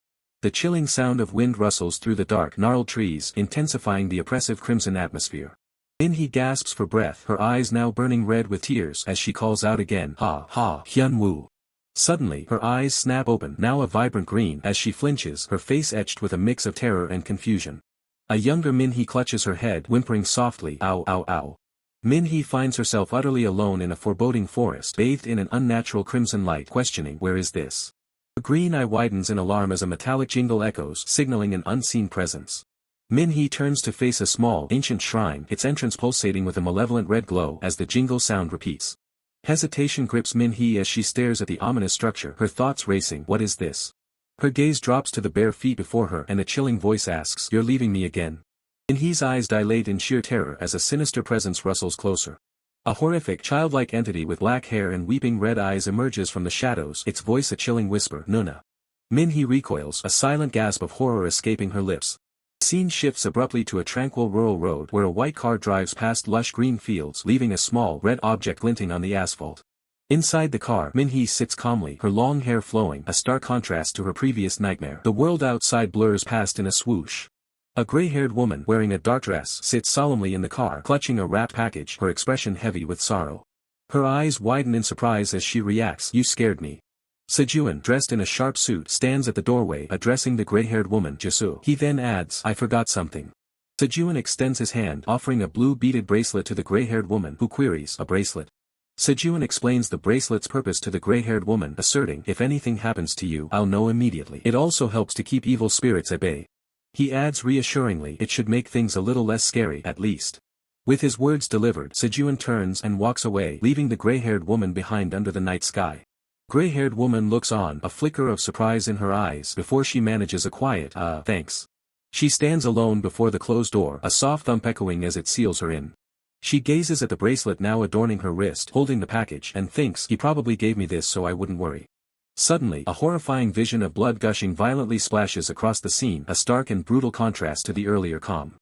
The chilling sound of wind rustles through the dark, gnarled trees, intensifying the oppressive crimson atmosphere. Min-hee gasps for breath, her eyes now burning red with tears as she calls out again, Ha, Ha, Hyunwoo. Suddenly, her eyes snap open, now a vibrant green, as she flinches, her face etched with a mix of terror and confusion. A younger Min-hee clutches her head, whimpering softly, ow ow ow. Min-hee finds herself utterly alone in a foreboding forest, bathed in an unnatural crimson light, questioning, where is this? Her green eye widens in alarm as a metallic jingle echoes, signaling an unseen presence. Min-hee turns to face a small, ancient shrine, its entrance pulsating with a malevolent red glow as the jingle sound repeats. Hesitation grips Min-hee as she stares at the ominous structure, her thoughts racing, what is this? Her gaze drops to the bare feet before her and a chilling voice asks, you're leaving me again? Min-hee's eyes dilate in sheer terror as a sinister presence rustles closer. A horrific, childlike entity with black hair and weeping red eyes emerges from the shadows, its voice a chilling whisper, Nuna. Min-hee recoils, a silent gasp of horror escaping her lips. The scene shifts abruptly to a tranquil rural road where a white car drives past lush green fields, leaving a small, red object glinting on the asphalt. Inside the car, Min-hee sits calmly, her long hair flowing, a stark contrast to her previous nightmare. The world outside blurs past in a swoosh. A gray-haired woman, wearing a dark dress, sits solemnly in the car, clutching a wrapped package, her expression heavy with sorrow. Her eyes widen in surprise as she reacts, you scared me. Sejun, dressed in a sharp suit, stands at the doorway, addressing the gray-haired woman, Jisoo. He then adds, I forgot something. Sejun extends his hand, offering a blue beaded bracelet to the gray-haired woman, who queries, a bracelet? Sejun explains the bracelet's purpose to the gray-haired woman, asserting, if anything happens to you, I'll know immediately. It also helps to keep evil spirits at bay. He adds reassuringly, it should make things a little less scary, at least. With his words delivered, Sejun turns and walks away, leaving the gray-haired woman behind under the night sky. Gray-haired woman looks on, a flicker of surprise in her eyes, before she manages a quiet, thanks. She stands alone before the closed door, a soft thump echoing as it seals her in. She gazes at the bracelet now adorning her wrist, holding the package, and thinks, he probably gave me this so I wouldn't worry. Suddenly, a horrifying vision of blood gushing violently splashes across the scene, a stark and brutal contrast to the earlier calm.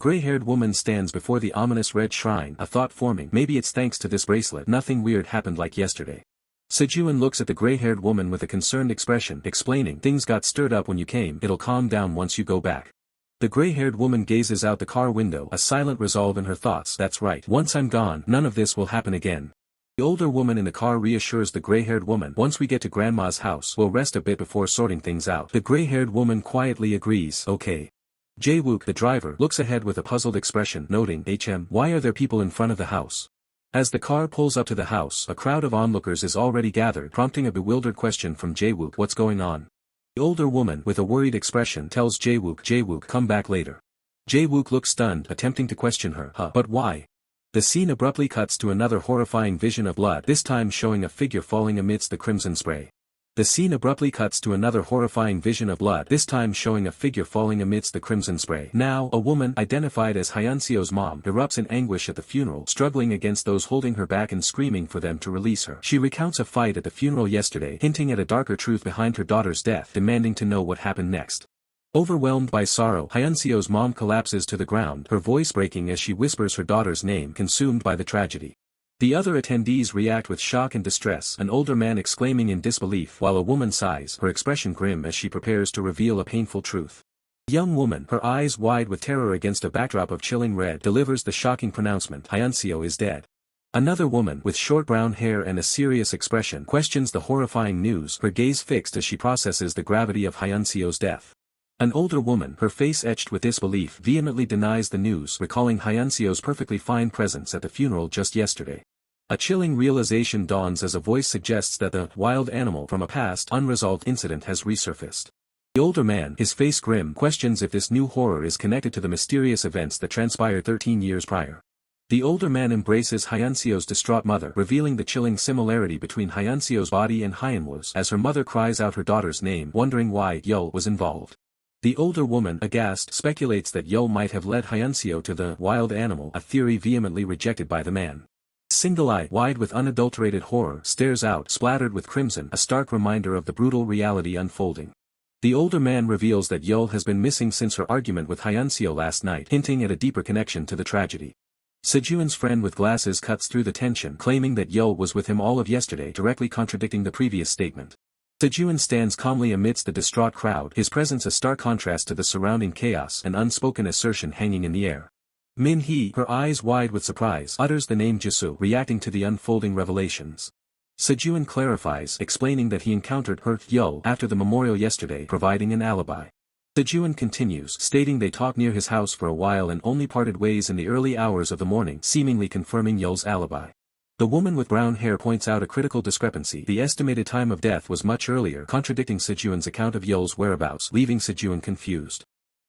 Gray-haired woman stands before the ominous red shrine, a thought forming, maybe it's thanks to this bracelet nothing weird happened like yesterday. Sejun looks at the gray-haired woman with a concerned expression, explaining, things got stirred up when you came, it'll calm down once you go back. The gray-haired woman gazes out the car window, a silent resolve in her thoughts, that's right, once I'm gone, none of this will happen again. The older woman in the car reassures the gray-haired woman, once we get to Grandma's house, we'll rest a bit before sorting things out. The gray-haired woman quietly agrees, okay. Jae-wook, the driver, looks ahead with a puzzled expression, noting, why are there people in front of the house? As the car pulls up to the house, a crowd of onlookers is already gathered, prompting a bewildered question from Jae-wook, what's going on? The older woman, with a worried expression, tells Jae-wook, come back later. Jae-wook looks stunned, attempting to question her, but why? The scene abruptly cuts to another horrifying vision of blood, this time showing a figure falling amidst the crimson spray. The scene abruptly cuts to another horrifying vision of blood, this time showing a figure falling amidst the crimson spray. Now, a woman, identified as Hyunseo's mom, erupts in anguish at the funeral, struggling against those holding her back and screaming for them to release her. She recounts a fight at the funeral yesterday, hinting at a darker truth behind her daughter's death, demanding to know what happened next. Overwhelmed by sorrow, Hyunseo's mom collapses to the ground, her voice breaking as she whispers her daughter's name, consumed by the tragedy. The other attendees react with shock and distress, an older man exclaiming in disbelief while a woman sighs, her expression grim as she prepares to reveal a painful truth. The young woman, her eyes wide with terror against a backdrop of chilling red, delivers the shocking pronouncement, Hyunseo is dead. Another woman with short brown hair and a serious expression questions the horrifying news, her gaze fixed as she processes the gravity of Hyunseo's death. An older woman, her face etched with disbelief, vehemently denies the news, recalling Hyunseo's perfectly fine presence at the funeral just yesterday. A chilling realization dawns as a voice suggests that the wild animal from a past unresolved incident has resurfaced. The older man, his face grim, questions if this new horror is connected to the mysterious events that transpired 13 years prior. The older man embraces Hyunseo's distraught mother, revealing the chilling similarity between Hyunseo's body and Hyunwoo's as her mother cries out her daughter's name, wondering why Yeol was involved. The older woman, aghast, speculates that Yeol might have led Hyunseo to the wild animal, a theory vehemently rejected by the man. His single eye, wide with unadulterated horror, stares out, splattered with crimson, a stark reminder of the brutal reality unfolding. The older man reveals that Yeol has been missing since her argument with Hyunseo last night, hinting at a deeper connection to the tragedy. Sejun's friend with glasses cuts through the tension, claiming that Yeol was with him all of yesterday, directly contradicting the previous statement. Sejun stands calmly amidst the distraught crowd, his presence a stark contrast to the surrounding chaos, an unspoken assertion hanging in the air. Min-hee, her eyes wide with surprise, utters the name Jisoo, reacting to the unfolding revelations. Sejun clarifies, explaining that he encountered her, Yeol, after the memorial yesterday, providing an alibi. Sejun continues, stating they talked near his house for a while and only parted ways in the early hours of the morning, seemingly confirming Yeol's alibi. The woman with brown hair points out a critical discrepancy. The estimated time of death was much earlier, contradicting Sejun's account of Yeol's whereabouts, leaving Sejun confused.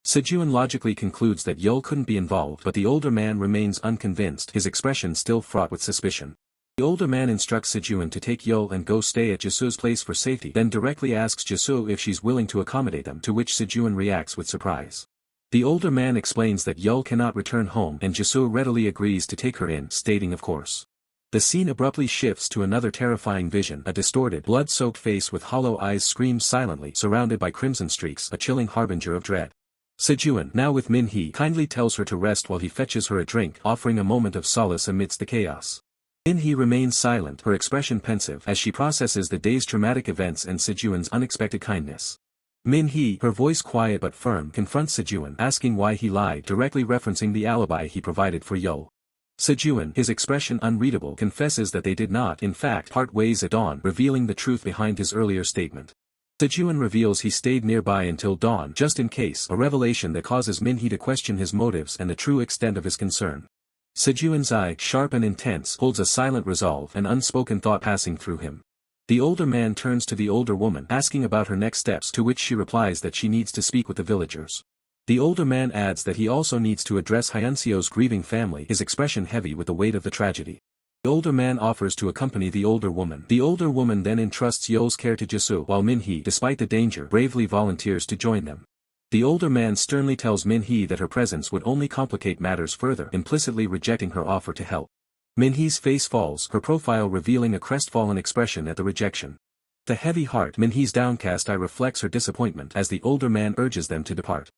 Sejun logically concludes that Yeol couldn't be involved, but the older man remains unconvinced, his expression still fraught with suspicion. The older man instructs Sejun to take Yeol and go stay at Jisoo's place for safety, then directly asks Jisoo if she's willing to accommodate them, to which Sejun reacts with surprise. The older man explains that Yeol cannot return home and Jisoo readily agrees to take her in, stating of course. The scene abruptly shifts to another terrifying vision, a distorted, blood-soaked face with hollow eyes screams silently, surrounded by crimson streaks, a chilling harbinger of dread. Sejun, now with Min-hee, kindly tells her to rest while he fetches her a drink, offering a moment of solace amidst the chaos. Min-hee remains silent, her expression pensive, as she processes the day's traumatic events and Sejun's unexpected kindness. Min-hee, her voice quiet but firm, confronts Sejun, asking why he lied, directly referencing the alibi he provided for Yeol. Sejun, his expression unreadable, confesses that they did not, in fact, part ways at dawn, revealing the truth behind his earlier statement. Sejun reveals he stayed nearby until dawn, just in case, a revelation that causes Min-hee to question his motives and the true extent of his concern. Sejun's eye, sharp and intense, holds a silent resolve, an unspoken thought passing through him. The older man turns to the older woman, asking about her next steps, to which she replies that she needs to speak with the villagers. The older man adds that he also needs to address Hyunseo's grieving family, his expression heavy with the weight of the tragedy. The older man offers to accompany the older woman. The older woman then entrusts Yeol's care to Jisoo, while Min-hee, despite the danger, bravely volunteers to join them. The older man sternly tells Min-hee that her presence would only complicate matters further, implicitly rejecting her offer to help. Min-hee's face falls, her profile revealing a crestfallen expression at the rejection. The heavy heart, Min-hee's downcast eye reflects her disappointment as the older man urges them to depart.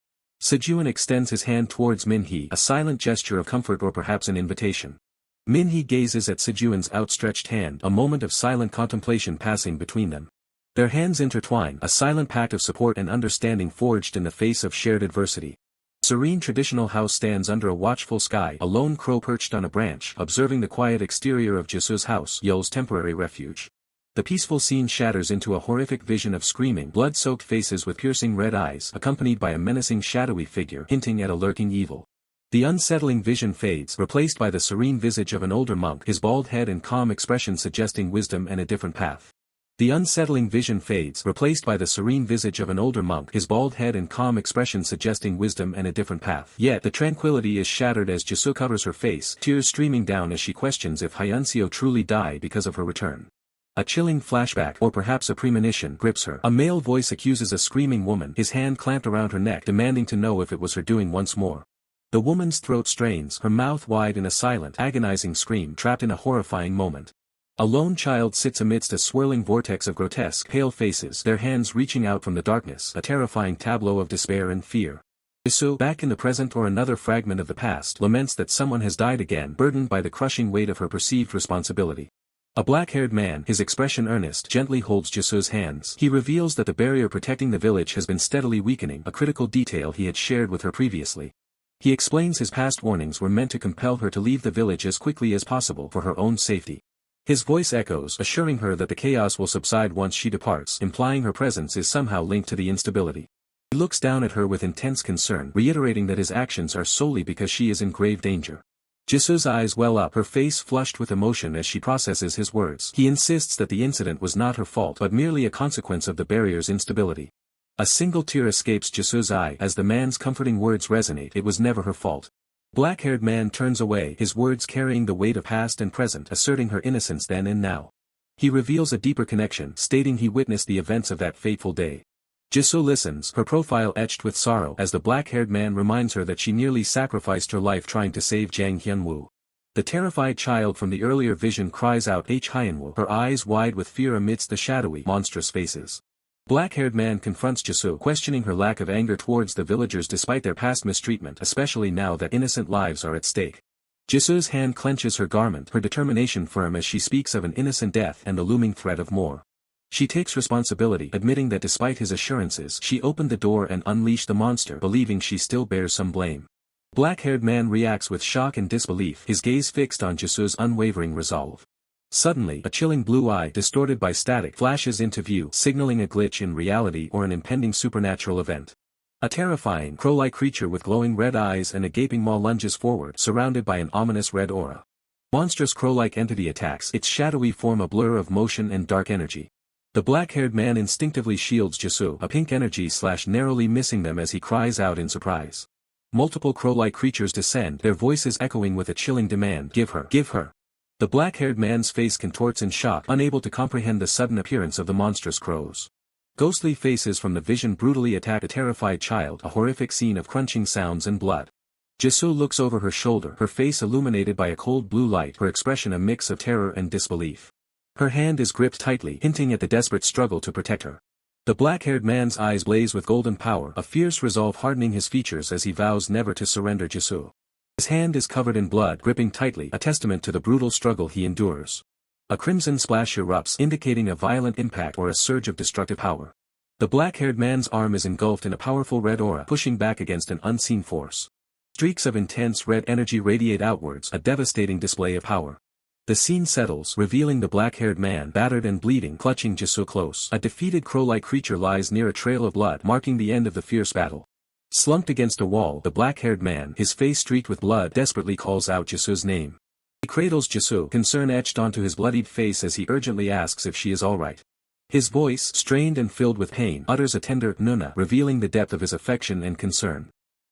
Sejun extends his hand towards Min-hee, a silent gesture of comfort or perhaps an invitation. Min-hee gazes at Sejun's outstretched hand, a moment of silent contemplation passing between them. Their hands intertwine, a silent pact of support and understanding forged in the face of shared adversity. A serene traditional house stands under a watchful sky, a lone crow perched on a branch, observing the quiet exterior of Jisoo's house, Yeol's temporary refuge. The peaceful scene shatters into a horrific vision of screaming, blood-soaked faces with piercing red eyes, accompanied by a menacing shadowy figure, hinting at a lurking evil. The unsettling vision fades, replaced by the serene visage of an older monk, his bald head and calm expression suggesting wisdom and a different path. The unsettling vision fades, replaced by the serene visage of an older monk, his bald head and calm expression suggesting wisdom and a different path. Yet the tranquility is shattered as Jisoo covers her face, tears streaming down as she questions if Hyunseo truly died because of her return. A chilling flashback, or perhaps a premonition, grips her. A male voice accuses a screaming woman, his hand clamped around her neck, demanding to know if it was her doing once more. The woman's throat strains, her mouth wide in a silent, agonizing scream, trapped in a horrifying moment. A lone child sits amidst a swirling vortex of grotesque, pale faces, their hands reaching out from the darkness, a terrifying tableau of despair and fear. Jisoo, back in the present or another fragment of the past, laments that someone has died again, burdened by the crushing weight of her perceived responsibility. A black-haired man, his expression earnest, gently holds Jisoo's hands. He reveals that the barrier protecting the village has been steadily weakening, a critical detail he had shared with her previously. He explains his past warnings were meant to compel her to leave the village as quickly as possible for her own safety. His voice echoes, assuring her that the chaos will subside once she departs, implying her presence is somehow linked to the instability. He looks down at her with intense concern, reiterating that his actions are solely because she is in grave danger. Jisoo's eyes well up, her face flushed with emotion as she processes his words. He insists that the incident was not her fault but merely a consequence of the barrier's instability. A single tear escapes Jisoo's eye as the man's comforting words resonate. It was never her fault. Black-haired man turns away, his words carrying the weight of past and present, asserting her innocence then and now. He reveals a deeper connection, stating he witnessed the events of that fateful day. Jisoo listens, her profile etched with sorrow as the black-haired man reminds her that she nearly sacrificed her life trying to save Jang Hyunwoo. The terrified child from the earlier vision cries out H Hyunwoo, her eyes wide with fear amidst the shadowy, monstrous faces. Black-haired man confronts Jisoo, questioning her lack of anger towards the villagers despite their past mistreatment, especially now that innocent lives are at stake. Jisoo's hand clenches her garment, her determination firm as she speaks of an innocent death and the looming threat of more. She takes responsibility, admitting that despite his assurances she opened the door and unleashed the monster, believing she still bears some blame. Black-haired man reacts with shock and disbelief, his gaze fixed on Jisoo's unwavering resolve. Suddenly, a chilling blue eye, distorted by static, flashes into view, signaling a glitch in reality or an impending supernatural event. A terrifying, crow-like creature with glowing red eyes and a gaping maw lunges forward, surrounded by an ominous red aura. Monstrous crow-like entity attacks, its shadowy form a blur of motion and dark energy. The black-haired man instinctively shields Jisoo, a pink energy narrowly missing them as he cries out in surprise. Multiple crow-like creatures descend, their voices echoing with a chilling demand, "Give her! Give her!" The black-haired man's face contorts in shock, unable to comprehend the sudden appearance of the monstrous crows. Ghostly faces from the vision brutally attack a terrified child, a horrific scene of crunching sounds and blood. Jisoo looks over her shoulder, her face illuminated by a cold blue light, her expression a mix of terror and disbelief. Her hand is gripped tightly, hinting at the desperate struggle to protect her. The black-haired man's eyes blaze with golden power, a fierce resolve hardening his features as he vows never to surrender Jisoo. His hand is covered in blood, gripping tightly, a testament to the brutal struggle he endures. A crimson splash erupts, indicating a violent impact or a surge of destructive power. The black-haired man's arm is engulfed in a powerful red aura, pushing back against an unseen force. Streaks of intense red energy radiate outwards, a devastating display of power. The scene settles, revealing the black-haired man, battered and bleeding, clutching Jisoo close. A defeated crow-like creature lies near a trail of blood, marking the end of the fierce battle. Slumped against a wall, the black-haired man, his face streaked with blood, desperately calls out Jisoo's name. He cradles Jisoo, concern etched onto his bloodied face as he urgently asks if she is alright. His voice, strained and filled with pain, utters a tender "Nuna," revealing the depth of his affection and concern.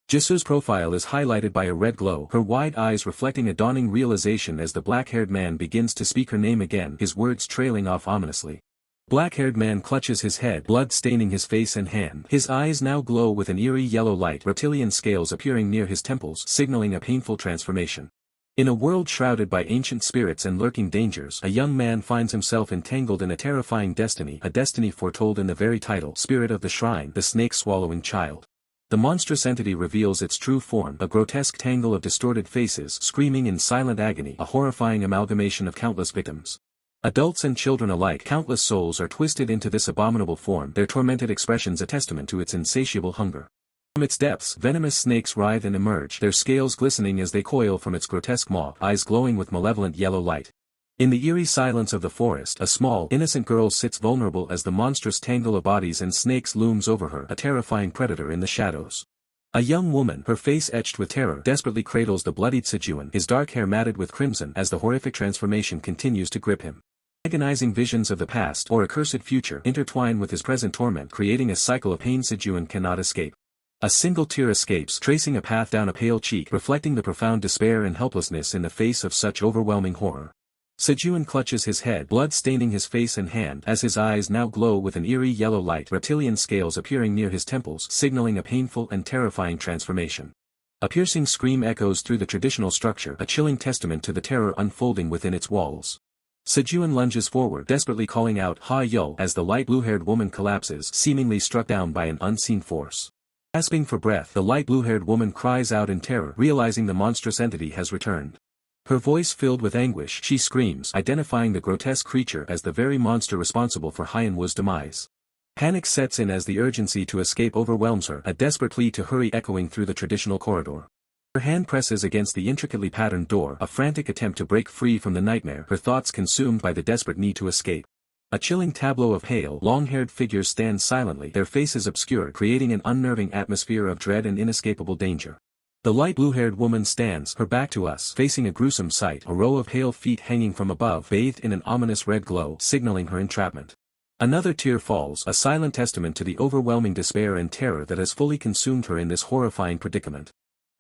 Jisoo's profile is highlighted by a red glow, her wide eyes reflecting a dawning realization as the black-haired man begins to speak her name again, his words trailing off ominously. Black-haired man clutches his head, blood staining his face and hand. His eyes now glow with an eerie yellow light, reptilian scales appearing near his temples, signaling a painful transformation. In a world shrouded by ancient spirits and lurking dangers, a young man finds himself entangled in a terrifying destiny, a destiny foretold in the very title, Spirit of the Shrine, the snake-swallowing child. The monstrous entity reveals its true form, a grotesque tangle of distorted faces, screaming in silent agony, a horrifying amalgamation of countless victims. Adults and children alike, countless souls are twisted into this abominable form, their tormented expressions a testament to its insatiable hunger. From its depths, venomous snakes writhe and emerge, their scales glistening as they coil from its grotesque maw, eyes glowing with malevolent yellow light. In the eerie silence of the forest, a small, innocent girl sits vulnerable as the monstrous tangle of bodies and snakes looms over her, a terrifying predator in the shadows. A young woman, her face etched with terror, desperately cradles the bloodied Sejun, his dark hair matted with crimson as the horrific transformation continues to grip him. Agonizing visions of the past or accursed future intertwine with his present torment, creating a cycle of pain Sejun cannot escape. A single tear escapes, tracing a path down a pale cheek, reflecting the profound despair and helplessness in the face of such overwhelming horror. Sejun clutches his head, blood staining his face and hand, as his eyes now glow with an eerie yellow light, reptilian scales appearing near his temples, signaling a painful and terrifying transformation. A piercing scream echoes through the traditional structure, a chilling testament to the terror unfolding within its walls. Sejun lunges forward, desperately calling out "Ha-yo" as the light blue-haired woman collapses, seemingly struck down by an unseen force. Gasping for breath, the light blue-haired woman cries out in terror, realizing the monstrous entity has returned. Her voice filled with anguish, she screams, identifying the grotesque creature as the very monster responsible for Hyunwoo's demise. Panic sets in as the urgency to escape overwhelms her, a desperate plea to hurry echoing through the traditional corridor. Her hand presses against the intricately patterned door, a frantic attempt to break free from the nightmare, her thoughts consumed by the desperate need to escape. A chilling tableau of pale, long-haired figures stand silently, their faces obscured, creating an unnerving atmosphere of dread and inescapable danger. The light blue-haired woman stands, her back to us, facing a gruesome sight, a row of pale feet hanging from above, bathed in an ominous red glow, signaling her entrapment. Another tear falls, a silent testament to the overwhelming despair and terror that has fully consumed her in this horrifying predicament.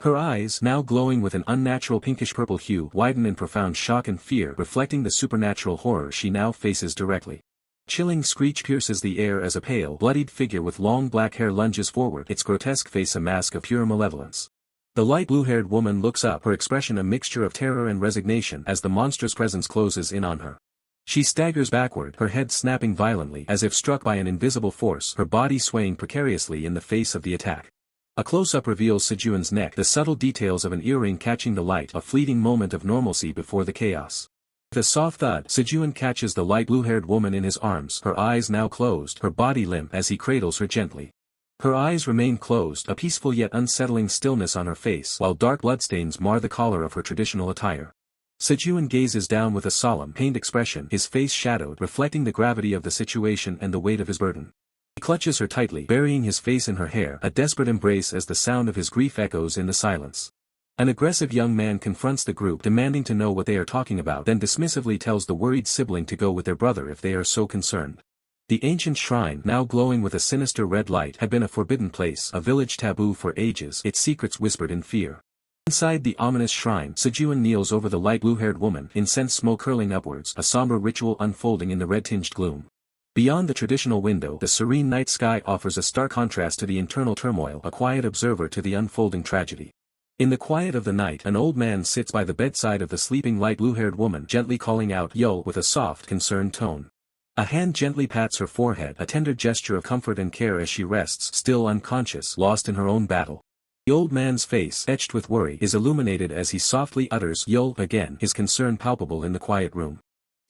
Her eyes, now glowing with an unnatural pinkish-purple hue, widen in profound shock and fear, reflecting the supernatural horror she now faces directly. Chilling screech pierces the air as a pale, bloodied figure with long black hair lunges forward, its grotesque face a mask of pure malevolence. The light blue-haired woman looks up, her expression a mixture of terror and resignation as the monstrous presence closes in on her. She staggers backward, her head snapping violently as if struck by an invisible force, her body swaying precariously in the face of the attack. A close-up reveals Sejuan's neck, the subtle details of an earring catching the light, a fleeting moment of normalcy before the chaos. With a soft thud, Sejuan catches the light blue-haired woman in his arms, her eyes now closed, her body limp as he cradles her gently. Her eyes remain closed, a peaceful yet unsettling stillness on her face, while dark bloodstains mar the collar of her traditional attire. Sejuan gazes down with a solemn, pained expression, his face shadowed, reflecting the gravity of the situation and the weight of his burden. He clutches her tightly, burying his face in her hair, a desperate embrace as the sound of his grief echoes in the silence. An aggressive young man confronts the group, demanding to know what they are talking about, then dismissively tells the worried sibling to go with their brother if they are so concerned. The ancient shrine, now glowing with a sinister red light, had been a forbidden place, a village taboo for ages, its secrets whispered in fear. Inside the ominous shrine, Sejuan kneels over the light blue-haired woman, incense smoke curling upwards, a somber ritual unfolding in the red-tinged gloom. Beyond the traditional window, the serene night sky offers a stark contrast to the internal turmoil, a quiet observer to the unfolding tragedy. In the quiet of the night, an old man sits by the bedside of the sleeping light blue-haired woman, gently calling out "Yo" with a soft, concerned tone. A hand gently pats her forehead, a tender gesture of comfort and care as she rests, still unconscious, lost in her own battle. The old man's face, etched with worry, is illuminated as he softly utters "Yo" again, his concern palpable in the quiet room.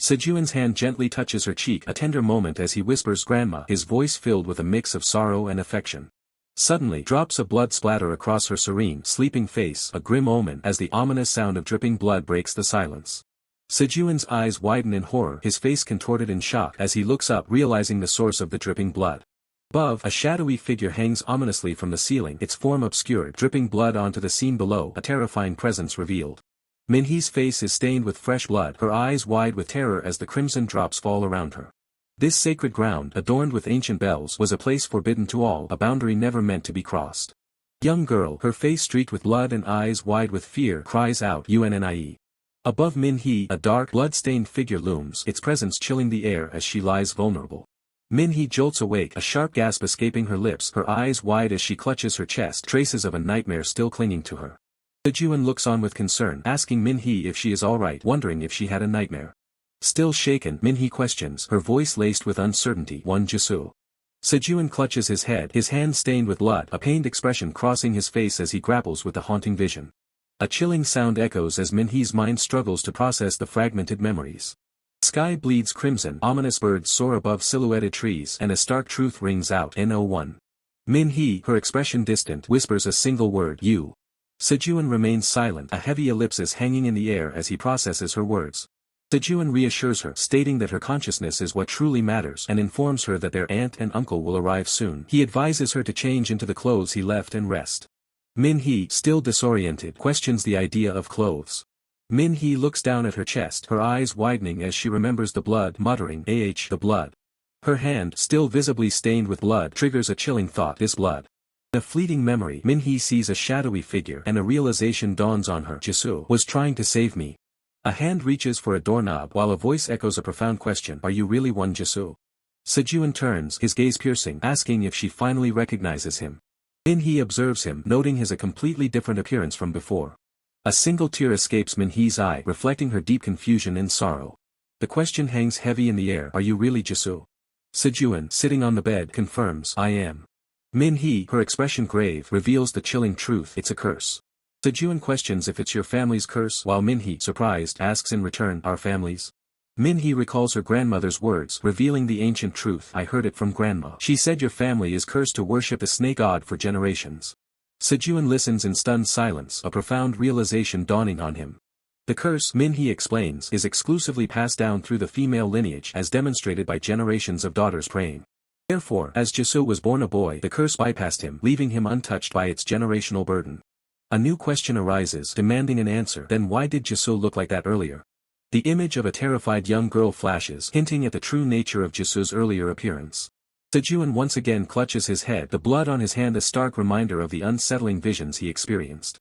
Sejuan's hand gently touches her cheek, a tender moment as he whispers "Grandma," his voice filled with a mix of sorrow and affection. Suddenly, drops of blood splatter across her serene, sleeping face, a grim omen as the ominous sound of dripping blood breaks the silence. Sejuan's eyes widen in horror, his face contorted in shock as he looks up, realizing the source of the dripping blood. Above, a shadowy figure hangs ominously from the ceiling, its form obscured, dripping blood onto the scene below, a terrifying presence revealed. Minhee's face is stained with fresh blood, her eyes wide with terror as the crimson drops fall around her. This sacred ground, adorned with ancient bells, was a place forbidden to all, a boundary never meant to be crossed. Young girl, her face streaked with blood and eyes wide with fear, cries out "Unnie." Above Minhee, a dark, blood-stained figure looms, its presence chilling the air as she lies vulnerable. Minhee jolts awake, a sharp gasp escaping her lips, her eyes wide as she clutches her chest, traces of a nightmare still clinging to her. Sejuan looks on with concern, asking Minhee if she is alright, wondering if she had a nightmare. Still shaken, Minhee questions, her voice laced with uncertainty, "One Jisoo." Sejuan clutches his head, his hand stained with blood, a pained expression crossing his face as he grapples with the haunting vision. A chilling sound echoes as Minhee's mind struggles to process the fragmented memories. The sky bleeds crimson, ominous birds soar above silhouetted trees, and a stark truth rings out, "No1." Minhee, her expression distant, whispers a single word, "You." Sejuan remains silent, a heavy ellipsis hanging in the air as he processes her words. Sejuan reassures her, stating that her consciousness is what truly matters, and informs her that their aunt and uncle will arrive soon. He advises her to change into the clothes he left and rest. Minhee, still disoriented, questions the idea of clothes. Minhee looks down at her chest, her eyes widening as she remembers the blood, muttering, the blood. Her hand, still visibly stained with blood, triggers a chilling thought, this blood. In a fleeting memory, Minhee sees a shadowy figure, and a realization dawns on her, Jisoo was trying to save me. A hand reaches for a doorknob while a voice echoes a profound question, "Are you really one Jisoo?" Sejuan turns, his gaze piercing, asking if she finally recognizes him. Minhee observes him, noting his a completely different appearance from before. A single tear escapes Minhee's eye, reflecting her deep confusion and sorrow. The question hangs heavy in the air, "Are you really Jisoo?" Sejuan, sitting on the bed, confirms, "I am." Minhee, her expression grave, reveals the chilling truth, "It's a curse." Sejuan questions if it's your family's curse, while Minhee, surprised, asks in return, "Our family's?" Minhee recalls her grandmother's words, revealing the ancient truth, "I heard it from grandma. She said your family is cursed to worship the snake god for generations." Sejun listens in stunned silence, a profound realization dawning on him. The curse, Min-hee explains, is exclusively passed down through the female lineage as demonstrated by generations of daughters praying. Therefore, as Jisoo was born a boy, the curse bypassed him, leaving him untouched by its generational burden. A new question arises, demanding an answer. Then why did Jisoo look like that earlier? The image of a terrified young girl flashes, hinting at the true nature of Jisoo's earlier appearance. Sejun once again clutches his head, the blood on his hand a stark reminder of the unsettling visions he experienced.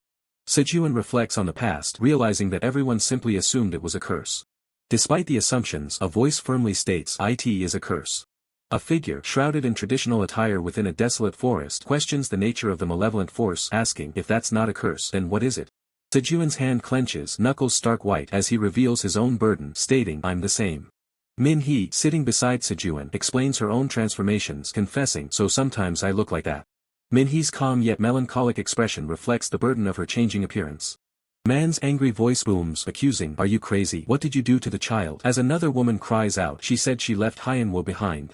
Sejun reflects on the past, realizing that everyone simply assumed it was a curse. Despite the assumptions, a voice firmly states, "It is a curse." A figure, shrouded in traditional attire within a desolate forest, questions the nature of the malevolent force, asking, if that's not a curse, then what is it? Sejun's hand clenches, knuckles stark white, as he reveals his own burden, stating, "I'm the same." Min-hee, sitting beside Sejun, explains her own transformations, confessing, "So sometimes I look like that." Min-hee's calm yet melancholic expression reflects the burden of her changing appearance. Man's angry voice booms, accusing, "Are you crazy? What did you do to the child?" As another woman cries out, "She said she left Hyunwoo behind."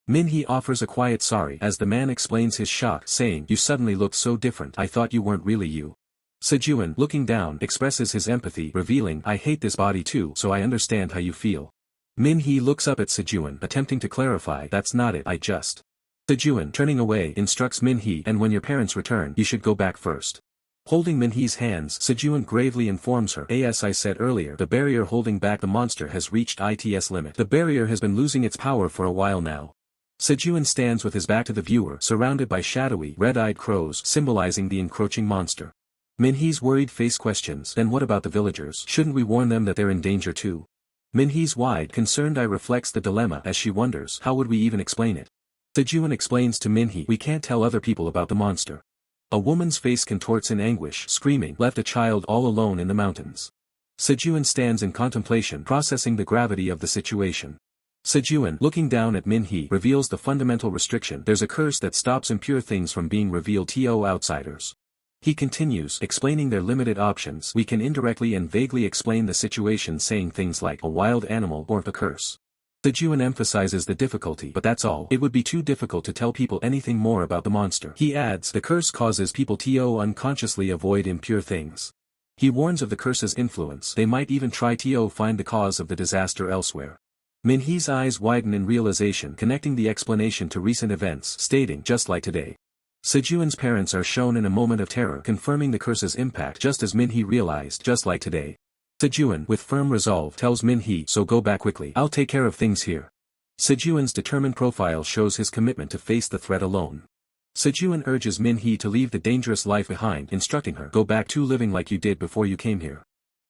Min-hee offers a quiet sorry as the man explains his shock, saying, "You suddenly looked so different, I thought you weren't really you." Sejun, looking down, expresses his empathy, revealing, "I hate this body too, so I understand how you feel." Min-hee looks up at Sejun, attempting to clarify, "That's not it, I just..." Sejun, turning away, instructs Min-hee, "And when your parents return, you should go back first." Holding Min-hee's hands, Sejun gravely informs her, "As I said earlier, the barrier holding back the monster has reached its limit. The barrier has been losing its power for a while now." Sejun stands with his back to the viewer, surrounded by shadowy, red-eyed crows, symbolizing the encroaching monster. Min-hee's worried face questions, "Then what about the villagers? Shouldn't we warn them that they're in danger too?" Min-hee's wide, concerned eye reflects the dilemma as she wonders, how would we even explain it? Sejun explains to Min-hee, "We can't tell other people about the monster." A woman's face contorts in anguish, screaming, "Left a child all alone in the mountains." Sejun stands in contemplation, processing the gravity of the situation. Sejun, looking down at Min-hee, reveals the fundamental restriction. There's a curse that stops impure things from being revealed to outsiders. He continues, explaining their limited options. We can indirectly and vaguely explain the situation, saying things like, a wild animal or the curse. Sejun emphasizes the difficulty, but that's all. It would be too difficult to tell people anything more about the monster. He adds, the curse causes people to unconsciously avoid impure things. He warns of the curse's influence. They might even try to find the cause of the disaster elsewhere. Min-hee's eyes widen in realization, connecting the explanation to recent events, stating, "Just like today." Sejun's parents are shown in a moment of terror, confirming the curse's impact just as Min-hee realized, just like today. Sejun, with firm resolve, tells Min-hee, "So go back quickly. I'll take care of things here." Sejun's determined profile shows his commitment to face the threat alone. Sejun urges Min-hee to leave the dangerous life behind, instructing her, "Go back to living like you did before you came here."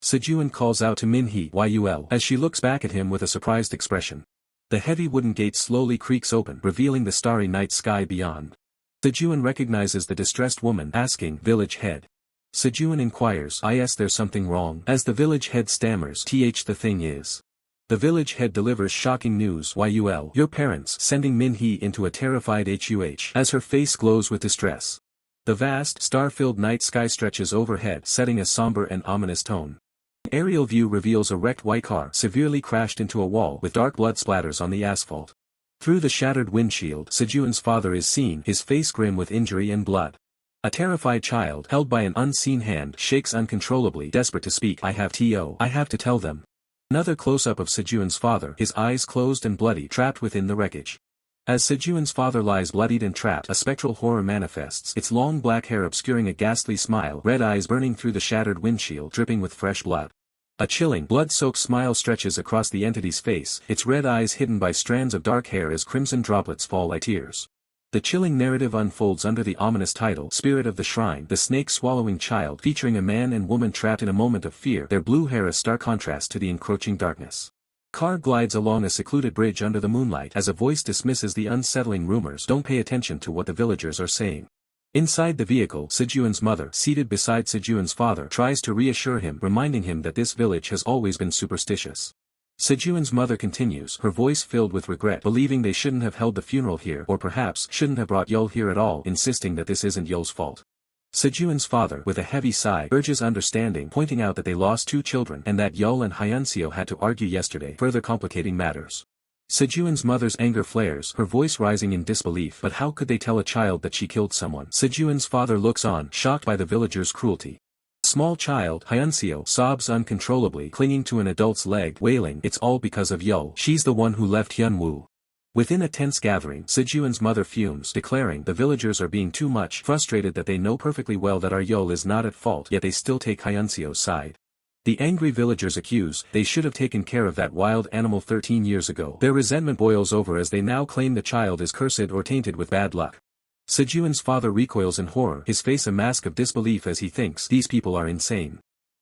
Sejun calls out to Min-hee, "Yul," as she looks back at him with a surprised expression. The heavy wooden gate slowly creaks open, revealing the starry night sky beyond. Sejun recognizes the distressed woman, asking, "Village head?" Sejun inquires, "Is there something wrong?" As the village head stammers, "The thing is." The village head delivers shocking news, "Yul, your parents," sending Min-hee into a terrified hush as her face glows with distress. The vast, star-filled night sky stretches overhead, setting a somber and ominous tone. An aerial view reveals a wrecked white car, severely crashed into a wall, with dark blood splatters on the asphalt. Through the shattered windshield, Sejun's father is seen, his face grim with injury and blood. A terrified child, held by an unseen hand, shakes uncontrollably, desperate to speak. I have to tell them." Another close-up of Sejun's father, his eyes closed and bloody, trapped within the wreckage. As Sejun's father lies bloodied and trapped, a spectral horror manifests, its long black hair obscuring a ghastly smile, red eyes burning through the shattered windshield, dripping with fresh blood. A chilling, blood-soaked smile stretches across the entity's face, its red eyes hidden by strands of dark hair as crimson droplets fall like tears. The chilling narrative unfolds under the ominous title, Spirit of the Shrine, the snake-swallowing child, featuring a man and woman trapped in a moment of fear, their blue hair a stark contrast to the encroaching darkness. Car glides along a secluded bridge under the moonlight as a voice dismisses the unsettling rumors. Don't pay attention to what the villagers are saying. Inside the vehicle, Sejun's mother, seated beside Sejun's father, tries to reassure him, reminding him that this village has always been superstitious. Sejun's mother continues, her voice filled with regret, believing they shouldn't have held the funeral here, or perhaps shouldn't have brought Yul here at all, insisting that this isn't Yul's fault. Sejun's father, with a heavy sigh, urges understanding, pointing out that they lost 2 children and that Yul and Hyunseo had to argue yesterday, further complicating matters. Sejuan's mother's anger flares, her voice rising in disbelief. But how could they tell a child that she killed someone? Sejuan's father looks on, shocked by the villagers' cruelty. A small child, Hyunseo, sobs uncontrollably, clinging to an adult's leg, wailing, "It's all because of Yo. She's the one who left Hyunwoo." Within a tense gathering, Sejuan's mother fumes, declaring the villagers are being too much, frustrated that they know perfectly well that our Yul is not at fault, yet they still take Hyunseo's side. The angry villagers accuse, they should have taken care of that wild animal 13 years ago. Their resentment boils over as they now claim the child is cursed or tainted with bad luck. Sejuan's father recoils in horror, his face a mask of disbelief as he thinks, these people are insane.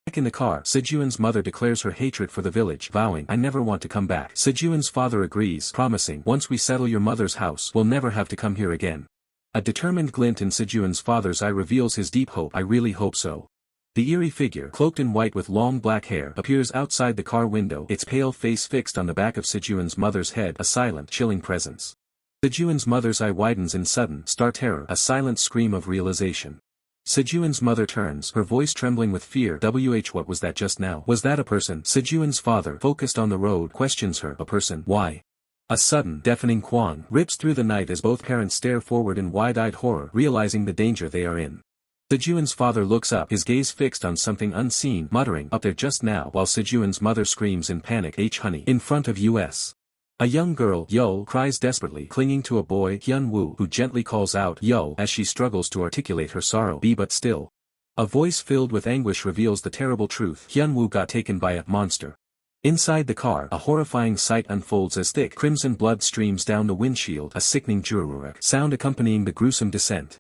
Back in the car, Sejuan's mother declares her hatred for the village, vowing, "I never want to come back." Sejuan's father agrees, promising, "Once we settle your mother's house, we'll never have to come here again." A determined glint in Sejuan's father's eye reveals his deep hope. "I really hope so." The eerie figure, cloaked in white with long black hair, appears outside the car window, its pale face fixed on the back of Sejuan's mother's head, a silent, chilling presence. Sejuan's mother's eye widens in sudden, stark terror, a silent scream of realization. Sejuan's mother turns, her voice trembling with fear. What was that just now? Was that a person? Sejuan's father, focused on the road, questions her. A person? Why? A sudden, deafening quang rips through the night as both parents stare forward in wide-eyed horror, realizing the danger they are in. Sejuan's father looks up, his gaze fixed on something unseen, muttering, "Up there just now," while Sejuan's mother screams in panic, "Honey!" In front of us. A young girl, Yo, cries desperately, clinging to a boy, Hyunwoo, who gently calls out, "Yo," as she struggles to articulate her sorrow. "Be but still." A voice filled with anguish reveals the terrible truth. Hyunwoo got taken by a monster. Inside the car, a horrifying sight unfolds as thick crimson blood streams down the windshield, a sickening jururek sound accompanying the gruesome descent.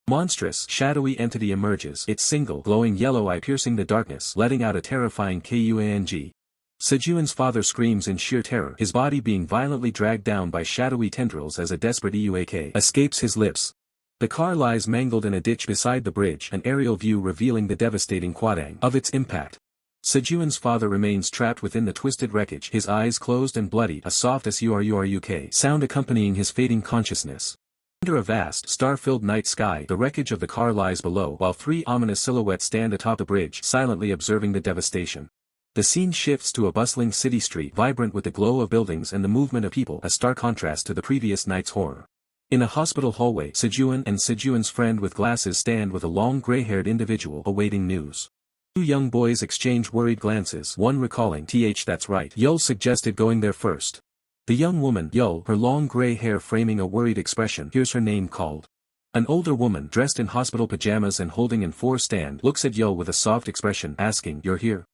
Monstrous, shadowy entity emerges, its single, glowing yellow eye piercing the darkness, letting out a terrifying kuang. Sejuan's father screams in sheer terror, his body being violently dragged down by shadowy tendrils as a desperate Euk escapes his lips. The car lies mangled in a ditch beside the bridge, an aerial view revealing the devastating quadang of its impact. Sejuan's father remains trapped within the twisted wreckage, his eyes closed and bloody, a soft suruk sound accompanying his fading consciousness. Under a vast, star-filled night sky, the wreckage of the car lies below, while three ominous silhouettes stand atop the bridge, silently observing the devastation. The scene shifts to a bustling city street, vibrant with the glow of buildings and the movement of people, a stark contrast to the previous night's horror. In a hospital hallway, Sejuan and Sejuan's friend with glasses stand with a long gray-haired individual awaiting news. Two young boys exchange worried glances, one recalling, "That's right." Yul suggested going there first. The young woman, Yul, her long gray hair framing a worried expression, hears her name called. An older woman, dressed in hospital pajamas and holding an 4 stand, looks at Yul with a soft expression, asking, "You're here?"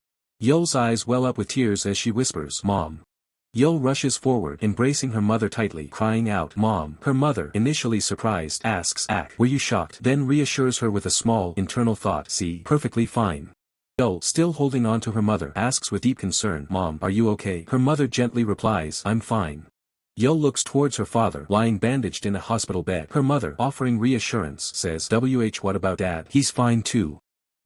Yul's eyes well up with tears as she whispers, "Mom." Yul rushes forward, embracing her mother tightly, crying out, "Mom." Her mother, initially surprised, asks, "Were you shocked?" Then reassures her with a small, internal thought, "See, perfectly fine." Yul, still holding on to her mother, asks with deep concern, "Mom, are you okay?" Her mother gently replies, "I'm fine." Yul looks towards her father, lying bandaged in a hospital bed. Her mother, offering reassurance, says, "What about Dad? He's fine too."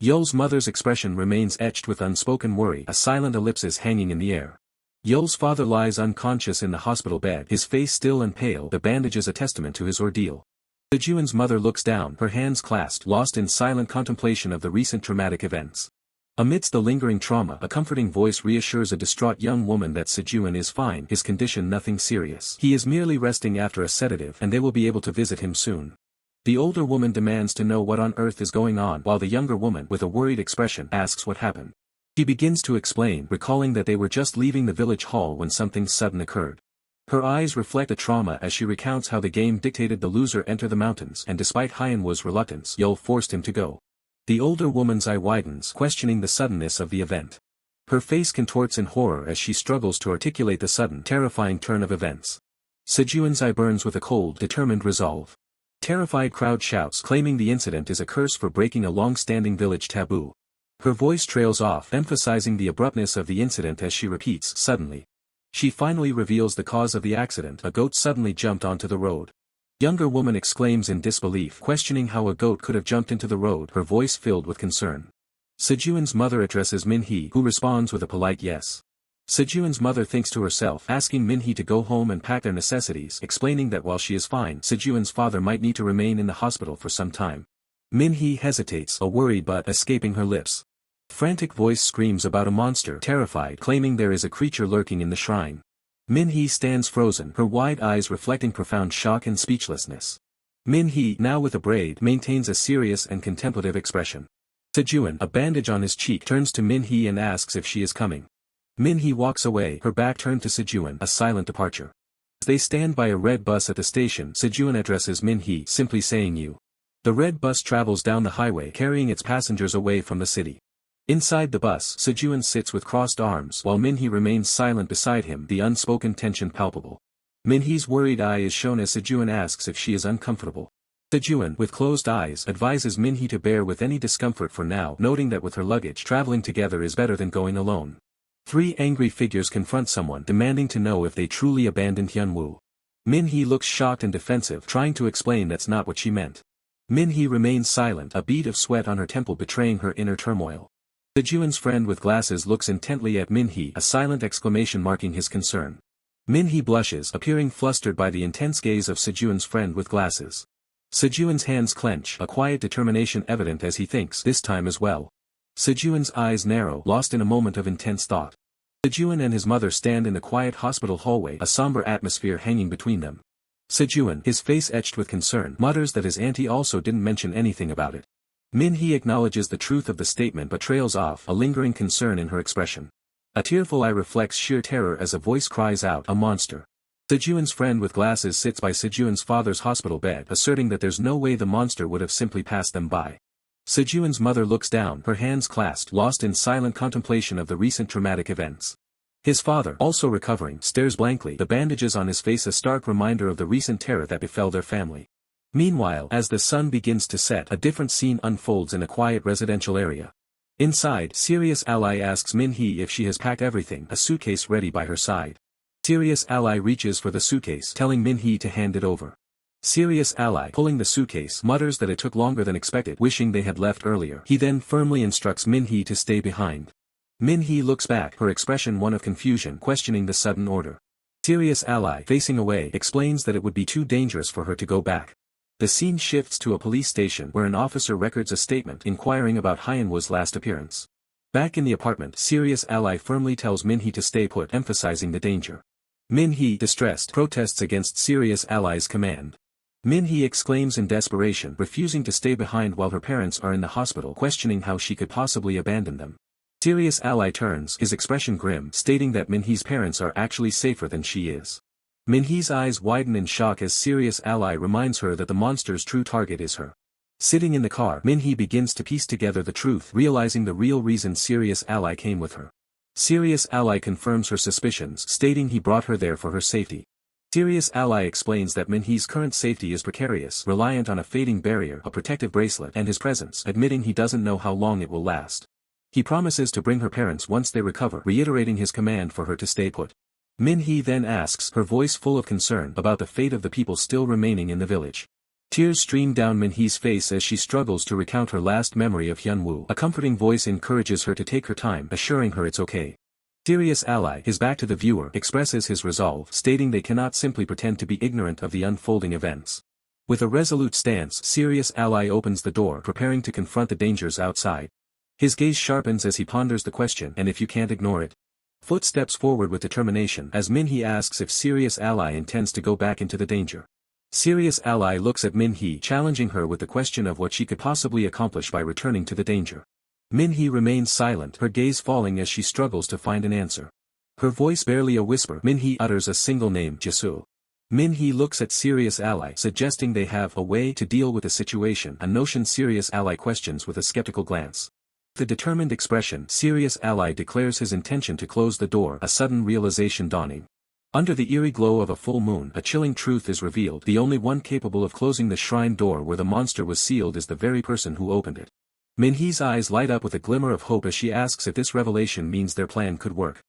Yul's mother's expression remains etched with unspoken worry, a silent ellipsis hanging in the air. Yul's father lies unconscious in the hospital bed, his face still and pale, the bandages a testament to his ordeal. Sejuan's mother looks down, her hands clasped, lost in silent contemplation of the recent traumatic events. Amidst the lingering trauma, a comforting voice reassures a distraught young woman that Sejuan is fine, his condition nothing serious. He is merely resting after a sedative, and they will be able to visit him soon. The older woman demands to know what on earth is going on, while the younger woman, with a worried expression, asks what happened. She begins to explain, recalling that they were just leaving the village hall when something sudden occurred. Her eyes reflect the trauma as she recounts how the game dictated the loser enter the mountains, and despite Hyunwoo's reluctance, Yul forced him to go. The older woman's eye widens, questioning the suddenness of the event. Her face contorts in horror as she struggles to articulate the sudden, terrifying turn of events. Sejuan's eye burns with a cold, determined resolve. Terrified crowd shouts, claiming the incident is a curse for breaking a long-standing village taboo. Her voice trails off, emphasizing the abruptness of the incident as she repeats, "Suddenly." She finally reveals the cause of the accident, a goat suddenly jumped onto the road. Younger woman exclaims in disbelief, questioning how a goat could have jumped into the road, her voice filled with concern. Sejuan's mother addresses Minhee, who responds with a polite yes. Sejuan's mother thinks to herself, asking Minhee to go home and pack their necessities, explaining that while she is fine, Sejuan's father might need to remain in the hospital for some time. Minhee hesitates, a worry but escaping her lips. Frantic voice screams about a monster, terrified, claiming there is a creature lurking in the shrine. Min-hee stands frozen, her wide eyes reflecting profound shock and speechlessness. Min-hee, now with a braid, maintains a serious and contemplative expression. Sejun, a bandage on his cheek, turns to Min-hee and asks if she is coming. Min-hee walks away, her back turned to Sejun, a silent departure. As they stand by a red bus at the station, Sejun addresses Min-hee, simply saying you. The red bus travels down the highway carrying its passengers away from the city. Inside the bus, Sejun sits with crossed arms while Min-hee remains silent beside him, the unspoken tension palpable. Min-hee's worried eye is shown as Sejun asks if she is uncomfortable. Sejun, with closed eyes, advises Min-hee to bear with any discomfort for now, noting that with her luggage, traveling together is better than going alone. 3 angry figures confront someone, demanding to know if they truly abandoned Hyunwoo. Min-hee looks shocked and defensive, trying to explain that's not what she meant. Min-hee remains silent, a bead of sweat on her temple betraying her inner turmoil. Sejun's friend with glasses looks intently at Min-hee, a silent exclamation marking his concern. Min-hee blushes, appearing flustered by the intense gaze of Sejun's friend with glasses. Sejun's hands clench, a quiet determination evident as he thinks this time as well. Sejun's eyes narrow, lost in a moment of intense thought. Sejun and his mother stand in the quiet hospital hallway, a somber atmosphere hanging between them. Sejun, his face etched with concern, mutters that his auntie also didn't mention anything about it. Min-hee acknowledges the truth of the statement but trails off, a lingering concern in her expression. A tearful eye reflects sheer terror as a voice cries out, a monster. Sejun's friend with glasses sits by Sejun's father's hospital bed, asserting that there's no way the monster would have simply passed them by. Sejun's mother looks down, her hands clasped, lost in silent contemplation of the recent traumatic events. His father, also recovering, stares blankly, the bandages on his face a stark reminder of the recent terror that befell their family. Meanwhile, as the sun begins to set, a different scene unfolds in a quiet residential area. Inside, Serious Ally asks Min-hee if she has packed everything, a suitcase ready by her side. Serious Ally reaches for the suitcase, telling Min-hee to hand it over. Serious Ally, pulling the suitcase, mutters that it took longer than expected, wishing they had left earlier. He then firmly instructs Min-hee to stay behind. Min-hee looks back, her expression one of confusion, questioning the sudden order. Serious Ally, facing away, explains that it would be too dangerous for her to go back. The scene shifts to a police station where an officer records a statement inquiring about Hyunwoo's last appearance. Back in the apartment, Serious Ally firmly tells Min-hee to stay put, emphasizing the danger. Min-hee, distressed, protests against Serious Ally's command. Min-hee exclaims in desperation, refusing to stay behind while her parents are in the hospital, questioning how she could possibly abandon them. Serious Ally turns, his expression grim, stating that Min-hee's parents are actually safer than she is. Min-hee's eyes widen in shock as Serious Ally reminds her that the monster's true target is her. Sitting in the car, Min-hee begins to piece together the truth, realizing the real reason Serious Ally came with her. Serious Ally confirms her suspicions, stating he brought her there for her safety. Serious Ally explains that Min-hee's current safety is precarious, reliant on a fading barrier, a protective bracelet, and his presence, admitting he doesn't know how long it will last. He promises to bring her parents once they recover, reiterating his command for her to stay put. Min-hee then asks, her voice full of concern, about the fate of the people still remaining in the village. Tears stream down Min-hee's face as she struggles to recount her last memory of Hyunwoo. A comforting voice encourages her to take her time, assuring her it's okay. Serious Ally, his back to the viewer, expresses his resolve, stating they cannot simply pretend to be ignorant of the unfolding events. With a resolute stance, Serious Ally opens the door, preparing to confront the dangers outside. His gaze sharpens as he ponders the question, and if you can't ignore it. Foot steps forward with determination as Min-hee asks if Serious Ally intends to go back into the danger. Serious Ally looks at Min-hee, challenging her with the question of what she could possibly accomplish by returning to the danger. Min-hee remains silent, her gaze falling as she struggles to find an answer. Her voice barely a whisper, Min-hee utters a single name, Jisoo. Min-hee looks at Serious Ally, suggesting they have a way to deal with the situation, a notion Serious Ally questions with a skeptical glance. With a determined expression, Serious Ally declares his intention to close the door, a sudden realization dawning. Under the eerie glow of a full moon, a chilling truth is revealed. The only one capable of closing the shrine door where the monster was sealed is the very person who opened it. Min-hee's eyes light up with a glimmer of hope as she asks if this revelation means their plan could work.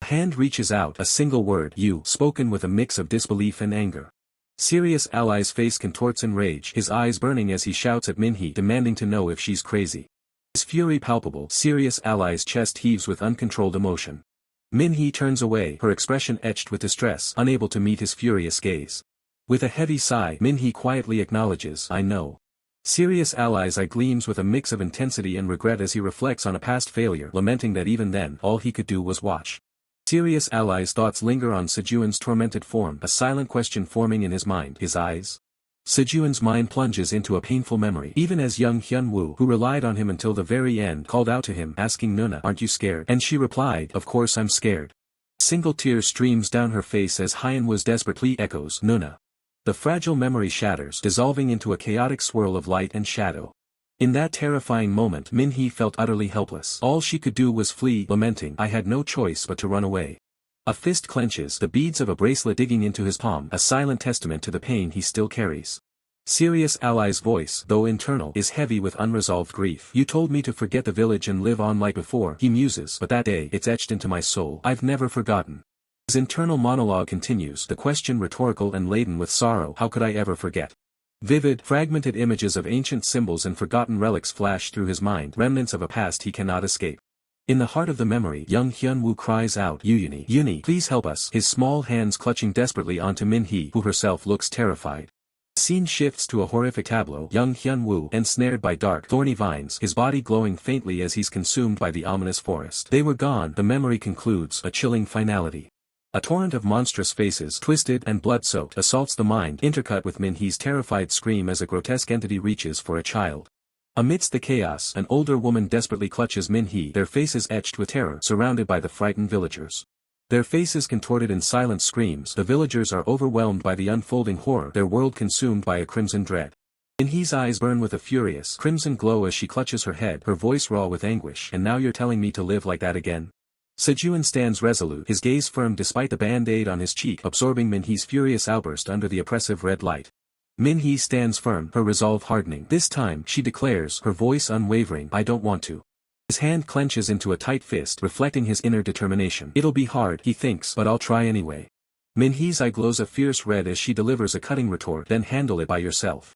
A hand reaches out, a single word, you, spoken with a mix of disbelief and anger. Serious Ally's face contorts in rage, his eyes burning as he shouts at Min-hee, demanding to know if she's crazy. His fury palpable, Serious Ally's chest heaves with uncontrolled emotion. Min-hee turns away, her expression etched with distress, unable to meet his furious gaze. With a heavy sigh, Min-hee quietly acknowledges, I know. Serious Ally's eye gleams with a mix of intensity and regret as he reflects on a past failure, lamenting that even then, all he could do was watch. Serious allies' thoughts linger on Sejuan's tormented form, a silent question forming in his mind. His eyes. Sejuan's mind plunges into a painful memory. Even as young Hyunwoo, who relied on him until the very end, called out to him, asking Nuna, "Aren't you scared?" And she replied, "Of course I'm scared." Single tear streams down her face as Hyunwoo's desperate plea echoes, "Nuna." The fragile memory shatters, dissolving into a chaotic swirl of light and shadow. In that terrifying moment, Minhee felt utterly helpless. All she could do was flee, lamenting, "I had no choice but to run away." A fist clenches, the beads of a bracelet digging into his palm, a silent testament to the pain he still carries. Serious ally's voice, though internal, is heavy with unresolved grief. "You told me to forget the village and live on like before," he muses, "but that day, it's etched into my soul. I've never forgotten." His internal monologue continues, the question rhetorical and laden with sorrow, how could I ever forget? Vivid, fragmented images of ancient symbols and forgotten relics flash through his mind, remnants of a past he cannot escape. In the heart of the memory, young Hyunwoo cries out, Uni, please help us," his small hands clutching desperately onto Minhee, who herself looks terrified. The scene shifts to a horrific tableau, young Hyunwoo, ensnared by dark, thorny vines, his body glowing faintly as he's consumed by the ominous forest. They were gone, the memory concludes, a chilling finality. A torrent of monstrous faces, twisted and blood-soaked, assaults the mind, intercut with Minhee's terrified scream as a grotesque entity reaches for a child. Amidst the chaos, an older woman desperately clutches Minhee, their faces etched with terror, surrounded by the frightened villagers. Their faces contorted in silent screams, the villagers are overwhelmed by the unfolding horror, their world consumed by a crimson dread. Minhee's eyes burn with a furious, crimson glow as she clutches her head, her voice raw with anguish, "And now you're telling me to live like that again?" Sejuan stands resolute, his gaze firm despite the band-aid on his cheek, absorbing Minhee's furious outburst under the oppressive red light. Minhee stands firm, her resolve hardening. This time, she declares, her voice unwavering, "I don't want to." His hand clenches into a tight fist, reflecting his inner determination. "It'll be hard," he thinks, "but I'll try anyway." Minhee's eye glows a fierce red as she delivers a cutting retort, "Then handle it by yourself."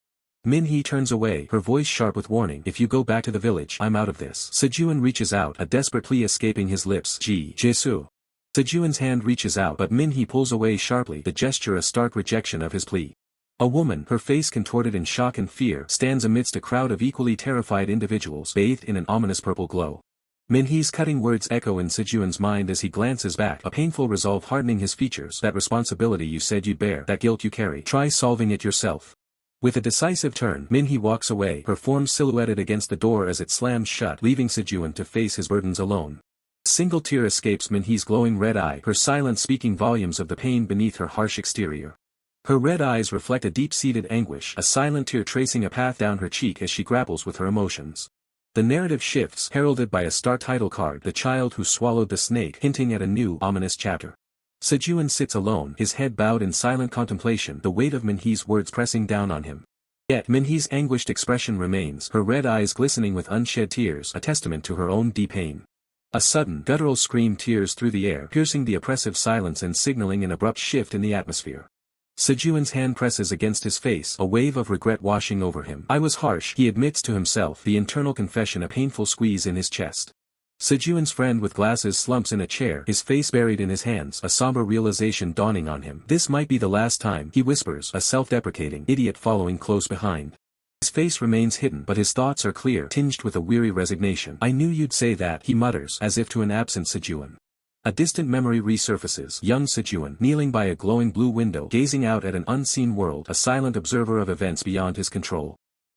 Minhee turns away, her voice sharp with warning, "If you go back to the village, I'm out of this." Sejuan reaches out, a desperate plea escaping his lips, Jisoo. Sejuan's hand reaches out, but Minhee pulls away sharply, the gesture a stark rejection of his plea. A woman, her face contorted in shock and fear, stands amidst a crowd of equally terrified individuals, bathed in an ominous purple glow. Minhee's cutting words echo in Sejuan's mind as he glances back, a painful resolve hardening his features. "That responsibility you said you'd bear, that guilt you carry, try solving it yourself." With a decisive turn, Minhee walks away, her form silhouetted against the door as it slams shut, leaving Sejuan to face his burdens alone. A single tear escapes Minhee's glowing red eye, her silence speaking volumes of the pain beneath her harsh exterior. Her red eyes reflect a deep-seated anguish, a silent tear tracing a path down her cheek as she grapples with her emotions. The narrative shifts, heralded by a stark title card, "The Child Who Swallowed the Snake," hinting at a new, ominous chapter. Sejuan sits alone, his head bowed in silent contemplation, the weight of Minhee's words pressing down on him. Yet Minhee's anguished expression remains, her red eyes glistening with unshed tears, a testament to her own deep pain. A sudden, guttural scream tears through the air, piercing the oppressive silence and signaling an abrupt shift in the atmosphere. Sejuan's hand presses against his face, a wave of regret washing over him. "I was harsh," he admits to himself, the internal confession a painful squeeze in his chest. Sejuan's friend with glasses slumps in a chair, his face buried in his hands, a somber realization dawning on him. "This might be the last time," he whispers, a self-deprecating idiot following close behind. His face remains hidden, but his thoughts are clear, tinged with a weary resignation. "I knew you'd say that," he mutters, as if to an absent Sejuan. A distant memory resurfaces, young Sejuan, kneeling by a glowing blue window, gazing out at an unseen world, a silent observer of events beyond his control.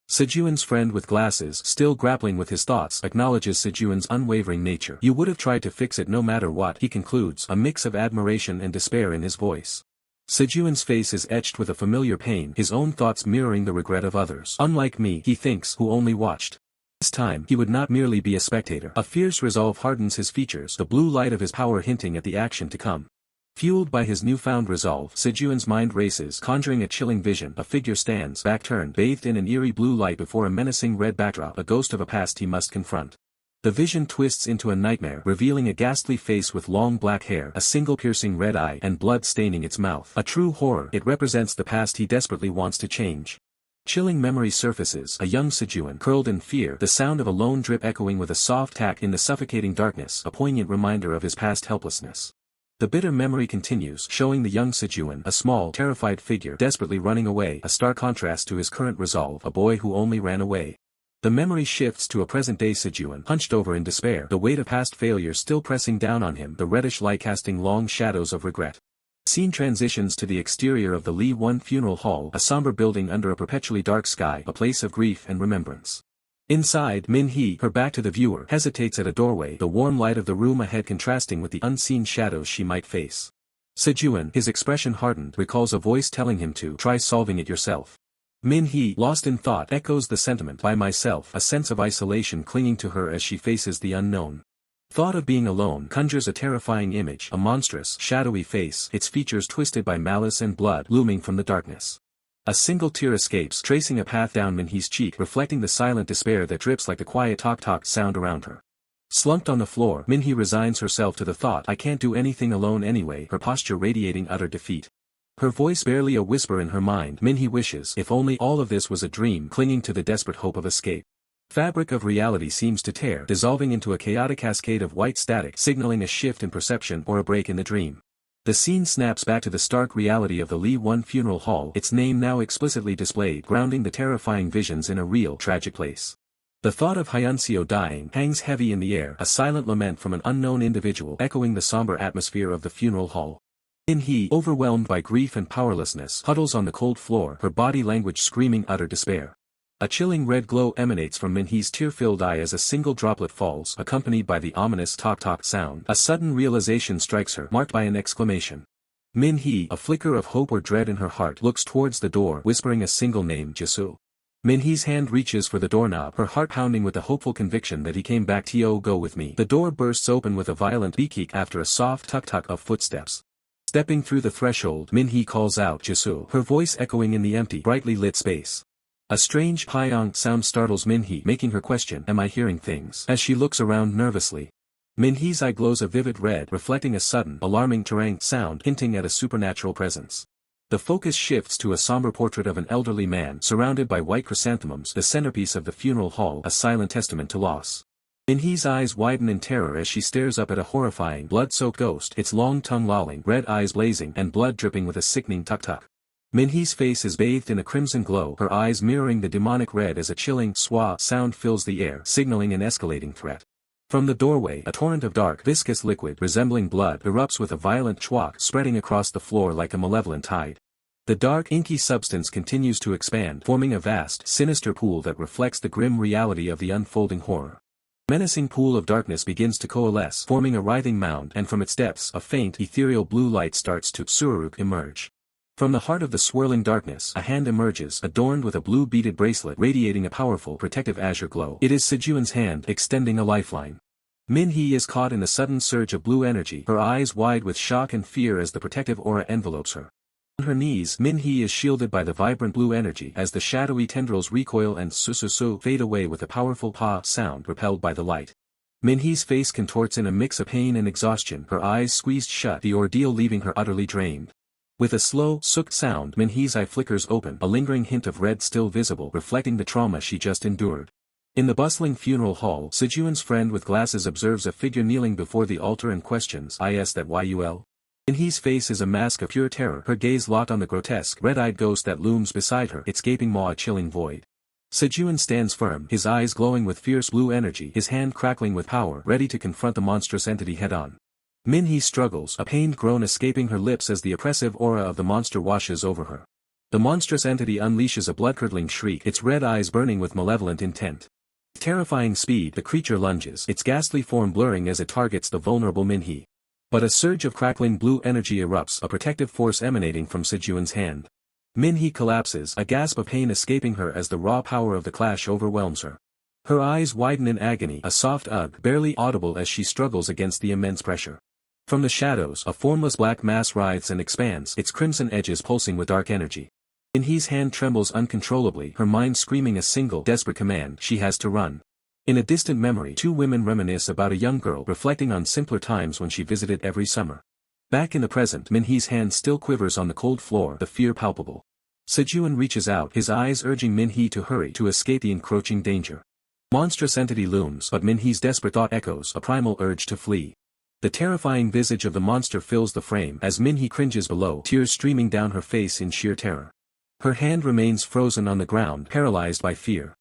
Sejuan's friend with glasses, still grappling with his thoughts, acknowledges Sejuan's unwavering nature. "You would have tried to fix it no matter what," he concludes, a mix of admiration and despair in his voice. Sejuan's face is etched with a familiar pain, his own thoughts mirroring the regret of others. "Unlike me," he thinks, "who only watched. This time, he would not merely be a spectator." A fierce resolve hardens his features, the blue light of his power hinting at the action to come. Fueled by his newfound resolve, Sejuan's mind races, conjuring a chilling vision. A figure stands, back turned, bathed in an eerie blue light before a menacing red backdrop, a ghost of a past he must confront. The vision twists into a nightmare, revealing a ghastly face with long black hair, a single piercing red eye, and blood staining its mouth. A true horror, it represents the past he desperately wants to change. Chilling memory surfaces, a young Sejuan curled in fear, the sound of a lone drip echoing with a soft tack in the suffocating darkness, a poignant reminder of his past helplessness. The bitter memory continues, showing the young Sejuan, a small, terrified figure, desperately running away, a stark contrast to his current resolve, a boy who only ran away. The memory shifts to a present-day Sijuan, hunched over in despair, the weight of past failure still pressing down on him, the reddish light casting long shadows of regret. Scene transitions to the exterior of the Li One Funeral Hall, a somber building under a perpetually dark sky, a place of grief and remembrance. Inside, Min-hee, her back to the viewer, hesitates at a doorway, the warm light of the room ahead contrasting with the unseen shadows she might face. Sijuan, his expression hardened, recalls a voice telling him to try solving it yourself. Min-hee, lost in thought, echoes the sentiment, by myself, a sense of isolation clinging to her as she faces the unknown. Thought of being alone conjures a terrifying image, a monstrous, shadowy face, its features twisted by malice and blood, looming from the darkness. A single tear escapes, tracing a path down Min-hee's cheek, reflecting the silent despair that drips like the quiet talk-talk sound around her. Slumped on the floor, Min-hee resigns herself to the thought, I can't do anything alone anyway, her posture radiating utter defeat. Her voice barely a whisper in her mind, Min-hee wishes, if only all of this was a dream, clinging to the desperate hope of escape. Fabric of reality seems to tear, dissolving into a chaotic cascade of white static, signaling a shift in perception or a break in the dream. The scene snaps back to the stark reality of the Li One Funeral Hall, its name now explicitly displayed, grounding the terrifying visions in a real, tragic place. The thought of Hyunseo dying hangs heavy in the air, a silent lament from an unknown individual, echoing the somber atmosphere of the funeral hall. Min-hee, overwhelmed by grief and powerlessness, huddles on the cold floor, her body language screaming utter despair. A chilling red glow emanates from Min-hee's tear-filled eye as a single droplet falls, accompanied by the ominous talk-talk sound. A sudden realization strikes her, marked by an exclamation. Min-hee, a flicker of hope or dread in her heart, looks towards the door, whispering a single name, Jisoo. Min-hee's hand reaches for the doorknob, her heart pounding with the hopeful conviction that he came back. To go with me. The door bursts open with a violent beak after a soft tuk-tuk of footsteps. Stepping through the threshold, Min-hee calls out, Jisoo, her voice echoing in the empty, brightly lit space. A strange pyong sound startles Min-hee, making her question, am I hearing things? As she looks around nervously. Min-hee's eye glows a vivid red, reflecting a sudden, alarming terang sound, hinting at a supernatural presence. The focus shifts to a somber portrait of an elderly man, surrounded by white chrysanthemums, the centerpiece of the funeral hall, a silent testament to loss. Min-hee's eyes widen in terror as she stares up at a horrifying, blood-soaked ghost, its long tongue lolling, red eyes blazing, and blood dripping with a sickening tuk-tuk. Min-hee's face is bathed in a crimson glow, her eyes mirroring the demonic red as a chilling "swa" sound fills the air, signaling an escalating threat. From the doorway, a torrent of dark, viscous liquid resembling blood erupts with a violent chwak, spreading across the floor like a malevolent tide. The dark, inky substance continues to expand, forming a vast, sinister pool that reflects the grim reality of the unfolding horror. A menacing pool of darkness begins to coalesce, forming a writhing mound, and from its depths, a faint, ethereal blue light starts to emerge. From the heart of the swirling darkness, a hand emerges, adorned with a blue beaded bracelet radiating a powerful, protective azure glow. It is Sijuan's hand, extending a lifeline. Min-hee is caught in a sudden surge of blue energy, her eyes wide with shock and fear as the protective aura envelopes her. On her knees, Min-hee is shielded by the vibrant blue energy as the shadowy tendrils recoil and fade away with a powerful pa sound repelled by the light. Min-hee's face contorts in a mix of pain and exhaustion, her eyes squeezed shut, the ordeal leaving her utterly drained. With a slow, sooked sound, Min-hee's eye flickers open, a lingering hint of red still visible, reflecting the trauma she just endured. In the bustling funeral hall, Sijuan's friend with glasses observes a figure kneeling before the altar and questions, is that Yul? Min-hee's face is a mask of pure terror, her gaze locked on the grotesque, red-eyed ghost that looms beside her, its gaping maw a chilling void. Sijuan stands firm, his eyes glowing with fierce blue energy, his hand crackling with power, ready to confront the monstrous entity head-on. Min-hee struggles, a pained groan escaping her lips as the oppressive aura of the monster washes over her. The monstrous entity unleashes a blood-curdling shriek, its red eyes burning with malevolent intent. With terrifying speed, the creature lunges, its ghastly form blurring as it targets the vulnerable Min-hee. But a surge of crackling blue energy erupts, a protective force emanating from Sijuan's hand. Min-hee collapses, a gasp of pain escaping her as the raw power of the clash overwhelms her. Her eyes widen in agony, a soft ugh barely audible as she struggles against the immense pressure. From the shadows, a formless black mass writhes and expands, its crimson edges pulsing with dark energy. Min-hee's hand trembles uncontrollably, her mind screaming a single, desperate command, she has to run. In a distant memory, two women reminisce about a young girl reflecting on simpler times when she visited every summer. Back in the present, Min-hee's hand still quivers on the cold floor, the fear palpable. Sijuan reaches out, his eyes urging Min-hee to hurry to escape the encroaching danger. Monstrous entity looms, but Min-hee's desperate thought echoes, a primal urge to flee. The terrifying visage of the monster fills the frame as Min-hee cringes below, tears streaming down her face in sheer terror. Her hand remains frozen on the ground, paralyzed by fear.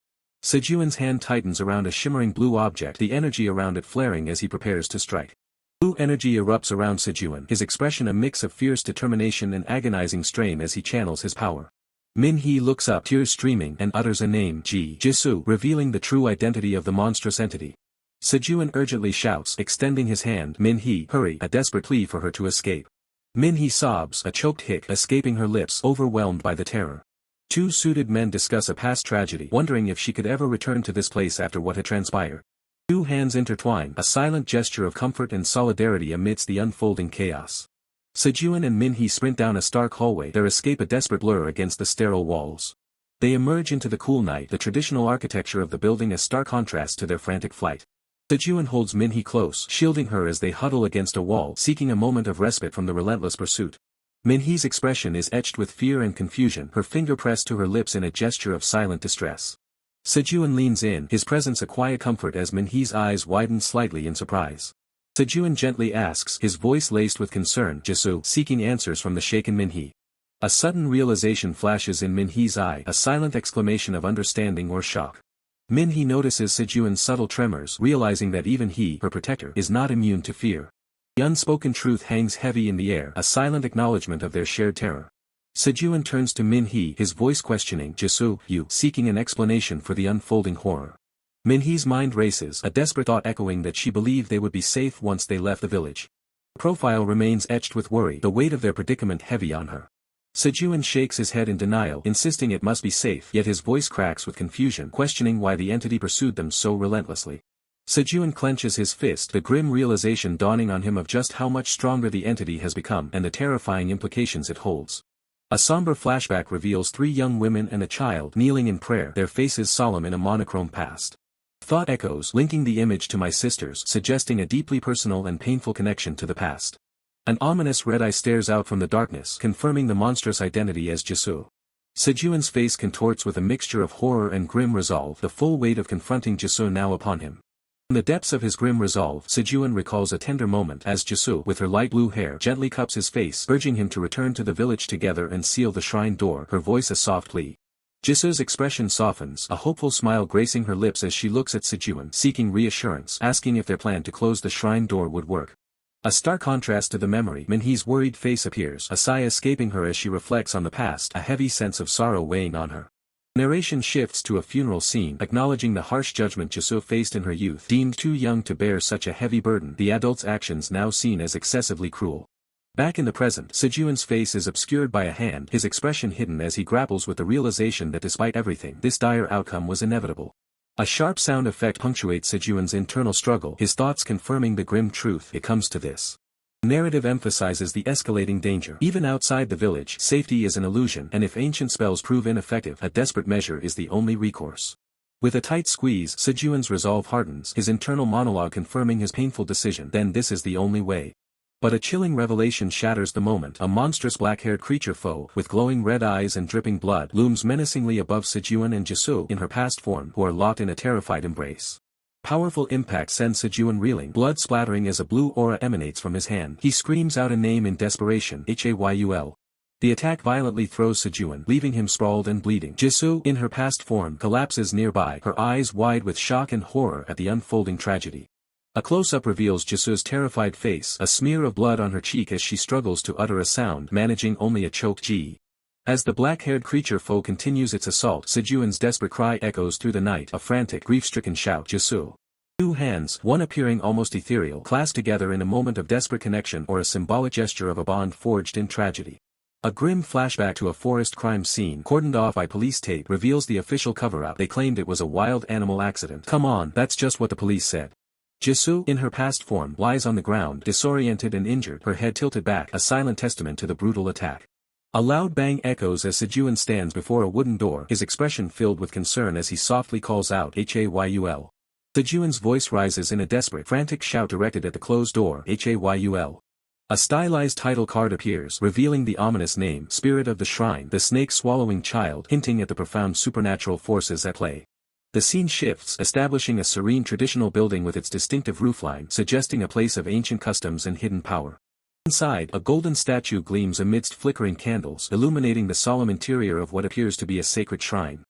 Sejun's hand tightens around a shimmering blue object, the energy around it flaring as he prepares to strike. Blue energy erupts around Sejun, his expression a mix of fierce determination and agonizing strain as he channels his power. Min-hee looks up, tears streaming, and utters a name, Jisoo, revealing the true identity of the monstrous entity. Sejun urgently shouts, extending his hand, Min-hee, hurry, a desperate plea for her to escape. Min-hee sobs, a choked hic escaping her lips, overwhelmed by the terror. Two suited men discuss a past tragedy, wondering if she could ever return to this place after what had transpired. Two hands intertwine, a silent gesture of comfort and solidarity amidst the unfolding chaos. Sejun and Min-hee sprint down a stark hallway, their escape a desperate blur against the sterile walls. They emerge into the cool night, the traditional architecture of the building a stark contrast to their frantic flight. Sejun holds Min-hee close, shielding her as they huddle against a wall, seeking a moment of respite from the relentless pursuit. Min-hee's expression is etched with fear and confusion, her finger pressed to her lips in a gesture of silent distress. Sejun leans in, his presence a quiet comfort as Min-hee's eyes widen slightly in surprise. Sejun gently asks, his voice laced with concern, Jisoo, seeking answers from the shaken Min-hee. A sudden realization flashes in Min-hee's eye, a silent exclamation of understanding or shock. Min-hee notices Sejun's subtle tremors, realizing that even he, her protector, is not immune to fear. The unspoken truth hangs heavy in the air, a silent acknowledgement of their shared terror. Sejun turns to Min-hee, his voice questioning, Jisoo, you, seeking an explanation for the unfolding horror. Min-hee's mind races, a desperate thought echoing that she believed they would be safe once they left the village. Her profile remains etched with worry, the weight of their predicament heavy on her. Sejun shakes his head in denial, insisting it must be safe, yet his voice cracks with confusion, questioning why the entity pursued them so relentlessly. Sejun clenches his fist, the grim realization dawning on him of just how much stronger the entity has become and the terrifying implications it holds. A somber flashback reveals three young women and a child kneeling in prayer, their faces solemn in a monochrome past. Thought echoes, linking the image to my sisters, suggesting a deeply personal and painful connection to the past. An ominous red eye stares out from the darkness, confirming the monstrous identity as Jisoo. Sejun's face contorts with a mixture of horror and grim resolve, the full weight of confronting Jisoo now upon him. In the depths of his grim resolve, Sejun recalls a tender moment as Jisoo, with her light blue hair, gently cups his face, urging him to return to the village together and seal the shrine door, her voice a soft plea. Jisoo's expression softens, a hopeful smile gracing her lips as she looks at Sejun, seeking reassurance, asking if their plan to close the shrine door would work. A stark contrast to the memory, Min-hee's worried face appears, a sigh escaping her as she reflects on the past, a heavy sense of sorrow weighing on her. Narration shifts to a funeral scene, acknowledging the harsh judgment Jisoo faced in her youth, deemed too young to bear such a heavy burden, the adult's actions now seen as excessively cruel. Back in the present, Sejun's face is obscured by a hand, his expression hidden as he grapples with the realization that despite everything, this dire outcome was inevitable. A sharp sound effect punctuates Sejun's internal struggle, his thoughts confirming the grim truth. It comes to this. The narrative emphasizes the escalating danger. Even outside the village, safety is an illusion, and if ancient spells prove ineffective, a desperate measure is the only recourse. With a tight squeeze, Sejun's resolve hardens, his internal monologue confirming his painful decision. Then this is the only way. But a chilling revelation shatters the moment. A monstrous black-haired creature foe, with glowing red eyes and dripping blood, looms menacingly above Sejun and Jisoo in her past form, who are locked in a terrified embrace. Powerful impact sends Sejun reeling, blood splattering as a blue aura emanates from his hand. He screams out a name in desperation, Hayul. The attack violently throws Sejun, leaving him sprawled and bleeding. Jisoo, in her past form, collapses nearby, her eyes wide with shock and horror at the unfolding tragedy. A close-up reveals Jisoo's terrified face, a smear of blood on her cheek as she struggles to utter a sound, managing only a choked G. As the black-haired creature foe continues its assault, Sejun's desperate cry echoes through the night, a frantic, grief-stricken shout. Jisoo. Two hands, one appearing almost ethereal, clasp together in a moment of desperate connection or a symbolic gesture of a bond forged in tragedy. A grim flashback to a forest crime scene, cordoned off by police tape, reveals the official cover-up. They claimed it was a wild animal accident. Come on, that's just what the police said. Jisoo, in her past form, lies on the ground, disoriented and injured, her head tilted back, a silent testament to the brutal attack. A loud bang echoes as Sejun stands before a wooden door, his expression filled with concern as he softly calls out Hayul. Sejun's voice rises in a desperate, frantic shout directed at the closed door, Hayul. A stylized title card appears, revealing the ominous name, Spirit of the Shrine, the snake-swallowing child, hinting at the profound supernatural forces at play. The scene shifts, establishing a serene traditional building with its distinctive roofline, suggesting a place of ancient customs and hidden power. Inside, a golden statue gleams amidst flickering candles, illuminating the solemn interior of what appears to be a sacred shrine.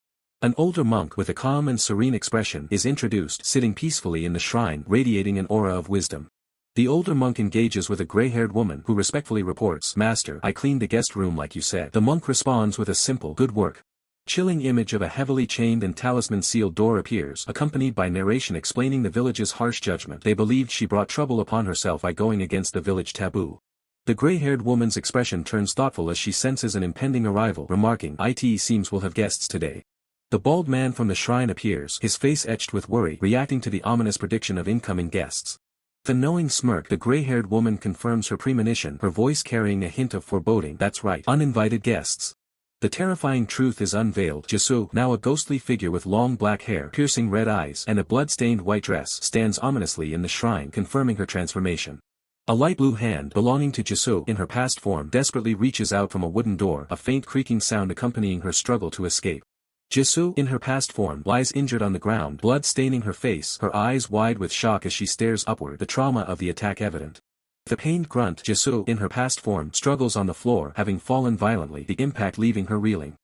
An older monk with a calm and serene expression is introduced, sitting peacefully in the shrine, radiating an aura of wisdom. The older monk engages with a gray-haired woman who respectfully reports, "Master, I cleaned the guest room like you said." The monk responds with a simple, "Good work." Chilling image of a heavily chained and talisman-sealed door appears, accompanied by narration explaining the village's harsh judgment. They believed she brought trouble upon herself by going against the village taboo. The gray-haired woman's expression turns thoughtful as she senses an impending arrival, remarking, "It seems we'll have guests today." The bald man from the shrine appears, his face etched with worry, reacting to the ominous prediction of incoming guests. With a knowing smirk, the gray-haired woman confirms her premonition, her voice carrying a hint of foreboding. "That's right, uninvited guests." The terrifying truth is unveiled. Jisoo, now a ghostly figure with long black hair, piercing red eyes, and a blood-stained white dress, stands ominously in the shrine, confirming her transformation. A light blue hand, belonging to Jisoo in her past form, desperately reaches out from a wooden door, a faint creaking sound accompanying her struggle to escape. Jisoo, in her past form, lies injured on the ground, blood staining her face, her eyes wide with shock as she stares upward, the trauma of the attack evident. With a pained grunt, Jisoo, in her past form, struggles on the floor, having fallen violently, the impact leaving her reeling.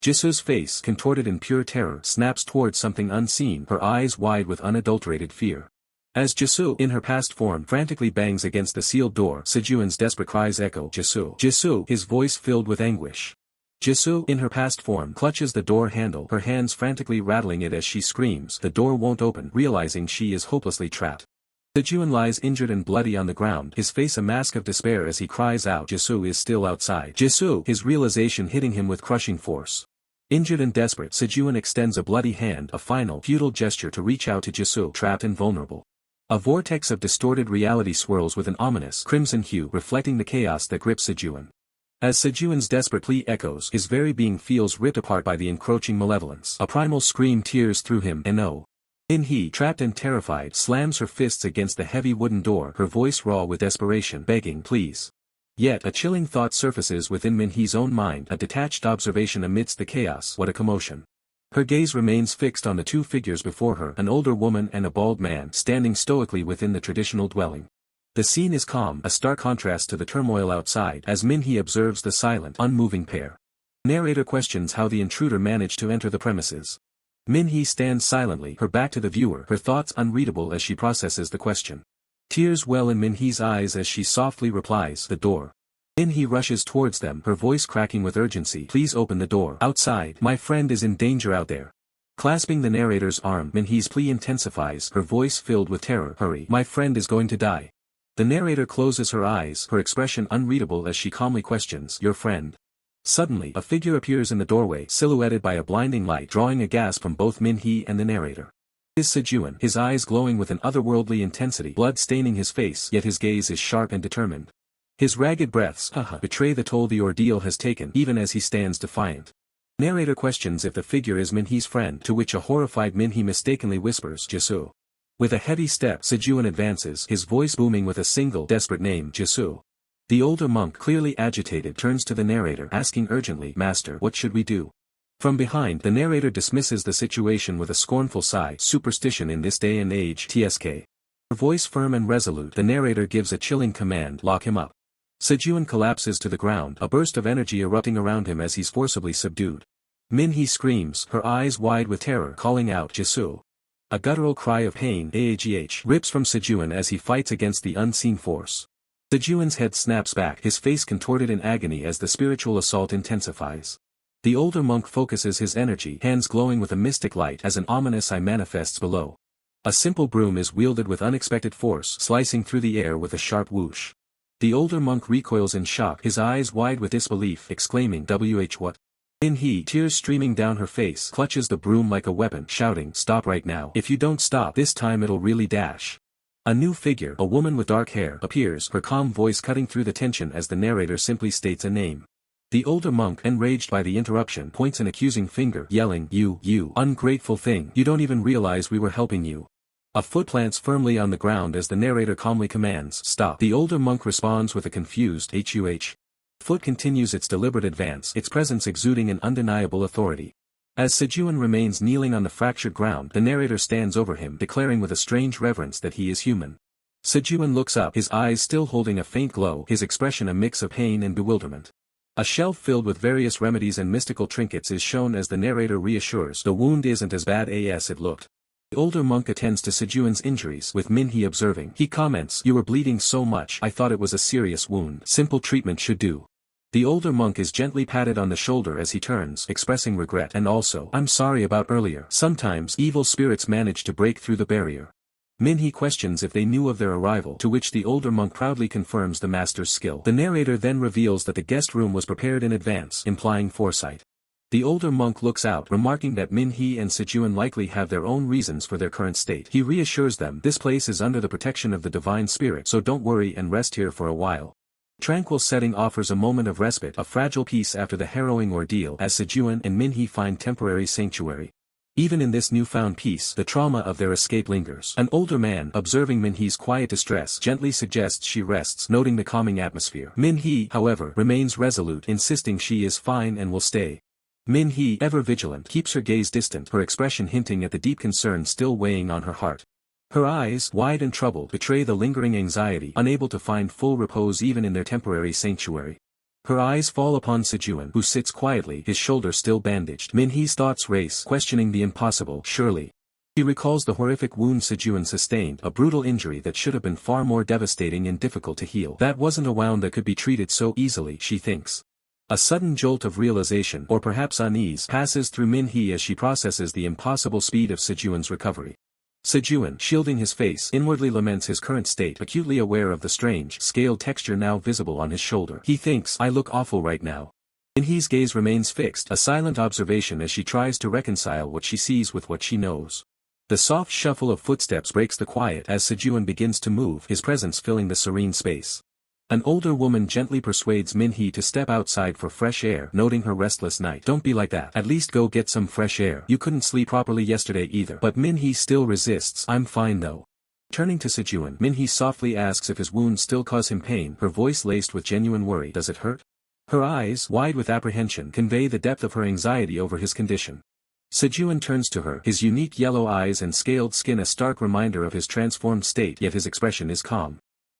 Jisoo's face, contorted in pure terror, snaps towards something unseen, her eyes wide with unadulterated fear. As Jisoo, in her past form, frantically bangs against the sealed door, Sejuan's desperate cries echo, "Jisoo! Jisoo!" his voice filled with anguish. Jisoo, in her past form, clutches the door handle, her hands frantically rattling it as she screams. The door won't open, realizing she is hopelessly trapped. Sejuan lies injured and bloody on the ground, his face a mask of despair as he cries out, "Jisoo is still outside." Jisoo, his realization hitting him with crushing force. Injured and desperate, Sejuan extends a bloody hand, a final, futile gesture to reach out to Jisoo, trapped and vulnerable. A vortex of distorted reality swirls with an ominous, crimson hue, reflecting the chaos that grips Sejuan. As Sejuan's desperate plea echoes, his very being feels ripped apart by the encroaching malevolence. A primal scream tears through him, and no. Min-hee, trapped and terrified, slams her fists against the heavy wooden door, her voice raw with desperation, begging, "Please." Yet a chilling thought surfaces within Min-hee's own mind, a detached observation amidst the chaos. What a commotion. Her gaze remains fixed on the two figures before her, an older woman and a bald man, standing stoically within the traditional dwelling. The scene is calm, a stark contrast to the turmoil outside, as Min-hee observes the silent, unmoving pair. Narrator questions how the intruder managed to enter the premises. Min-hee stands silently, her back to the viewer, her thoughts unreadable as she processes the question. Tears well in Min-hee's eyes as she softly replies, "The door." Min-hee rushes towards them, her voice cracking with urgency, "Please open the door. Outside. My friend is in danger out there." Clasping the narrator's arm, Min-hee's plea intensifies, her voice filled with terror, "Hurry. My friend is going to die." The narrator closes her eyes, her expression unreadable as she calmly questions, "Your friend?" Suddenly, a figure appears in the doorway, silhouetted by a blinding light, drawing a gasp from both Min-hee and the narrator. It is Sejuan, his eyes glowing with an otherworldly intensity, blood staining his face, yet his gaze is sharp and determined. His ragged breaths, betray the toll the ordeal has taken, even as he stands defiant. Narrator questions if the figure is Min-hee's friend, to which a horrified Min-hee mistakenly whispers, "Jisoo." With a heavy step, Sejuan advances, his voice booming with a single, desperate name, "Jisoo." The older monk, clearly agitated, turns to the narrator, asking urgently, "Master, what should we do?" From behind, the narrator dismisses the situation with a scornful sigh, "Superstition in this day and age, TSK." Her voice firm and resolute, the narrator gives a chilling command, "Lock him up." Sejuan collapses to the ground, a burst of energy erupting around him as he's forcibly subdued. Min-hee screams, her eyes wide with terror, calling out, "Jisoo." A guttural cry of pain rips from Sejuan as he fights against the unseen force. Sejuan's head snaps back, his face contorted in agony as the spiritual assault intensifies. The older monk focuses his energy, hands glowing with a mystic light as an ominous eye manifests below. A simple broom is wielded with unexpected force, slicing through the air with a sharp whoosh. The older monk recoils in shock, his eyes wide with disbelief, exclaiming, what? Min-hee, tears streaming down her face, clutches the broom like a weapon, shouting, "Stop right now. If you don't stop, this time it'll really dash." A new figure, a woman with dark hair, appears, her calm voice cutting through the tension as the narrator simply states a name. The older monk, enraged by the interruption, points an accusing finger, yelling, You ungrateful thing, you don't even realize we were helping you." A foot plants firmly on the ground as the narrator calmly commands, "Stop." The older monk responds with a confused, "Huh." Foot continues its deliberate advance, its presence exuding an undeniable authority. As Sejuan remains kneeling on the fractured ground, the narrator stands over him, declaring with a strange reverence that he is human. Sejuan looks up, his eyes still holding a faint glow, his expression a mix of pain and bewilderment. A shelf filled with various remedies and mystical trinkets is shown as the narrator reassures the wound isn't as bad as it looked. The older monk attends to Sejuan's injuries with Minhee observing. He comments, "You were bleeding so much, I thought it was a serious wound. Simple treatment should do." The older monk is gently patted on the shoulder as he turns, expressing regret and also, "I'm sorry about earlier." Sometimes evil spirits manage to break through the barrier. Minhee questions if they knew of their arrival, to which the older monk proudly confirms the master's skill. The narrator then reveals that the guest room was prepared in advance, implying foresight. The older monk looks out, remarking that Minhee and Sejuan likely have their own reasons for their current state. He reassures them this place is under the protection of the divine spirit, so don't worry and rest here for a while. Tranquil setting offers a moment of respite, a fragile peace after the harrowing ordeal, as Sejuan and Minhee find temporary sanctuary. Even in this newfound peace, the trauma of their escape lingers. An older man, observing Minhee's quiet distress, gently suggests she rests, noting the calming atmosphere. Minhee, however, remains resolute, insisting she is fine and will stay. Minhee, ever vigilant, keeps her gaze distant, her expression hinting at the deep concern still weighing on her heart. Her eyes, wide and troubled, betray the lingering anxiety, unable to find full repose even in their temporary sanctuary. Her eyes fall upon Sejuan, who sits quietly, his shoulder still bandaged. Minhee's thoughts race, questioning the impossible. Surely. He recalls the horrific wound Sejuan sustained, a brutal injury that should have been far more devastating and difficult to heal. That wasn't a wound that could be treated so easily, she thinks. A sudden jolt of realization, or perhaps unease, passes through Minhee as she processes the impossible speed of Sejuan's recovery. Sejuan, shielding his face, inwardly laments his current state, acutely aware of the strange, scaled texture now visible on his shoulder. He thinks, "I look awful right now." Minhee's gaze remains fixed, a silent observation as she tries to reconcile what she sees with what she knows. The soft shuffle of footsteps breaks the quiet as Sejuan begins to move, his presence filling the serene space. An older woman gently persuades Minhee to step outside for fresh air, noting her restless night. "Don't be like that. At least go get some fresh air. You couldn't sleep properly yesterday either." But Minhee still resists. "I'm fine though." Turning to Sejuan, Minhee softly asks if his wounds still cause him pain, her voice laced with genuine worry. "Does it hurt?" Her eyes, wide with apprehension, convey the depth of her anxiety over his condition. Sejuan turns to her, his unique yellow eyes and scaled skin a stark reminder of his transformed state, yet his expression is calm.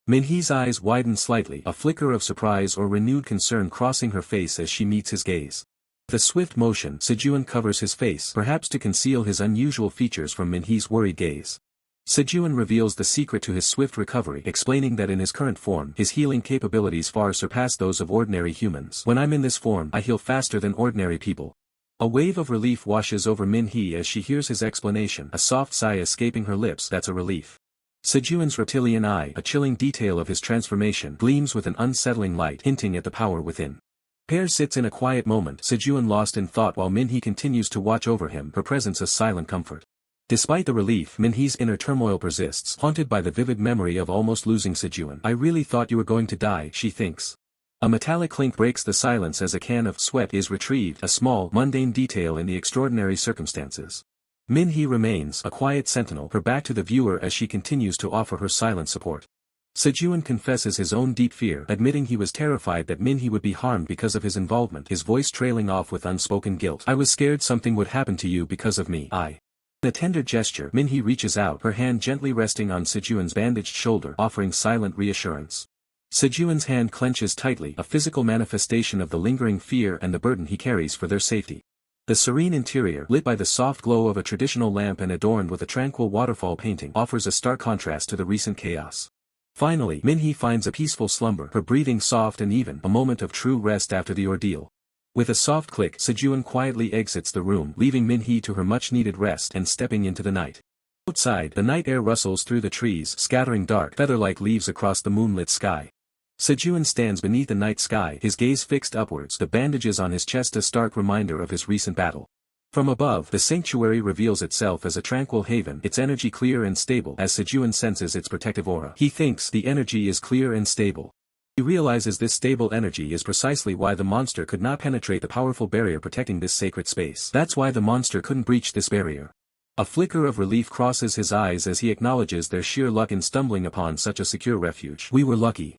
Minhee's eyes widen slightly, a flicker of surprise or renewed concern crossing her face as she meets his gaze. With a swift motion, Sejuan covers his face, perhaps to conceal his unusual features from Minhee's worried gaze. Sejuan reveals the secret to his swift recovery, explaining that in his current form, his healing capabilities far surpass those of ordinary humans. "When I'm in this form, I heal faster than ordinary people." A wave of relief washes over Minhee as she hears his explanation, a soft sigh escaping her lips. "That's a relief." Sejuan's reptilian eye, a chilling detail of his transformation, gleams with an unsettling light, hinting at the power within. Pair sits in a quiet moment, Sejuan lost in thought while Minhee continues to watch over him, her presence a silent comfort. Despite the relief, Minhee's inner turmoil persists, haunted by the vivid memory of almost losing Sejuan. "I really thought you were going to die," she thinks. A metallic clink breaks the silence as a can of sweat is retrieved, a small, mundane detail in the extraordinary circumstances. Minhee remains, a quiet sentinel, her back to the viewer as she continues to offer her silent support. Sejuan confesses his own deep fear, admitting he was terrified that Minhee would be harmed because of his involvement, his voice trailing off with unspoken guilt. "I was scared something would happen to you because of me. In a tender gesture, Minhee reaches out, her hand gently resting on Sejuan's bandaged shoulder, offering silent reassurance. Sejuan's hand clenches tightly, a physical manifestation of the lingering fear and the burden he carries for their safety. The serene interior, lit by the soft glow of a traditional lamp and adorned with a tranquil waterfall painting, offers a stark contrast to the recent chaos. Finally, Minhee finds a peaceful slumber, her breathing soft and even, a moment of true rest after the ordeal. With a soft click, Sejuan quietly exits the room, leaving Minhee to her much-needed rest and stepping into the night. Outside, the night air rustles through the trees, scattering dark, feather-like leaves across the moonlit sky. Sejuan stands beneath the night sky, his gaze fixed upwards, the bandages on his chest a stark reminder of his recent battle. From above, the sanctuary reveals itself as a tranquil haven, its energy clear and stable, as Sejuan senses its protective aura. He thinks the energy is clear and stable. He realizes this stable energy is precisely why the monster could not penetrate the powerful barrier protecting this sacred space. That's why the monster couldn't breach this barrier. A flicker of relief crosses his eyes as he acknowledges their sheer luck in stumbling upon such a secure refuge. "We were lucky."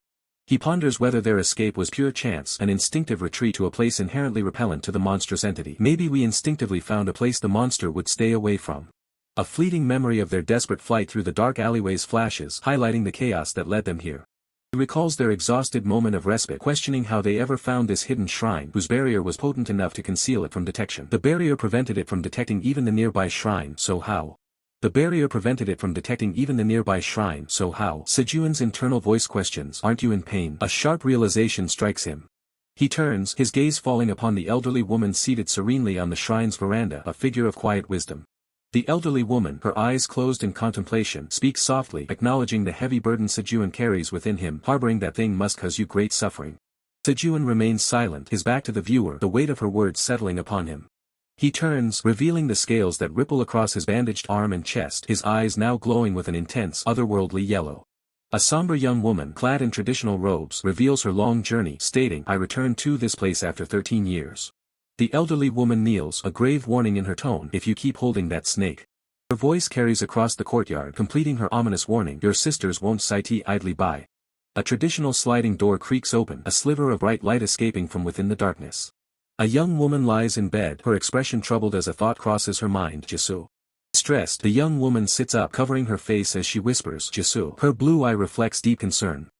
He ponders whether their escape was pure chance, an instinctive retreat to a place inherently repellent to the monstrous entity. Maybe we instinctively found a place the monster would stay away from. A fleeting memory of their desperate flight through the dark alleyways flashes, highlighting the chaos that led them here. He recalls their exhausted moment of respite, questioning how they ever found this hidden shrine whose barrier was potent enough to conceal it from detection. The barrier prevented it from detecting even the nearby shrine, so how? The barrier prevented it from detecting even the nearby shrine, so how? Sejuan's internal voice questions, aren't you in pain? A sharp realization strikes him. He turns, his gaze falling upon the elderly woman seated serenely on the shrine's veranda, a figure of quiet wisdom. The elderly woman, her eyes closed in contemplation, speaks softly, acknowledging the heavy burden Sejuan carries within him. Harboring that thing must cause you great suffering. Sejuan remains silent, his back to the viewer, the weight of her words settling upon him. He turns, revealing the scales that ripple across his bandaged arm and chest, his eyes now glowing with an intense, otherworldly yellow. A somber young woman, clad in traditional robes, reveals her long journey, stating, I returned to this place after 13 years. The elderly woman kneels, a grave warning in her tone, if you keep holding that snake. Her voice carries across the courtyard, completing her ominous warning, your sisters won't sit idly by. A traditional sliding door creaks open, a sliver of bright light escaping from within the darkness. A young woman lies in bed, her expression troubled as a thought crosses her mind. Jisoo. Stressed, the young woman sits up, covering her face as she whispers, Jisoo. Her blue eye reflects deep concern.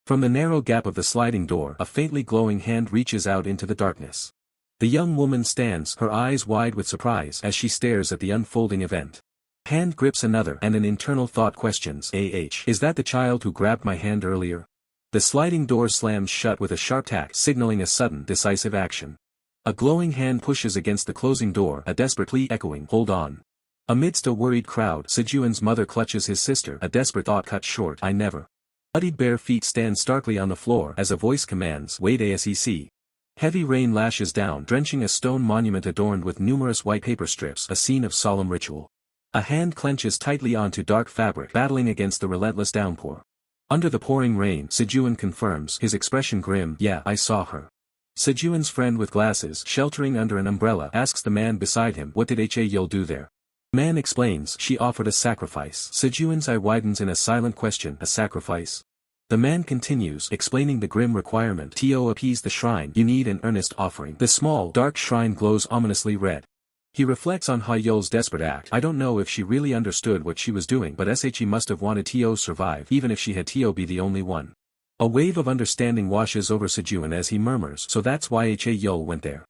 From the narrow gap of the sliding door, a faintly glowing hand reaches out into the darkness. The young woman stands, her eyes wide with surprise as she stares at the unfolding event. Hand grips another, and an internal thought questions, is that the child who grabbed my hand earlier? The sliding door slams shut with a sharp tack, signaling a sudden, decisive action. A glowing hand pushes against the closing door, a desperate plea echoing, hold on. Amidst a worried crowd, Sejuan's mother clutches his sister, a desperate thought cut short, I never. Muddied bare feet stand starkly on the floor as a voice commands, wait ASEC. Heavy rain lashes down, drenching a stone monument adorned with numerous white paper strips, a scene of solemn ritual. A hand clenches tightly onto dark fabric, battling against the relentless downpour. Under the pouring rain, Sejuan confirms, his expression grim, yeah, I saw her. Sejuan's friend with glasses, sheltering under an umbrella, asks the man beside him, what did Yul do there? The man explains, she offered a sacrifice. Sejuan's eye widens in a silent question, a sacrifice? The man continues, explaining the grim requirement to appease the shrine, you need an earnest offering. The small, dark shrine glows ominously red. He reflects on Yul's desperate act. I don't know if she really understood what she was doing, but she must have wanted to survive, even if she had to be the only one. A wave of understanding washes over Sejuan as he murmurs, so that's why Yul went there.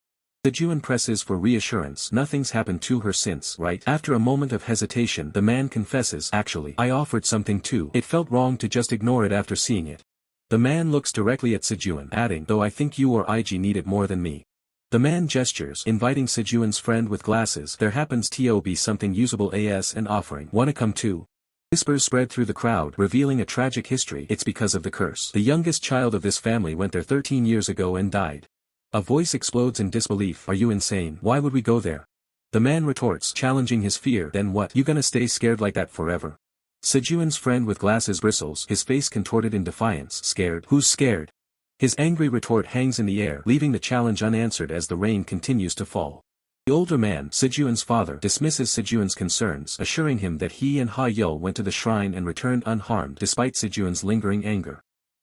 Sejuan presses for reassurance, nothing's happened to her since, right? After a moment of hesitation, the man confesses, actually, I offered something too. It felt wrong to just ignore it after seeing it. The man looks directly at Sejuan, adding, though I think you or IG need it more than me. The man gestures, inviting Sejuan's friend with glasses, there happens to be something usable as an offering. Wanna come too? Whispers spread through the crowd, revealing a tragic history, it's because of the curse. The youngest child of this family went there 13 years ago and died. A voice explodes in disbelief, are you insane? Why would we go there? The man retorts, challenging his fear, then what? You gonna stay scared like that forever? Sejuan's friend with glasses bristles, his face contorted in defiance, scared? Who's scared? His angry retort hangs in the air, leaving the challenge unanswered as the rain continues to fall. The older man, Sejuan's father, dismisses Sejuan's concerns, assuring him that he and Yul went to the shrine and returned unharmed despite Sejuan's lingering anger.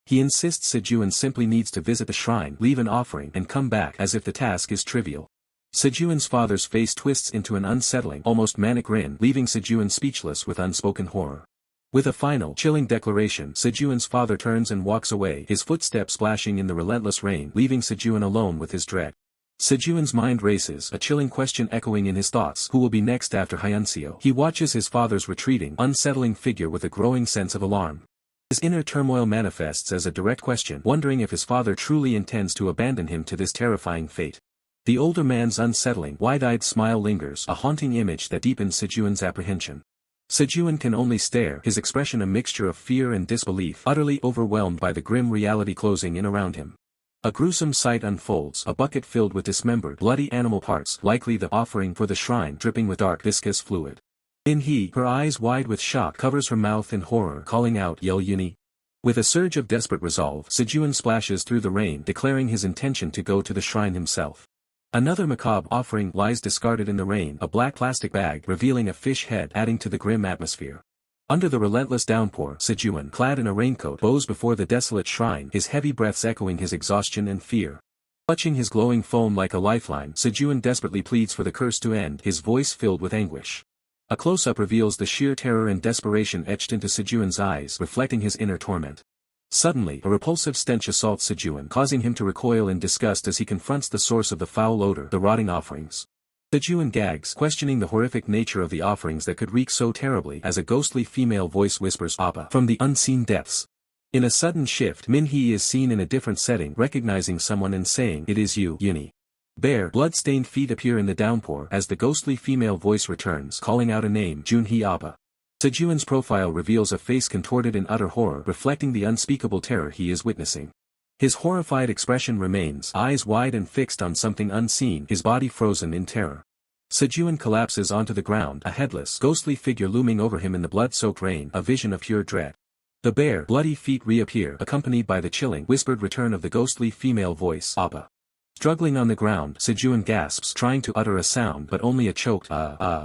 He insists Sejuan simply needs to visit the shrine, leave an offering, and come back, as if the task is trivial. Sejuan's father's face twists into an unsettling, almost manic grin, leaving Sejuan speechless with unspoken horror. With a final, chilling declaration, Sejuan's father turns and walks away, his footsteps splashing in the relentless rain, leaving Sejuan alone with his dread. Sejuan's mind races, a chilling question echoing in his thoughts, who will be next after Hyunseo? He watches his father's retreating, unsettling figure with a growing sense of alarm. His inner turmoil manifests as a direct question, wondering if his father truly intends to abandon him to this terrifying fate. The older man's unsettling, wide-eyed smile lingers, a haunting image that deepens Sejuan's apprehension. Sejuan can only stare, his expression a mixture of fear and disbelief, utterly overwhelmed by the grim reality closing in around him. A gruesome sight unfolds, a bucket filled with dismembered, bloody animal parts, likely the offering for the shrine, dripping with dark, viscous fluid. Her eyes wide with shock, covers her mouth in horror, calling out, Yul Uni. With a surge of desperate resolve, Sejuan splashes through the rain, declaring his intention to go to the shrine himself. Another macabre offering lies discarded in the rain, a black plastic bag revealing a fish head, adding to the grim atmosphere. Under the relentless downpour, Sejuan, clad in a raincoat, bows before the desolate shrine, his heavy breaths echoing his exhaustion and fear. Clutching his glowing foam like a lifeline, Sejuan desperately pleads for the curse to end, his voice filled with anguish. A close-up reveals the sheer terror and desperation etched into Sejuan's eyes, reflecting his inner torment. Suddenly, a repulsive stench assaults Sejun, causing him to recoil in disgust as he confronts the source of the foul odor, the rotting offerings. Sejun gags, questioning the horrific nature of the offerings that could reek so terribly, as a ghostly female voice whispers Appa from the unseen depths. In a sudden shift, Min-hee is seen in a different setting, recognizing someone and saying, "It is you, Yuni." Bare, blood-stained feet appear in the downpour as the ghostly female voice returns, calling out a name, Junhee Appa. Sejun's profile reveals a face contorted in utter horror, reflecting the unspeakable terror he is witnessing. His horrified expression remains, eyes wide and fixed on something unseen, his body frozen in terror. Sejun collapses onto the ground, a headless, ghostly figure looming over him in the blood-soaked rain, a vision of pure dread. The bare, bloody feet reappear, accompanied by the chilling, whispered return of the ghostly female voice, Appa. Struggling on the ground, Sejun gasps, trying to utter a sound, but only a choked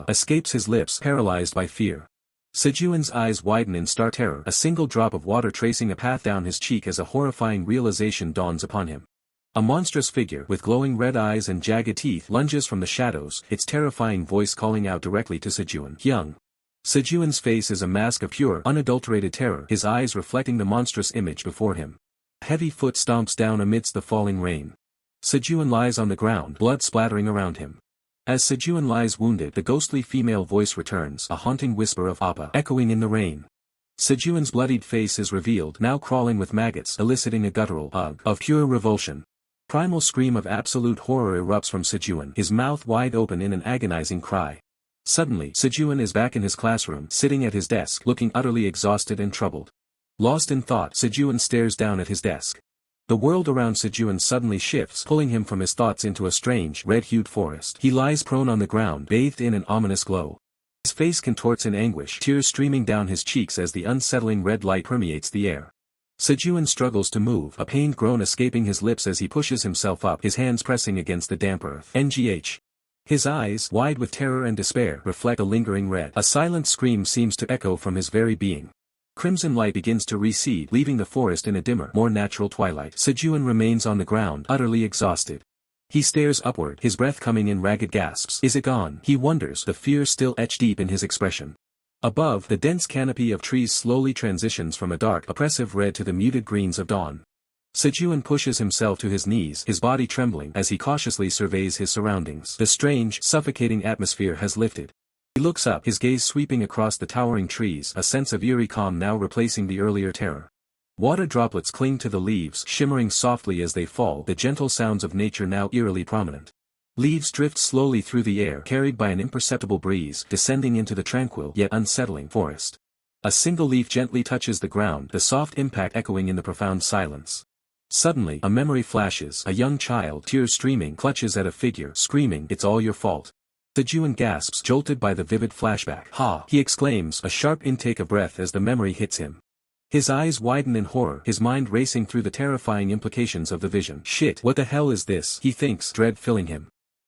escapes his lips, paralyzed by fear. Sejun's eyes widen in stark terror, a single drop of water tracing a path down his cheek as a horrifying realization dawns upon him. A monstrous figure, with glowing red eyes and jagged teeth, lunges from the shadows, its terrifying voice calling out directly to Sejun. Young. Sejun's face is a mask of pure, unadulterated terror, his eyes reflecting the monstrous image before him. A heavy foot stomps down amidst the falling rain. Sejun lies on the ground, blood splattering around him. As Sejun lies wounded, the ghostly female voice returns, a haunting whisper of Appa echoing in the rain. Sejun's bloodied face is revealed, now crawling with maggots, eliciting a guttural ugh of pure revulsion. Primal scream of absolute horror erupts from Sejun, his mouth wide open in an agonizing cry. Suddenly, Sejun is back in his classroom, sitting at his desk, looking utterly exhausted and troubled. Lost in thought, Sejun stares down at his desk. The world around Sejun suddenly shifts, pulling him from his thoughts into a strange, red-hued forest. He lies prone on the ground, bathed in an ominous glow. His face contorts in anguish, tears streaming down his cheeks as the unsettling red light permeates the air. Sejun struggles to move, a pained groan escaping his lips as he pushes himself up, his hands pressing against the damp earth. NGH. His eyes, wide with terror and despair, reflect a lingering red. A silent scream seems to echo from his very being. Crimson light begins to recede, leaving the forest in a dimmer, more natural twilight. Sejun remains on the ground, utterly exhausted. He stares upward, his breath coming in ragged gasps. Is it gone? He wonders, the fear still etched deep in his expression. Above, the dense canopy of trees slowly transitions from a dark, oppressive red to the muted greens of dawn. Sejun pushes himself to his knees, his body trembling as he cautiously surveys his surroundings. The strange, suffocating atmosphere has lifted. He looks up, his gaze sweeping across the towering trees, a sense of eerie calm now replacing the earlier terror. Water droplets cling to the leaves, shimmering softly as they fall, the gentle sounds of nature now eerily prominent. Leaves drift slowly through the air, carried by an imperceptible breeze, descending into the tranquil yet unsettling forest. A single leaf gently touches the ground, the soft impact echoing in the profound silence. Suddenly, a memory flashes, a young child, tears streaming, clutches at a figure, screaming, "It's all your fault." Sejun gasps, jolted by the vivid flashback. "Ha!" he exclaims, a sharp intake of breath as the memory hits him. His eyes widen in horror, his mind racing through the terrifying implications of the vision. Shit, what the hell is this? He thinks, dread filling him.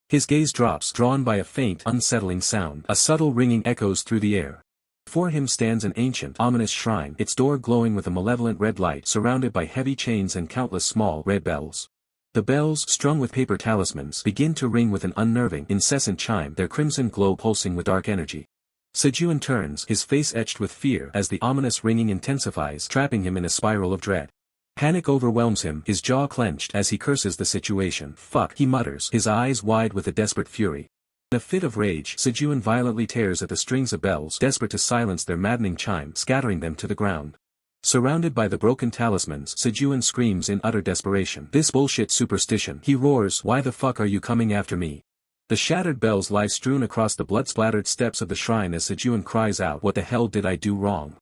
His gaze drops, drawn by a faint, unsettling sound. A subtle ringing echoes through the air. Before him stands an ancient, ominous shrine, its door glowing with a malevolent red light, surrounded by heavy chains and countless small, red bells. The bells, strung with paper talismans, begin to ring with an unnerving, incessant chime, their crimson glow pulsing with dark energy. Sejun turns, his face etched with fear, as the ominous ringing intensifies, trapping him in a spiral of dread. Panic overwhelms him, his jaw clenched, as he curses the situation. Fuck, he mutters, his eyes wide with a desperate fury. In a fit of rage, Sejun violently tears at the strings of bells, desperate to silence their maddening chime, scattering them to the ground. Surrounded by the broken talismans, Sejun screams in utter desperation. "This bullshit superstition," he roars, "why the fuck are you coming after me?" The shattered bells lie strewn across the blood-splattered steps of the shrine as Sejun cries out, "What the hell did I do wrong?"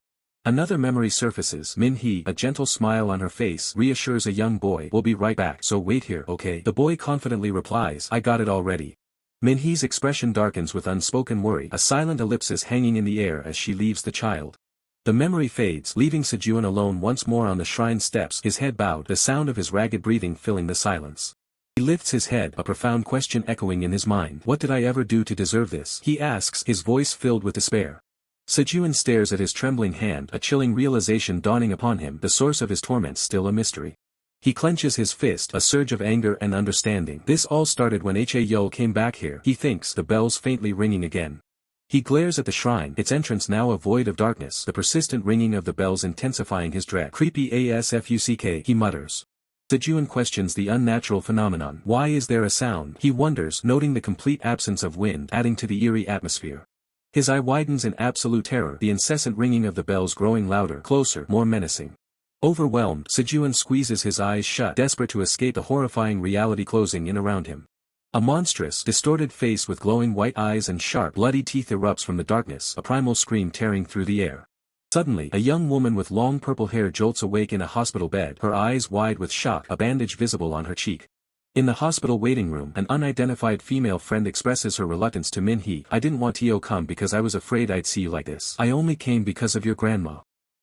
Another memory surfaces. Min-hee, a gentle smile on her face, reassures a young boy, "We'll be right back, so wait here, okay?" The boy confidently replies, "I got it already." Min-hee's expression darkens with unspoken worry, a silent ellipsis hanging in the air as she leaves the child. The memory fades, leaving Sejun alone once more on the shrine steps, his head bowed, the sound of his ragged breathing filling the silence. He lifts his head, a profound question echoing in his mind. "What did I ever do to deserve this?" he asks, his voice filled with despair. Sejun stares at his trembling hand, a chilling realization dawning upon him, the source of his torments still a mystery. He clenches his fist, a surge of anger and understanding. This all started when Haeyeol came back here, he thinks, the bells faintly ringing again. He glares at the shrine, its entrance now a void of darkness, the persistent ringing of the bells intensifying his dread. Creepy ASFUCK, he mutters. Sejun questions the unnatural phenomenon. Why is there a sound? He wonders, noting the complete absence of wind adding to the eerie atmosphere. His eye widens in absolute terror, the incessant ringing of the bells growing louder, closer, more menacing. Overwhelmed, Sejun squeezes his eyes shut, desperate to escape the horrifying reality closing in around him. A monstrous, distorted face with glowing white eyes and sharp, bloody teeth erupts from the darkness, a primal scream tearing through the air. Suddenly, a young woman with long purple hair jolts awake in a hospital bed, her eyes wide with shock, a bandage visible on her cheek. In the hospital waiting room, an unidentified female friend expresses her reluctance to Min-hee. I didn't want to come because I was afraid I'd see you like this. I only came because of your grandma.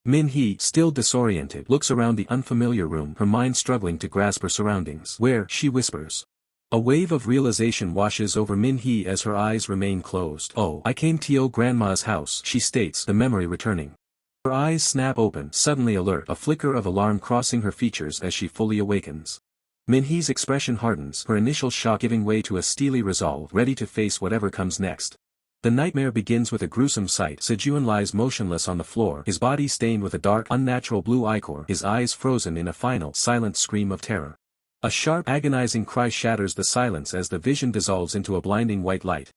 Min-hee, still disoriented, looks around the unfamiliar room, her mind struggling to grasp her surroundings. Where, she whispers. A wave of realization washes over Min-hee as her eyes remain closed. Oh, I came to your grandma's house, she states, the memory returning. Her eyes snap open, suddenly alert, a flicker of alarm crossing her features as she fully awakens. Min-hee's expression hardens, her initial shock giving way to a steely resolve, ready to face whatever comes next. The nightmare begins with a gruesome sight. Sejun lies motionless on the floor, his body stained with a dark, unnatural blue ichor, his eyes frozen in a final, silent scream of terror. A sharp, agonizing cry shatters the silence as the vision dissolves into a blinding white light.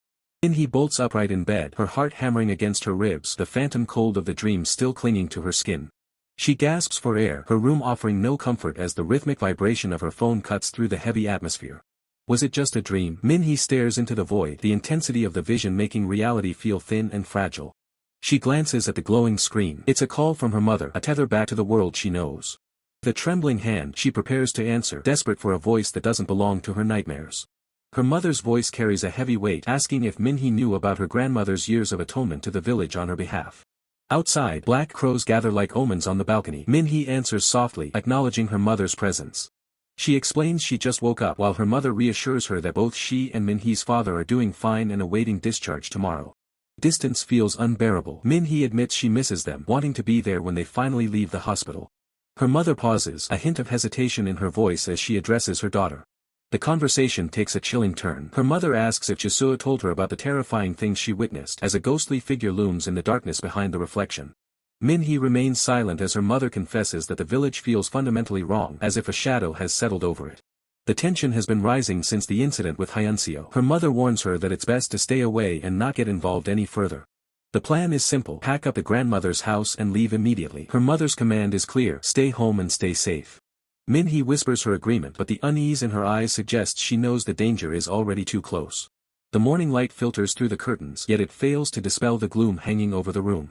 Min-hee bolts upright in bed, her heart hammering against her ribs, the phantom cold of the dream still clinging to her skin. She gasps for air, her room offering no comfort as the rhythmic vibration of her phone cuts through the heavy atmosphere. Was it just a dream? Min-hee stares into the void, the intensity of the vision making reality feel thin and fragile. She glances at the glowing screen. It's a call from her mother, a tether back to the world she knows. With a trembling hand, she prepares to answer, desperate for a voice that doesn't belong to her nightmares. Her mother's voice carries a heavy weight, asking if Min-hee knew about her grandmother's years of atonement to the village on her behalf. Outside, black crows gather like omens on the balcony. Min-hee answers softly, acknowledging her mother's presence. She explains she just woke up, while her mother reassures her that both she and Min-hee's father are doing fine and awaiting discharge tomorrow. Distance feels unbearable. Min-hee admits she misses them, wanting to be there when they finally leave the hospital. Her mother pauses, a hint of hesitation in her voice as she addresses her daughter. The conversation takes a chilling turn. Her mother asks if Jisoo told her about the terrifying things she witnessed, as a ghostly figure looms in the darkness behind the reflection. Min-hee remains silent as her mother confesses that the village feels fundamentally wrong, as if a shadow has settled over it. The tension has been rising since the incident with Hyunseo. Her mother warns her that it's best to stay away and not get involved any further. The plan is simple: pack up the grandmother's house and leave immediately. Her mother's command is clear: stay home and stay safe. Min-hee whispers her agreement, but the unease in her eyes suggests she knows the danger is already too close. The morning light filters through the curtains, yet it fails to dispel the gloom hanging over the room.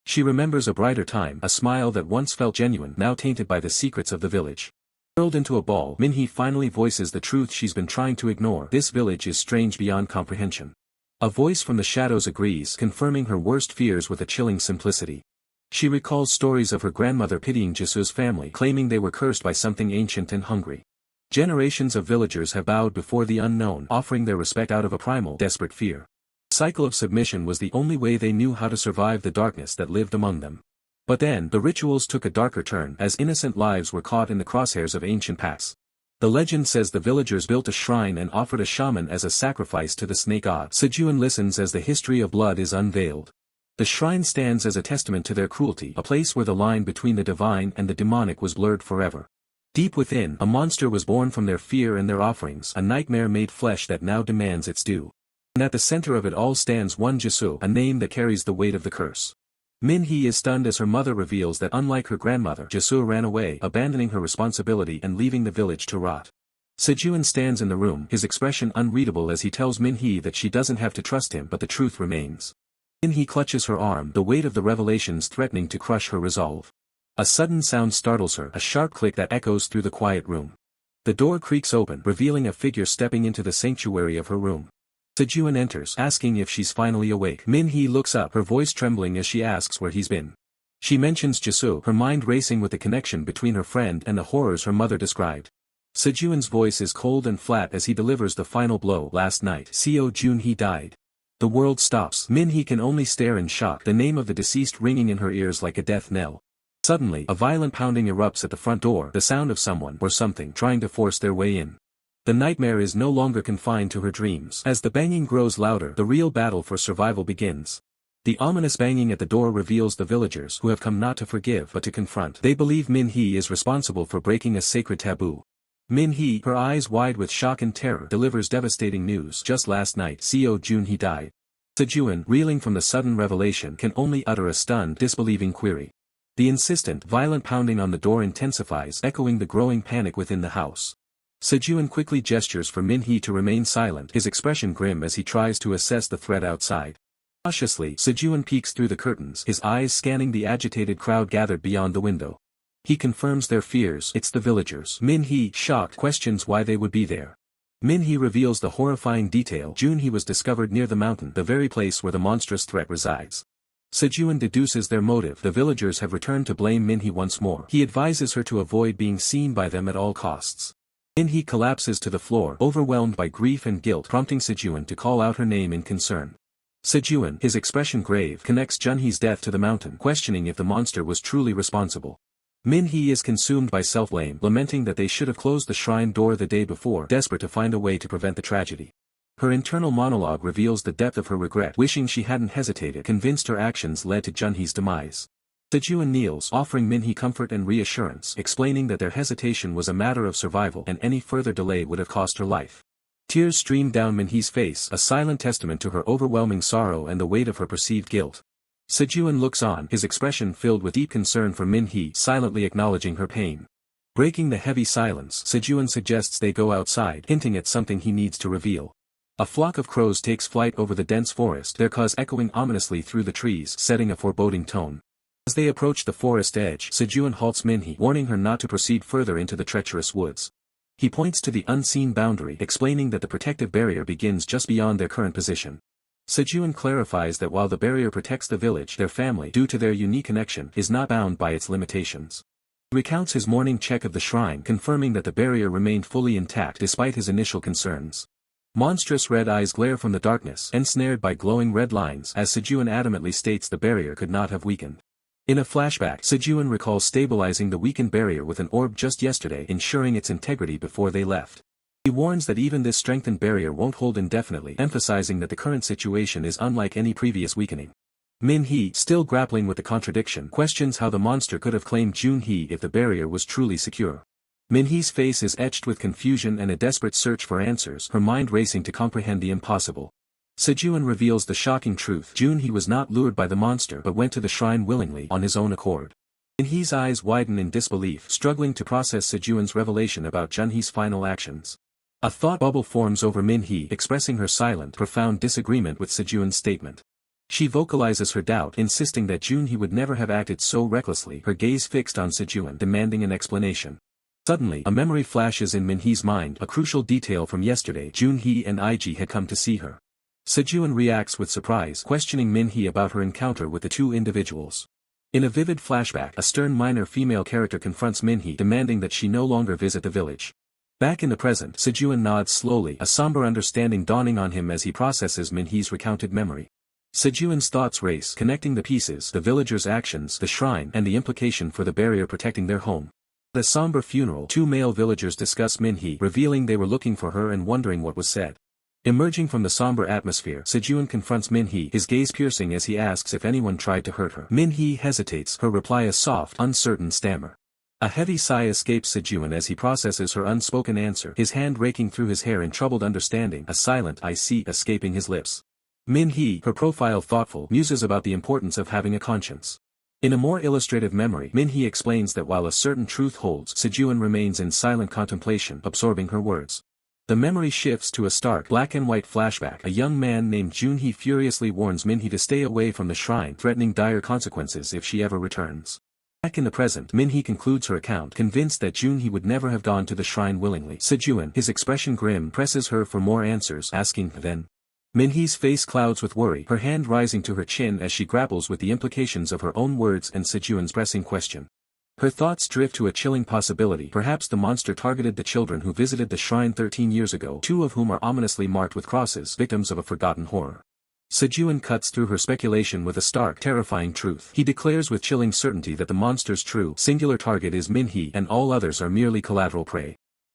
She remembers a brighter time, a smile that once felt genuine, now tainted by the secrets of the village. Curled into a ball, Min-hee finally voices the truth she's been trying to ignore. This village is strange beyond comprehension. A voice from the shadows agrees, confirming her worst fears with a chilling simplicity. She recalls stories of her grandmother pitying Jisoo's family, claiming they were cursed by something ancient and hungry. Generations of villagers have bowed before the unknown, offering their respect out of a primal, desperate fear. The cycle of submission was the only way they knew how to survive the darkness that lived among them. But then, the rituals took a darker turn, as innocent lives were caught in the crosshairs of ancient past. The legend says the villagers built a shrine and offered a shaman as a sacrifice to the snake god. Sejun listens as the history of blood is unveiled. The shrine stands as a testament to their cruelty, a place where the line between the divine and the demonic was blurred forever. Deep within, a monster was born from their fear and their offerings, a nightmare made flesh that now demands its due. And at the center of it all stands one Jisoo, a name that carries the weight of the curse. Min-hee is stunned as her mother reveals that unlike her grandmother, Jisoo ran away, abandoning her responsibility and leaving the village to rot. Sejun stands in the room, his expression unreadable as he tells Min-hee that she doesn't have to trust him, but the truth remains. Min-hee clutches her arm, the weight of the revelations threatening to crush her resolve. A sudden sound startles her, a sharp click that echoes through the quiet room. The door creaks open, revealing a figure stepping into the sanctuary of her room. Sejun enters, asking if she's finally awake. Min-hee looks up, her voice trembling as she asks where he's been. She mentions Jisoo, her mind racing with the connection between her friend and the horrors her mother described. Sejun's voice is cold and flat as he delivers the final blow. Last night, Seo Junhee died. The world stops. Min-hee can only stare in shock, the name of the deceased ringing in her ears like a death knell. Suddenly, a violent pounding erupts at the front door, the sound of someone or something trying to force their way in. The nightmare is no longer confined to her dreams. As the banging grows louder, the real battle for survival begins. The ominous banging at the door reveals the villagers who have come not to forgive but to confront. They believe Min-hee is responsible for breaking a sacred taboo. Min-hee, her eyes wide with shock and terror, delivers devastating news. Just last night, Seo Jun-hee died. Sejun, reeling from the sudden revelation, can only utter a stunned, disbelieving query. The insistent, violent pounding on the door intensifies, echoing the growing panic within the house. Sejun quickly gestures for Min-hee to remain silent, his expression grim as he tries to assess the threat outside. Cautiously, Sejun peeks through the curtains, his eyes scanning the agitated crowd gathered beyond the window. He confirms their fears. It's the villagers. Min-hee, shocked, questions why they would be there. Min-hee reveals the horrifying detail. Jun-hee was discovered near the mountain, the very place where the monstrous threat resides. Sejun deduces their motive. The villagers have returned to blame Min-hee once more. He advises her to avoid being seen by them at all costs. Min-hee collapses to the floor, overwhelmed by grief and guilt, prompting Sejun to call out her name in concern. Sejun, his expression grave, connects Jun-hee's death to the mountain, questioning if the monster was truly responsible. Min-hee is consumed by self-blame, lamenting that they should have closed the shrine door the day before, desperate to find a way to prevent the tragedy. Her internal monologue reveals the depth of her regret, wishing she hadn't hesitated, convinced her actions led to Jun-hee's demise. Sejun kneels, offering Min-hee comfort and reassurance, explaining that their hesitation was a matter of survival and any further delay would have cost her life. Tears streamed down Min-hee's face, a silent testament to her overwhelming sorrow and the weight of her perceived guilt. Sejun looks on, his expression filled with deep concern for Min-hee, silently acknowledging her pain. Breaking the heavy silence, Sejun suggests they go outside, hinting at something he needs to reveal. A flock of crows takes flight over the dense forest, their caws echoing ominously through the trees, setting a foreboding tone. As they approach the forest edge, Sejun halts Min-hee, warning her not to proceed further into the treacherous woods. He points to the unseen boundary, explaining that the protective barrier begins just beyond their current position. Sejun clarifies that while the barrier protects the village, their family, due to their unique connection, is not bound by its limitations. He recounts his morning check of the shrine, confirming that the barrier remained fully intact despite his initial concerns. Monstrous red eyes glare from the darkness, ensnared by glowing red lines, as Sejun adamantly states the barrier could not have weakened. In a flashback, Sejun recalls stabilizing the weakened barrier with an orb just yesterday, ensuring its integrity before they left. He warns that even this strengthened barrier won't hold indefinitely, emphasizing that the current situation is unlike any previous weakening. Min-hee, still grappling with the contradiction, questions how the monster could have claimed Jun-hee if the barrier was truly secure. Min-hee's face is etched with confusion and a desperate search for answers, her mind racing to comprehend the impossible. Sejun reveals the shocking truth. Jun-hee was not lured by the monster but went to the shrine willingly, on his own accord. Min-hee's eyes widen in disbelief, struggling to process Sejun's revelation about Jun-hee's final actions. A thought bubble forms over Min-hee, expressing her silent, profound disagreement with Sejun's statement. She vocalizes her doubt, insisting that Jun-hee would never have acted so recklessly, her gaze fixed on Sejun, demanding an explanation. Suddenly, a memory flashes in Min-hee's mind, a crucial detail from yesterday. Jun-hee and IG had come to see her. Sejun reacts with surprise, questioning Min-hee about her encounter with the two individuals. In a vivid flashback, a stern minor female character confronts Min-hee, demanding that she no longer visit the village. Back in the present, Sejun nods slowly, a somber understanding dawning on him as he processes Min-hee's recounted memory. Sejun's thoughts race, connecting the pieces, the villagers' actions, the shrine, and the implication for the barrier protecting their home. At a somber funeral, two male villagers discuss Min-hee, revealing they were looking for her and wondering what was said. Emerging from the somber atmosphere, Sejun confronts Min-hee, his gaze piercing as he asks if anyone tried to hurt her. Min-hee hesitates, her reply a soft, uncertain stammer. A heavy sigh escapes Sejun as he processes her unspoken answer, his hand raking through his hair in troubled understanding, a silent "I see" escaping his lips. Min-hee, her profile thoughtful, muses about the importance of having a conscience. In a more illustrative memory, Min-hee explains that while a certain truth holds, Sejun remains in silent contemplation, absorbing her words. The memory shifts to a stark black and white flashback. A young man named Jun-hee furiously warns Min-hee to stay away from the shrine, threatening dire consequences if she ever returns. Back in the present, Min-hee concludes her account, convinced that Jun-hee would never have gone to the shrine willingly. Sejun, his expression grim, presses her for more answers, asking, then. Min-hee's face clouds with worry, her hand rising to her chin as she grapples with the implications of her own words and Sejun's pressing question. Her thoughts drift to a chilling possibility. Perhaps the monster targeted the children who visited the shrine 13 years ago, two of whom are ominously marked with crosses, victims of a forgotten horror. Sejun cuts through her speculation with a stark, terrifying truth. He declares with chilling certainty that the monster's true, singular target is Min-hee and all others are merely collateral prey.